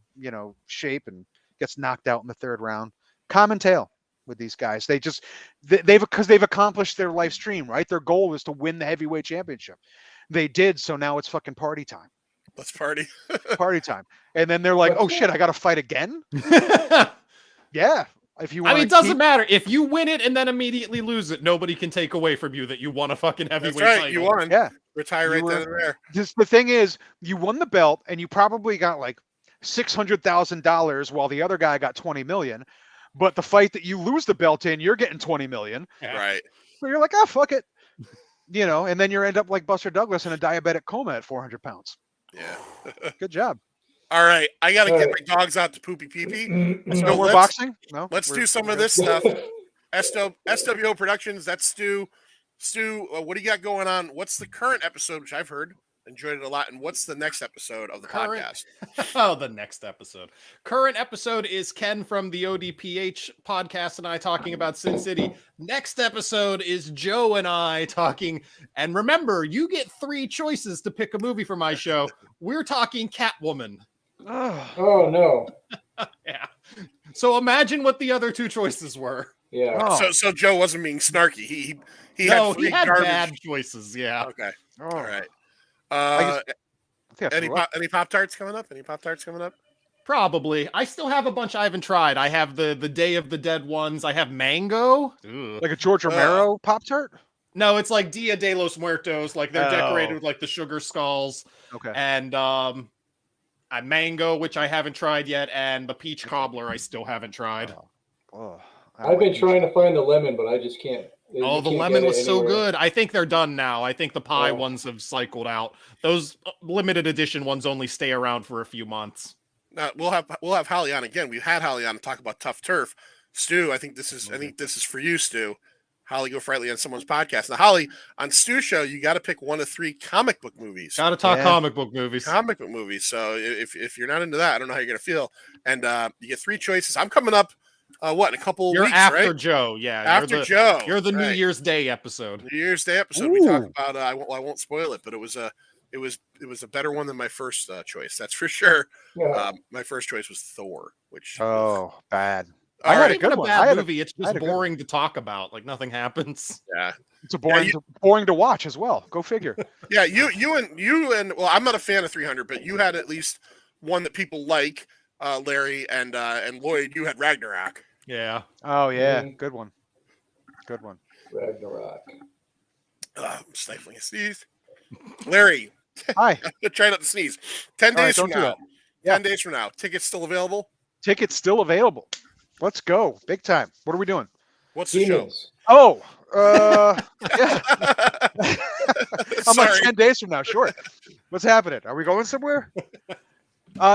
shape, and gets knocked out in the third round. Common tale with these guys. They've accomplished their life's dream, right? Their goal is to win the heavyweight championship. They did, so now it's fucking party time. Let's party. Party time. And then they're like, oh shit, I got to fight again? Yeah. If you want, I mean, it doesn't matter. If you win it and then immediately lose it, nobody can take away from you that you won a fucking heavyweight title. You won. Yeah. Retire right then and there. The thing is, you won the belt and you probably got like $600,000 while the other guy got 20 million. But the fight that you lose the belt in, you're getting 20 million. Yeah. Right. So you're like, oh, fuck it. And then you end up like Buster Douglas in a diabetic coma at 400 pounds. Yeah. Good job. All right. I got to get my dogs out to poopy pee-pee. No more boxing? No. Let's do some of this stuff. SWO Productions, that's Stu. Stu, what do you got going on? What's the current episode, which I've heard, enjoyed it a lot, and what's the next episode of the podcast? Oh, the next episode. Current episode is Ken from the ODPH podcast and I talking about Sin City. Next episode is Joe and I talking, and remember, you get 3 choices to pick a movie for my show. We're talking Catwoman. Oh no. Yeah. So imagine what the other 2 choices were. Yeah. Oh. So Joe wasn't being snarky. He He had had garbage. bad choices. Yeah. Okay. Oh. All right. I think I Any threw up. any Pop-Tarts coming up? Any Pop-Tarts coming up? Probably. I still have a bunch I haven't tried. I have the Day of the Dead ones. I have mango. Ugh. Like a George Romero Pop-Tart? No, it's like Dia de los Muertos. Like they're Oh. decorated with like the sugar skulls. Okay. And a mango, which I haven't tried yet, and the peach cobbler I still haven't tried. Oh, I've been trying to find the lemon, but I just can't. Oh, the lemon was so good. I think they're done now. I think the pie ones have cycled out. Those limited edition ones only stay around for a few months. We'll have Holly on again. We've had Holly on to talk about Tough Turf. Stu, I think this is for you, Stu. Holly Go Frightly on someone's podcast. Now, Holly, on Stu's show, you got to pick one of 3 comic book movies. Got to talk comic book movies. Comic book movies. So if you're not into that, I don't know how you're gonna feel. And you get 3 choices. I'm coming up. In a couple of You're weeks, after right? Joe, yeah. After Joe. You're the New right. Year's Day episode. New Year's Day episode. We talked about. I won't spoil it, but it was a better one than my first choice. That's for sure. Yeah. My first choice was Thor, which bad. I had right. a good one. Bad movie. It's just boring to talk about. Like nothing happens. Yeah, it's boring to watch as well. Go figure. Yeah, you and well, I'm not a fan of 300, but you had at least one that people like. Larry and Lloyd, you had Ragnarok. Yeah. Oh yeah, good one. Good one. Ragnarok. I'm stifling a sneeze. Larry. Hi. Try not to sneeze. 10 days from now. Yeah. 10 days from now. Tickets still available? Tickets still available. Let's go. Big time. What are we doing? What's the show? Oh, yeah. I'm Sorry. like 10 days from now. Sure. What's happening? Are we going somewhere?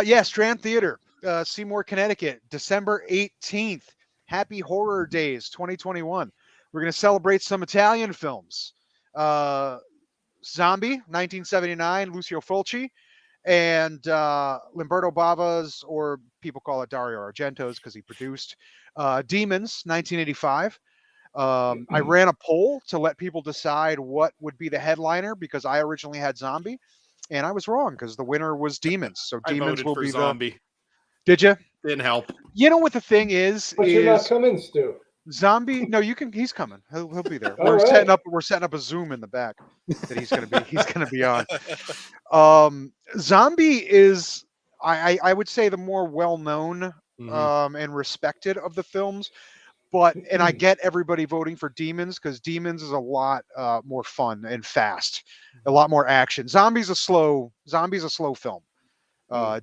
Yeah, Strand Theater, Seymour, Connecticut, December 18th. Happy Horror Days 2021. We're going to celebrate some Italian films. Zombie, 1979, Lucio Fulci, and Lamberto Bava's, or people call it Dario Argento's because he produced Demons, 1985. I ran a poll to let people decide what would be the headliner because I originally had Zombie, and I was wrong because the winner was Demons. So Demons will be Zombie. Did you? Didn't help. You know what the thing is? But you're not coming, Stu. Zombie? No, you can. He's coming. He'll be there. All We're right. setting up a Zoom in the back that he's gonna be on. Zombie is, I would say, the more well known and respected of the films. But and I get everybody voting for Demons because Demons is a lot more fun and fast, a lot more action. Zombie's a slow film.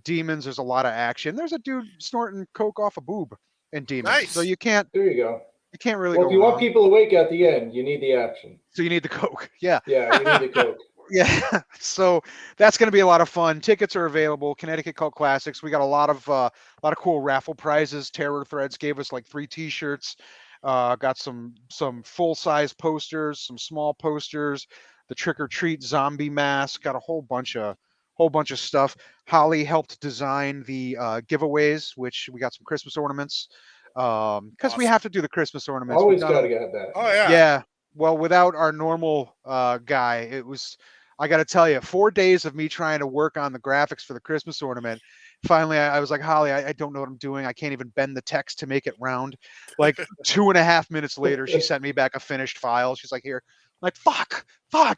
Demons, there's a lot of action. There's a dude snorting coke off a boob in Demons, Nice. so you can't really. Well, go if you want wrong. people awake at the end, you need the action. So you need the coke, yeah. Yeah, you need the coke. Yeah, so that's going to be a lot of fun. Tickets are available. Connecticut Cult Classics. We got a lot of cool raffle prizes. Terror Threads gave us like 3 T-shirts. Got some full size posters, some small posters. The Trick or Treat zombie mask. Got a whole bunch of whole bunch of stuff. Holly helped design the giveaways, which we got some Christmas ornaments. Because we Awesome. have to do the Christmas ornaments. Always We've done got to them- get that. Oh yeah. Yeah. Well, without our normal guy, it was. I got to tell you, 4 days of me trying to work on the graphics for the Christmas ornament. Finally, I was like, Holly, I don't know what I'm doing. I can't even bend the text to make it round. Like 2.5 minutes later, she sent me back a finished file. She's like, here. I'm like, fuck.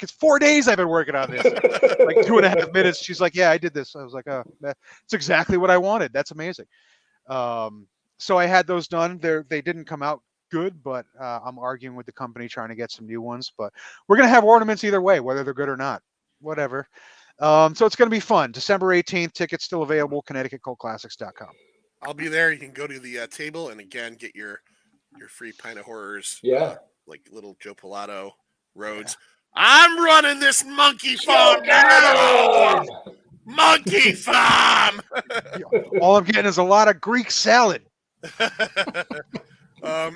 It's 4 days I've been working on this. Like 2.5 minutes. She's like, yeah, I did this. I was like, oh, that's exactly what I wanted. That's amazing. So I had those done. They didn't come out good, but I'm arguing with the company trying to get some new ones. But we're gonna have ornaments either way, whether they're good or not. Whatever. So it's gonna be fun. December 18th. Tickets still available. ConnecticutCultClassics.com. I'll be there. You can go to the table and again get your free pint of horrors. Yeah. Like little Joe Pilato Rhodes. I'm running this monkey farm now. Monkey farm. All I'm getting is a lot of Greek salad.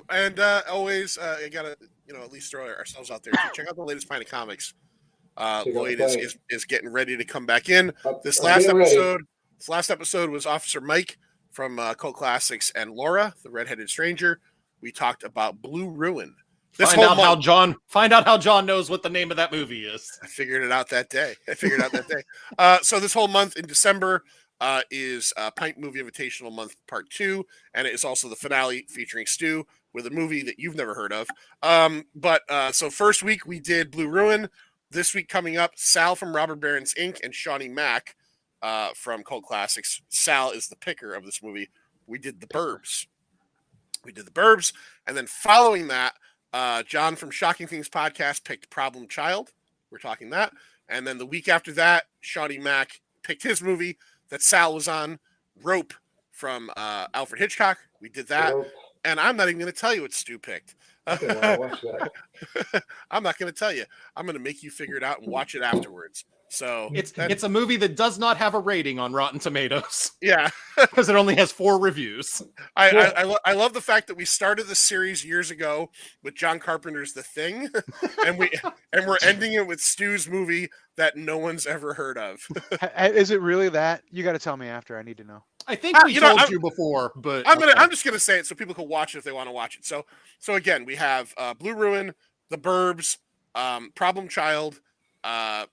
And always, I gotta at least throw ourselves out there. Check out the latest Pint of Comics. Lloyd is getting ready to come back in. This last episode was Officer Mike from Cult Classics and Laura, the redheaded stranger. We talked about Blue Ruin. Find out how John knows what the name of that movie is. I figured it out that day. So this whole month in December is Pint Movie Invitational Month Part 2, and it is also the finale featuring Stu with a movie that you've never heard of. So first week we did Blue Ruin. This week coming up, Sal from Robber Barons Inc. and Shawnee Mack from Cult Classics. Sal is the picker of this movie. We did The Burbs. And then following that, John from Shocking Things Podcast picked Problem Child. We're talking that. And then the week after that, Shawnee Mack picked his movie that Sal was on, Rope from Alfred Hitchcock. We did that. And I'm not even going to tell you what Stu picked. Okay, watch that. I'm not going to tell you. I'm going to make you figure it out and watch it afterwards. So it's a movie that does not have a rating on Rotten Tomatoes. Yeah, because it only has 4 reviews. I love the fact that we started the series years ago with John Carpenter's The Thing, and we're ending it with Stu's movie that no one's ever heard of. Is it really that? You got to tell me after. I need to know. I think we told you before, but I'm just gonna say it so people can watch it if they want to watch it. So again, we have Blue Ruin, The Burbs, Problem Child, The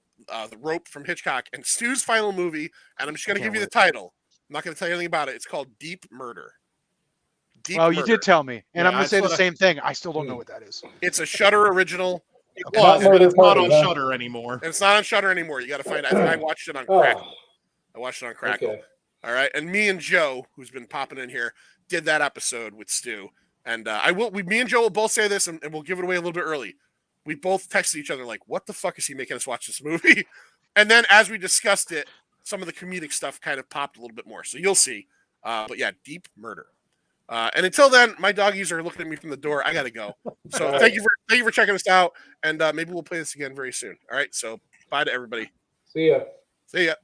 Rope from Hitchcock, and Stu's final movie. And I'm just gonna give you the title. I'm not gonna tell you anything about it. It's called Deep Murder. You did tell me, and I'm gonna say the same thing. I still don't know what that is. It's a Shudder original. It's not on Shudder anymore. And it's not on Shudder anymore. You got to find it. I watched it on Crackle. Okay. All right, and me and Joe, who's been popping in here, did that episode with Stu. And me and Joe will both say this, and we'll give it away a little bit early. We both texted each other like, "What the fuck is he making us watch this movie?" And then as we discussed it, some of the comedic stuff kind of popped a little bit more. So you'll see. But yeah, Deep Murder. And until then, my doggies are looking at me from the door. I gotta go. So thank you for checking us out, and maybe we'll play this again very soon. All right. So bye to everybody. See ya. See ya.